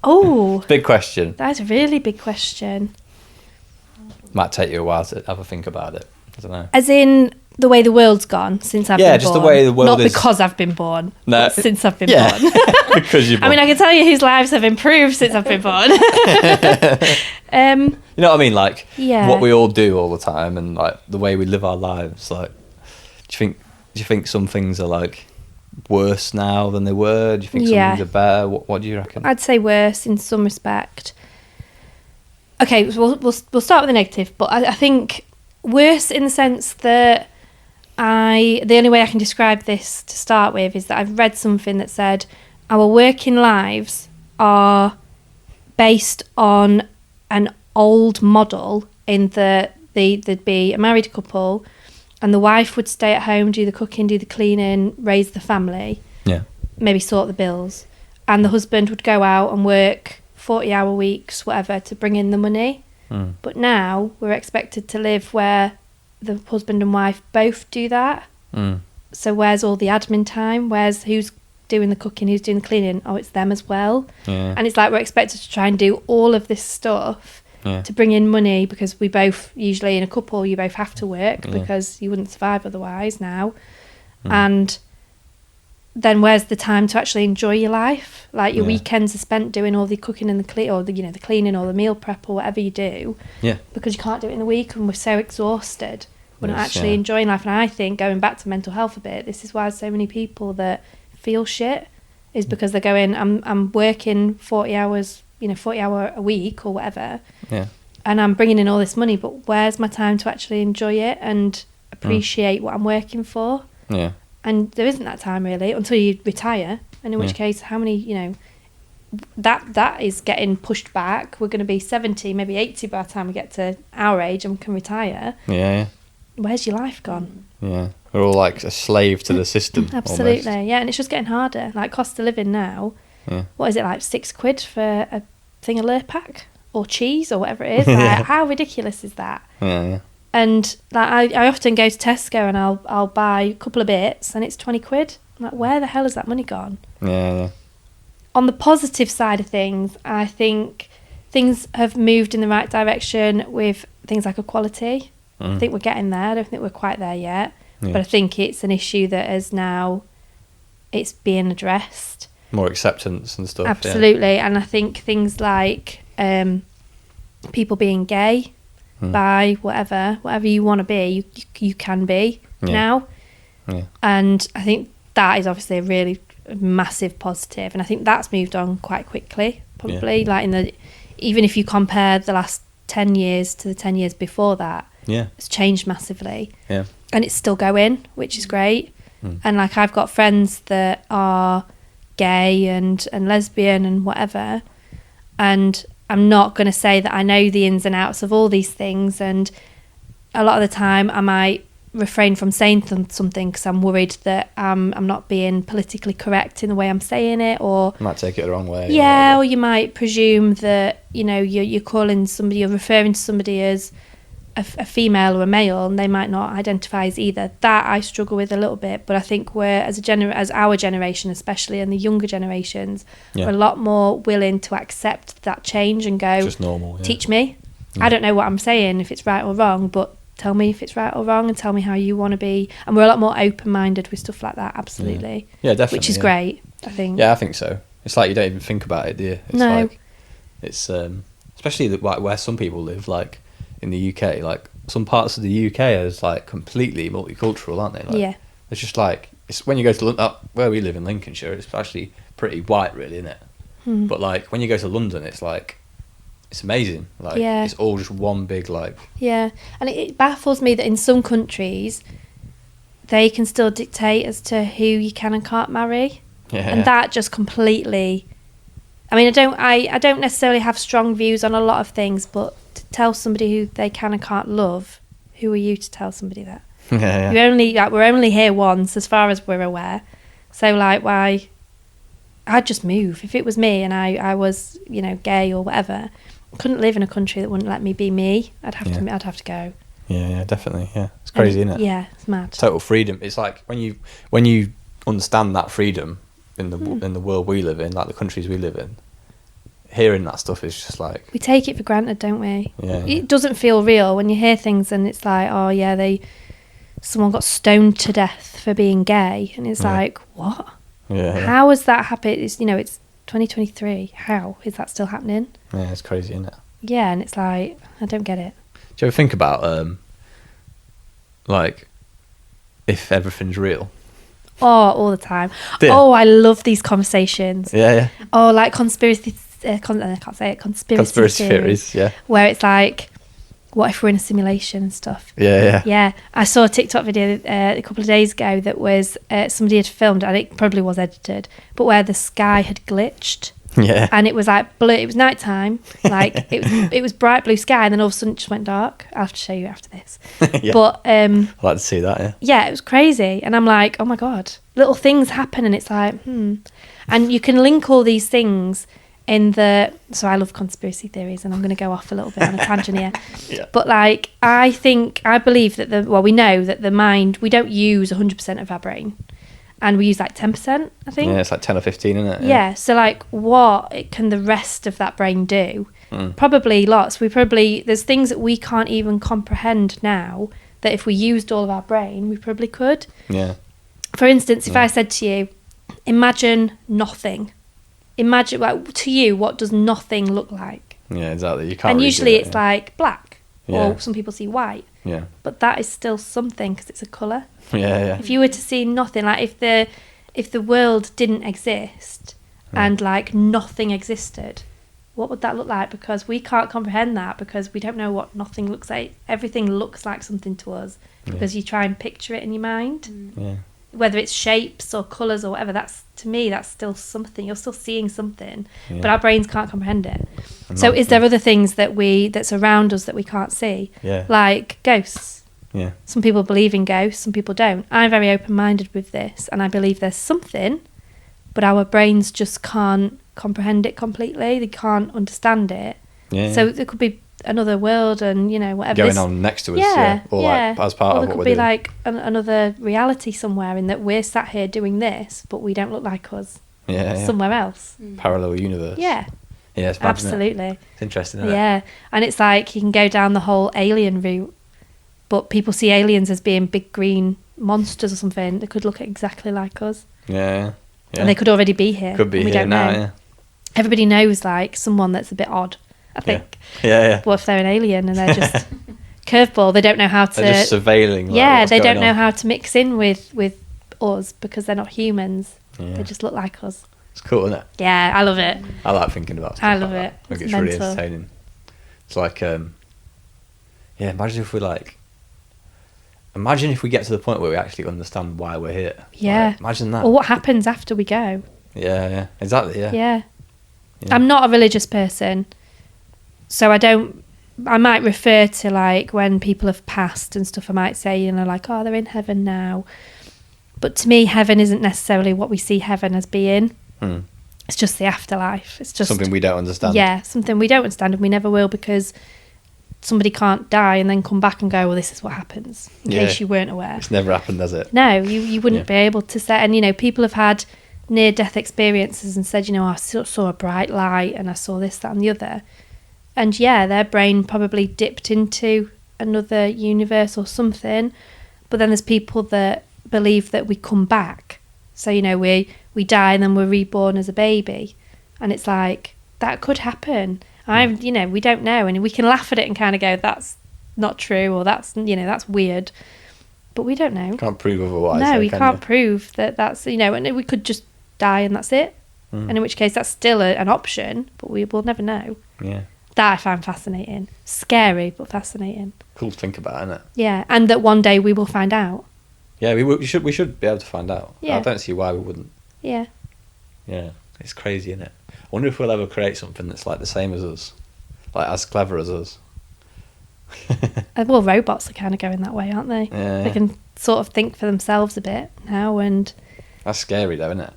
Oh. Big question. That's a really big question. Might take you a while to have a think about it. I don't know. As in the way the world's gone since I've been born. Yeah, just the way the world Not is. because I've been born. No. But since I've been born. Because you're born. I mean, I can tell you whose lives have improved since I've been born. You know what I mean? Like, Yeah. what we all do all the time and like the way we live our lives. Like, do you think some things are like worse now than they were? Do you think some Yeah. things are better? What do you reckon? I'd say worse in some respect. Okay, so we'll start with the negative, but I think worse in the sense that the only way I can describe this to start with is that I've read something that said our working lives are based on an old model in that there'd be a married couple and the wife would stay at home, do the cooking, do the cleaning, raise the family, maybe sort the bills, and the husband would go out and work 40-hour weeks, whatever, to bring in the money. But now we're expected to live where the husband and wife both do that. So where's all the admin time? Who's doing the cooking, who's doing the cleaning? Oh, it's them as well. And it's like we're expected to try and do all of this stuff to bring in money, because we both, usually in a couple, you both have to work because you wouldn't survive otherwise now. And then where's the time to actually enjoy your life? Like your weekends are spent doing all the cooking and the cleaning or the meal prep or whatever you do. Because you can't do it in the week and we're so exhausted. We're not actually enjoying life. And I think, going back to mental health a bit, this is why so many people that feel shit is because they're going, I'm working 40 hours, 40 hour a week or whatever. And I'm bringing in all this money, but where's my time to actually enjoy it and appreciate what I'm working for? And there isn't that time really until you retire. And in which case, how many, that is getting pushed back. We're going to be 70, maybe 80 by the time we get to our age and can retire. Where's your life gone? We're all like a slave to the system. Absolutely, almost. yeah. And it's just getting harder. Like cost of living now. What is it, like £6 for a thing of Lurpak or cheese or whatever it is? Like, how ridiculous is that? And like I often go to Tesco and I'll buy a couple of bits and it's £20. I'm like, where the hell has that money gone? On the positive side of things, I think things have moved in the right direction with things like equality. I think we're getting there. I don't think we're quite there yet. But I think it's an issue that is now, it's being addressed. More acceptance and stuff. Absolutely. And I think things like people being gay, bi, whatever you want to be, you can be now. And I think that is obviously a really massive positive. And I think that's moved on quite quickly, probably. Like even if you compare the last 10 years to the 10 years before that, it's changed massively. And it's still going, which is great. And like I've got friends that are gay and lesbian and whatever, and I'm not going to say that I know the ins and outs of all these things, and a lot of the time I might refrain from saying something because I'm worried that I'm not being politically correct in the way I'm saying it, or might take it the wrong way. Or you might presume that you're calling somebody, you're referring to somebody as a female or a male, and they might not identify as either. That I struggle with a little bit, but I think we're as our generation, especially, and the younger generations, we're a lot more willing to accept that change and go, just normal. Yeah. Teach me. I don't know what I'm saying, if it's right or wrong, but tell me if it's right or wrong, and tell me how you want to be. And we're a lot more open-minded with stuff like that. Absolutely. Yeah, definitely. Which is great, I think. Yeah, I think so. It's like you don't even think about it, do you? It's No. like, it's especially like where some people live, like in the UK, like some parts of the UK is like completely multicultural, aren't they? Like, Yeah. It's just like, it's when you go to where we live in Lincolnshire, it's actually pretty white, really, isn't it? But like when you go to London, it's like, it's amazing. Like, Yeah. it's all just one big like. Yeah, and it baffles me that in some countries they can still dictate as to who you can and can't marry, and that just completely. I mean, I don't necessarily have strong views on a lot of things, but to tell somebody who they can and can't love, who are you to tell somebody that? Yeah. We're only here once, as far as we're aware. So like, why? I'd just move if it was me and I was, you know, gay or whatever. I couldn't live in a country that wouldn't let me be me. I'd have to go. Yeah, definitely. Yeah, it's crazy, isn't it? Yeah, it's mad. Total freedom. It's like when you understand that freedom in the world we live in, like the countries we live in, hearing that stuff is just like, we take it for granted, don't we? Yeah. It doesn't feel real when you hear things and it's like, oh yeah, someone got stoned to death for being gay, and it's like, what? Yeah. How has that happened? It's, you know, it's 2023. How is that still happening? Yeah, it's crazy, isn't it? Yeah, and it's like, I don't get it. Do you ever think about like if everything's real? Oh, all the time. Do you? Oh, I love these conversations. Yeah. Oh, like conspiracy. I can't say it. Conspiracy theories. Yeah. Where it's like, what if we're in a simulation and stuff? Yeah. Yeah, I saw a TikTok video a couple of days ago that was somebody had filmed, and it probably was edited, but where the sky had glitched. Yeah. And it was like blue. It was nighttime. Like it was bright blue sky, and then all of a sudden it just went dark. I'll have to show you after this. Yeah. But I'd like to see that. Yeah. yeah, it was crazy, and I'm like, oh my god, little things happen, and it's like, and you can link all these things in the. So I love conspiracy theories, and I'm going to go off a little bit on a tangent here. Yeah. But like, I believe that we know that the mind, we don't use 100% of our brain. And we use like 10%, I think. Yeah, it's like 10 or 15, isn't it? Yeah. So like, what can the rest of that brain do? Probably lots. There's things that we can't even comprehend now that if we used all of our brain, we probably could. Yeah. For instance, if I said to you, imagine nothing. Imagine, like, to you, what does nothing look like? Yeah, exactly. You can't. And really usually do it, it's like black, Yeah. or some people see white. Yeah. But that is still something because it's a colour. Yeah. If you were to see nothing, like if the world didn't exist and like nothing existed, what would that look like? Because we can't comprehend that, because we don't know what nothing looks like. Everything looks like something to us because you try and picture it in your mind. Yeah. Whether it's shapes or colours or whatever, to me that's still something. You're still seeing something, Yeah. but our brains can't comprehend it. And So that- is there other things that's around us that we can't see? Yeah. Like ghosts. Yeah. Some people believe in ghosts, some people don't. I'm very open-minded with this, and I believe there's something, but our brains just can't comprehend it completely. They can't understand it. Yeah. So there could be another world, and you know, whatever. Going on next to us. Yeah. Or like as part or of there what could we're be doing. like another reality somewhere, in that we're sat here doing this, but we don't look like us Yeah. somewhere else. Parallel universe. Yeah, Yeah. It's mad, isn't it? absolutely. It's interesting. Isn't it? Yeah, and it's like you can go down the whole alien route, but people see aliens as being big green monsters or something. They could look exactly like us, Yeah. and they could already be here. Could be and we here don't now. know. Yeah. Everybody knows like someone that's a bit odd, I think. Yeah. What if they're an alien and they're just curveball? They don't know how to. They're just surveilling. Like, yeah, what's they going don't know on. how to mix in with us because they're not humans. Yeah. They just look like us. It's cool, isn't it? Yeah, I love it. I like thinking about stuff I love like it. that. I think It's it's really mental. entertaining. It's like, imagine if we imagine if we get to the point where we actually understand why we're here. Yeah. Like, imagine that. Or what happens after we go? Yeah, exactly, yeah. Yeah. Yeah. I'm not a religious person, so I might refer to like when people have passed and stuff, I might say, you know, like, oh, they're in heaven now. But to me, heaven isn't necessarily what we see heaven as being. It's just the afterlife. It's just Something we don't understand. Yeah, something we don't understand, and we never will, because somebody can't die and then come back and go, well, this is what happens, in case you weren't aware. It's never happened, has it? No, you wouldn't be able to say. And, you know, people have had near-death experiences and said, you know, I saw a bright light and I saw this, that and the other. And, yeah, their brain probably dipped into another universe or something. But then there's people that believe that we come back. So, you know, we die and then we're reborn as a baby. And it's like, that could happen. You know, we don't know, and we can laugh at it and kind of go, that's not true, or that's, you know, that's weird, but we don't know. Can't prove otherwise. No, we can't prove that that's, you know, and we could just die and that's it. And in which case that's still an option, but we will never know. Yeah. That I find fascinating. Scary, but fascinating. Cool to think about, isn't it? Yeah, and that one day we will find out. Yeah, we should be able to find out. Yeah. I don't see why we wouldn't. Yeah. Yeah, it's crazy, isn't it? I wonder if we'll ever create something that's like the same as us, like as clever as us. Well, robots are kind of going that way, aren't they? Yeah. They can sort of think for themselves a bit now, and That's scary, though, isn't it?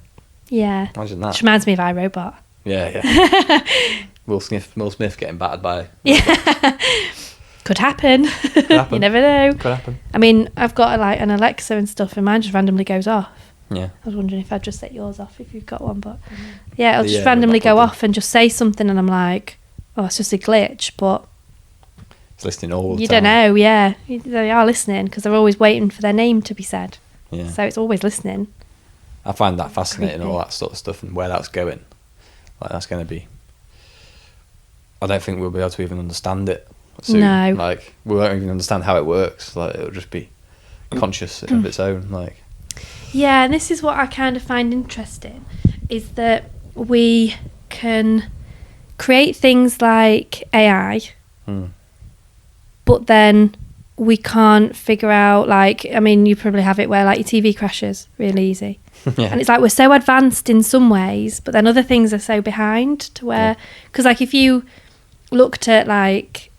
yeah, Imagine that. which reminds me of iRobot. Yeah. Will Smith getting battered by. Yeah, could happen. happen. You never know. Could happen. I mean, I've got like an Alexa and stuff, and mine just randomly goes off. Yeah. I was wondering if I'd just set yours off if you've got one, but yeah, it'll just Yeah, randomly that go would do. off and just say something, and I'm like, oh, it's just a glitch, but It's listening all the you time. don't know. Yeah, they are listening because they're always waiting for their name to be said. Yeah. So it's always listening. I find that fascinating, Creepy. all that sort of stuff, and where that's going. Like, that's going to be. I don't think we'll be able to even understand it soon. No. Like, we won't even understand how it works. Like, it'll just be conscious of its own. Like, Yeah, and this is what I kind of find interesting, is that we can create things like AI, but then we can't figure out, like, I mean, you probably have it where like your TV crashes really easy. yeah. And it's like we're so advanced in some ways, but then other things are so behind to where, because like if you looked at like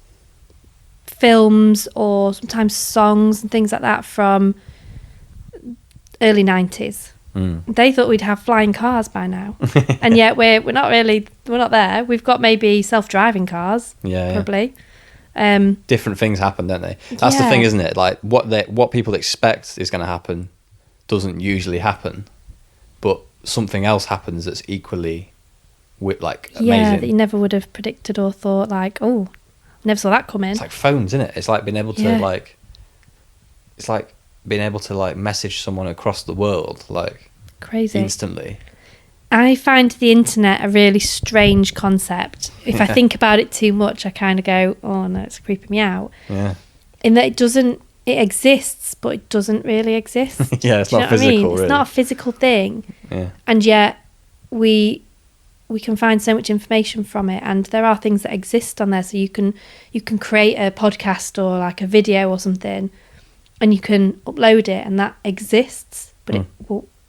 films or sometimes songs and things like that from early 90s, they thought we'd have flying cars by now. And yet we're not there. We've got maybe self-driving cars, Yeah, probably. different things happen, don't they? That's the Yeah. thing, isn't it? Like, what people expect is going to happen doesn't usually happen, but something else happens that's equally amazing. Yeah, that you never would have predicted or thought, like, oh, never saw that come in. It's like phones, isn't it? It's like being able to Yeah. message someone across the world, like, Crazy. instantly. I find the internet a really strange concept. If I think about it too much, I kind of go, oh no, it's creeping me out. Yeah. In that it exists, but it doesn't really exist. Yeah, it's Do you not know what I mean? physical, really. It's not a physical thing. Yeah. And yet we can find so much information from it, and there are things that exist on there. So you can create a podcast or like a video or something, and you can upload it, and that exists. But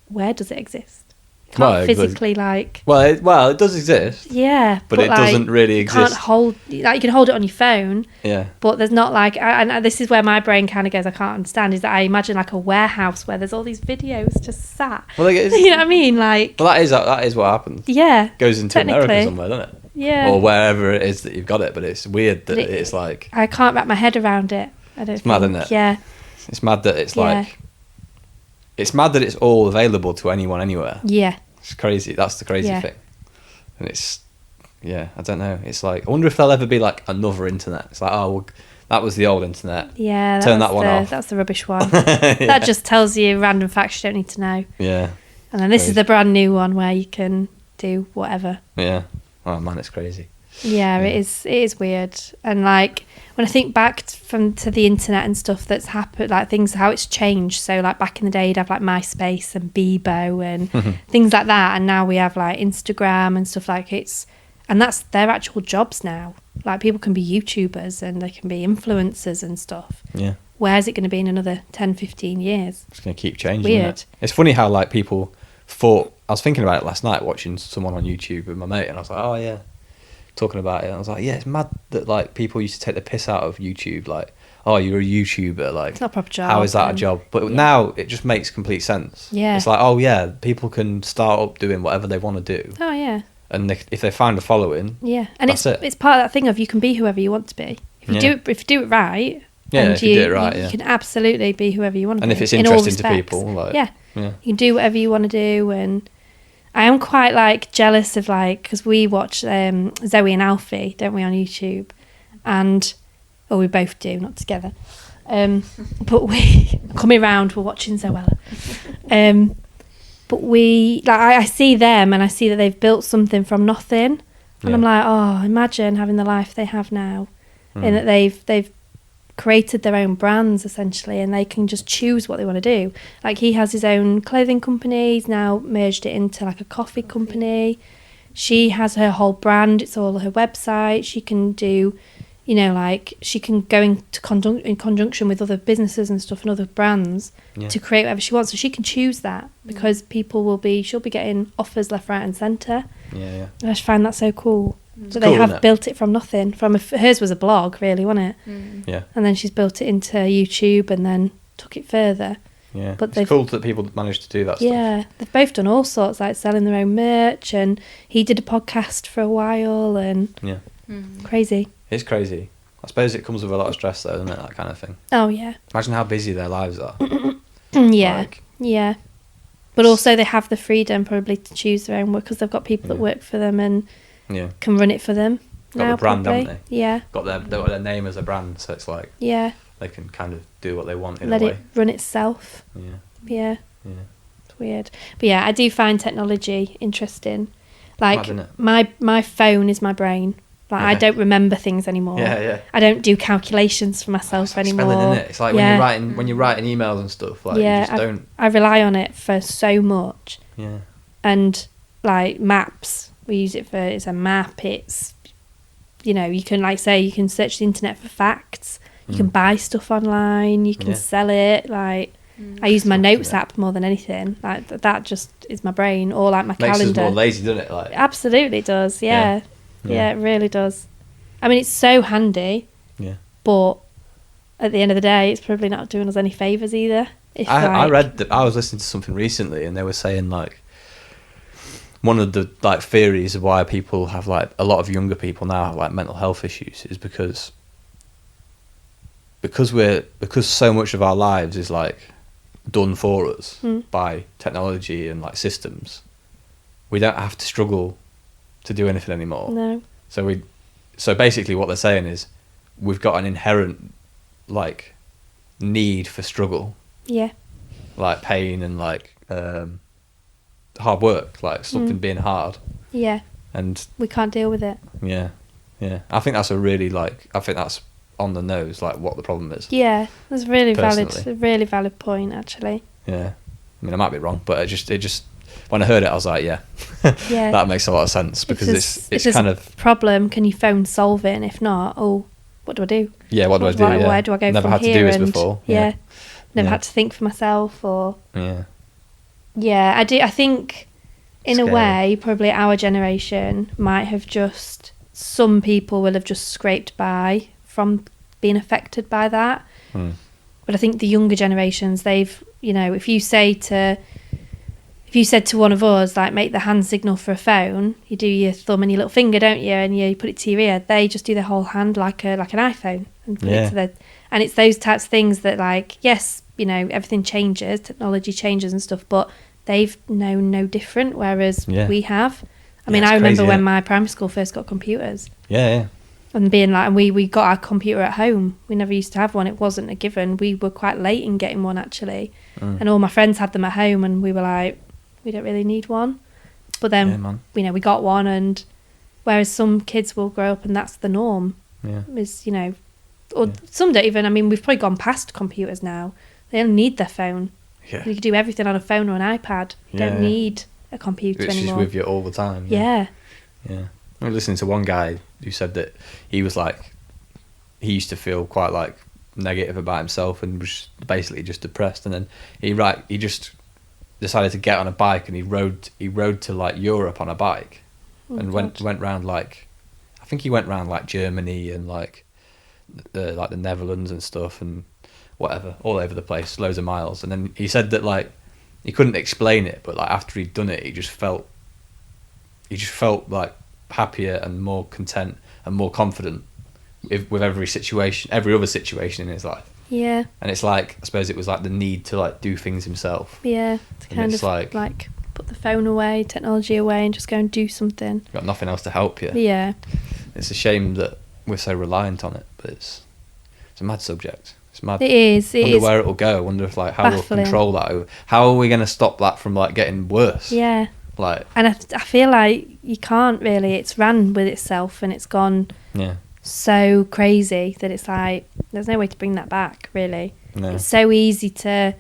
where does it exist? You can't physically like. Well, it does exist. Yeah, but it like, doesn't really you exist. can't hold, like, you can hold it on your phone, Yeah. but there's not like, and this is where my brain kind of goes, I can't understand, is that I imagine like a warehouse where there's all these videos just sat. Well, like, You know what I mean? Like, well, that is what happens. yeah. Goes into America technically. somewhere, doesn't it? Yeah. Or wherever it is that you've got it, but it's weird that But it's like, I can't wrap my head around it. I don't It's mad, think. isn't it? Yeah. it's mad that it's Yeah. like, it's mad that it's all available to anyone anywhere. Yeah. It's crazy. That's the crazy Yeah. thing. And it's, yeah, I don't know. It's like, I wonder if there'll ever be like another internet. It's like, oh, well, that was the old internet. Yeah. Turn was that one off. That's the rubbish one. That just tells you random facts you don't need to know. Yeah. And then this is Crazy. the brand new one where you can do whatever. Yeah. Oh man, it's crazy. Yeah, Yeah. it is weird. And like when I think back to the internet and stuff that's happened, like things, how it's changed. So like back in the day you'd have like MySpace and Bebo and things like that, and now we have like Instagram and stuff, like and that's their actual jobs now. Like people can be YouTubers and they can be influencers and stuff. Yeah. Where's it going to be in another 10, 15 years? It's going to keep changing. Weird. Isn't it? It's funny how like people thought, I was thinking about it last night watching someone on YouTube with my mate, and I was like, oh yeah, talking about it, and I was like, yeah, it's mad that like people used to take the piss out of YouTube, like, oh, you're a YouTuber, like, It's not a proper job. how is that a and- job? But yeah. now it just makes complete sense. Yeah. It's like, oh yeah, people can start up doing whatever they want to do, Oh yeah. and if they find a following, Yeah, and That's it. it's part of that thing of you can be whoever you want to be. If if you do it right. Yeah, and if you do it right, you can absolutely be whoever you want to be. And if it's in all interesting to respects. people, like, yeah, you can do whatever you want to do. And I am quite like jealous of like, because we watch Zoe and Alfie, don't we, on YouTube? And we both do, not together. But we coming round, we're watching Zoella. But we like I see them and I see that they've built something from nothing, and I'm like, oh, imagine having the life they have now, and that they've created their own brands essentially, and they can just choose what they want to do. Like he has his own clothing company, he's now merged it into like a coffee company. She has her whole brand, it's all her website. She can do, you know, like she can go in conjunction with other businesses and stuff and other brands to create whatever she wants. So she can choose that because she'll be getting offers left, right and centre. Yeah. I just find that so cool. But cool, they have built it from nothing. Hers was a blog, really, wasn't it? Yeah. And then she's built it into YouTube and then took it further. Yeah. But it's cool that people manage to do that stuff. Yeah, they've both done all sorts, like selling their own merch, and he did a podcast for a while, and crazy. It's crazy. I suppose it comes with a lot of stress though, doesn't it, that kind of thing? Oh, yeah. Imagine how busy their lives are. Yeah. But also they have the freedom probably to choose their own work because they've got people that work for them and can run it for them. Got the brand, probably. haven't they? Yeah. Got their name as a brand, so it's like they can kind of do what they want in Let a way. it run itself. Yeah. It's weird. But yeah, I do find technology interesting. Like Mad, my phone is my brain. Like I don't remember things anymore. Yeah. I don't do calculations for myself anymore. Spelling, innit? It's like when you're writing emails and stuff, like you just don't. I rely on it for so much. Yeah. And like maps, we use it for. It's a map. It's, you know, you can you can search the internet for facts. You can buy stuff online. You can sell it. Like I use my notes app more than anything. Like that just is my brain, or like my calendar. Makes us more lazy, doesn't it? Like it absolutely does. Yeah, it really does. I mean, it's so handy. Yeah. But at the end of the day, it's probably not doing us any favours either. I read that. I was listening to something recently, and they were saying like one of the like theories of why people have like a lot of younger people now have like mental health issues is because so much of our lives is like done for us by technology and like systems. We don't have to struggle to do anything anymore. No. So basically what they're saying is we've got an inherent like need for struggle. Yeah. Like pain and like hard work, like something being hard. Yeah. And we can't deal with it. Yeah. I think that's that's on the nose, like what the problem is. Yeah, that's a really valid point actually. Yeah. I mean I might be wrong, but it just when I heard it I was like, that makes a lot of sense because it's kind of problem, can you phone solve it, and if not, what do I do? Yeah, what do I do? Where do I go Never from had here? To do this before. Never had to think for myself or Yeah, I do. I think in a way probably our generation might have some people will have just scraped by from being affected by that. But I think the younger generations, they've, you know, if you said to one of us, like, make the hand signal for a phone, you do your thumb and your little finger, don't you, and you put it to your ear, they just do their whole hand like an iPhone and put it to and it's those types of things that, like, yes, you know, everything changes, technology changes and stuff, but they've known no different, whereas we have. I mean, I remember when my primary school first got computers. Yeah. And being like, and we got our computer at home. We never used to have one. It wasn't a given. We were quite late in getting one, actually. And all my friends had them at home, and we were like, we don't really need one. But then, you know, we got one, and whereas some kids will grow up and that's the norm. Yeah. Is, you know, or some don't even. I mean, we've probably gone past computers now. They don't need their phone. Yeah. You can do everything on a phone or an iPad. You don't need a computer anymore. It's just with you all the time. Yeah. I was listening to one guy who said that he was like, he used to feel quite like negative about himself and was basically just depressed, and then he just decided to get on a bike and he rode to like Europe on a bike and went round, like, I think he went round like Germany and like the Netherlands and stuff and whatever, all over the place, loads of miles. And then he said that like he couldn't explain it, but like after he'd done it, he just felt like happier and more content and more confident with every situation, every other situation in his life. Yeah. And it's like, I suppose it was like the need to like do things himself. Yeah, to kind of like put the phone away, technology away, and just go and do something. You've got nothing else to help you. Yeah. It's a shame that we're so reliant on it, but it's a mad subject. It's mad. It is. I wonder where it'll go. I wonder if like how we'll control that. How are we going to stop that from like getting worse? Yeah. Like. And I feel like you can't really. It's ran with itself, and it's gone. Yeah. So crazy that it's like there's no way to bring that back. Really. No. It's so easy to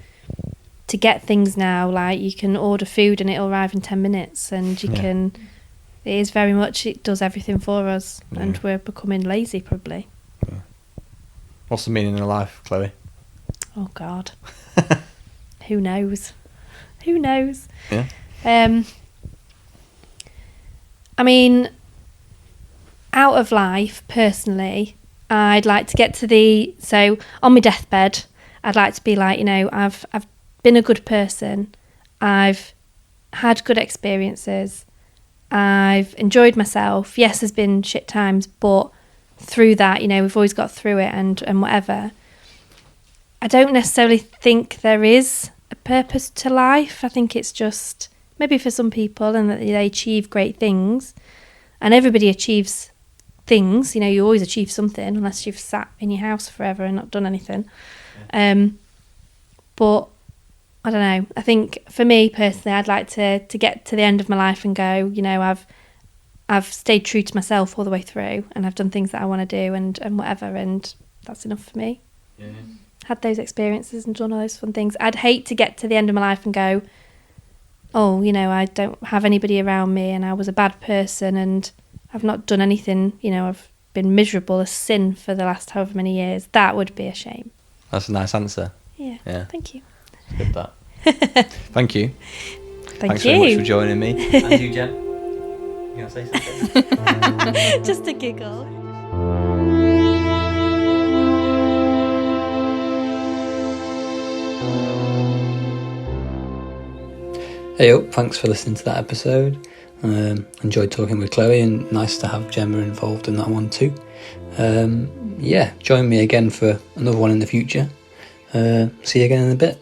get things now. Like you can order food and it'll arrive in 10 minutes, and you can. It is very much. It does everything for us, and we're becoming lazy probably. Yeah. What's the meaning of life, Chloe? Oh God. Who knows? Who knows? Yeah. I mean, out of life, personally, I'd like to get to so on my deathbed, I'd like to be like, you know, I've been a good person, I've had good experiences, I've enjoyed myself. Yes, there's been shit times, but through that, you know, we've always got through it and whatever. I don't necessarily think there is a purpose to life. I think it's just maybe for some people, and that they achieve great things, and everybody achieves things. You know, you always achieve something unless you've sat in your house forever and not done anything. But I don't know. I think for me personally, I'd like to get to the end of my life and go, you know, I've stayed true to myself all the way through, and I've done things that I want to do and whatever, and that's enough for me. Yeah. Had those experiences and done all those fun things. I'd hate to get to the end of my life and go, oh, you know, I don't have anybody around me and I was a bad person and I've not done anything, you know, I've been miserable as sin for the last however many years. That would be a shame. That's a nice answer. Yeah. Thank you. Good that. Thank you. Thanks so much for joining me. And you, Jen? You going to say something? Just a giggle. Hey up, thanks for listening to that episode. Enjoyed talking with Chloe, and nice to have Gemma involved in that one too. Join me again for another one in the future. See you again in a bit.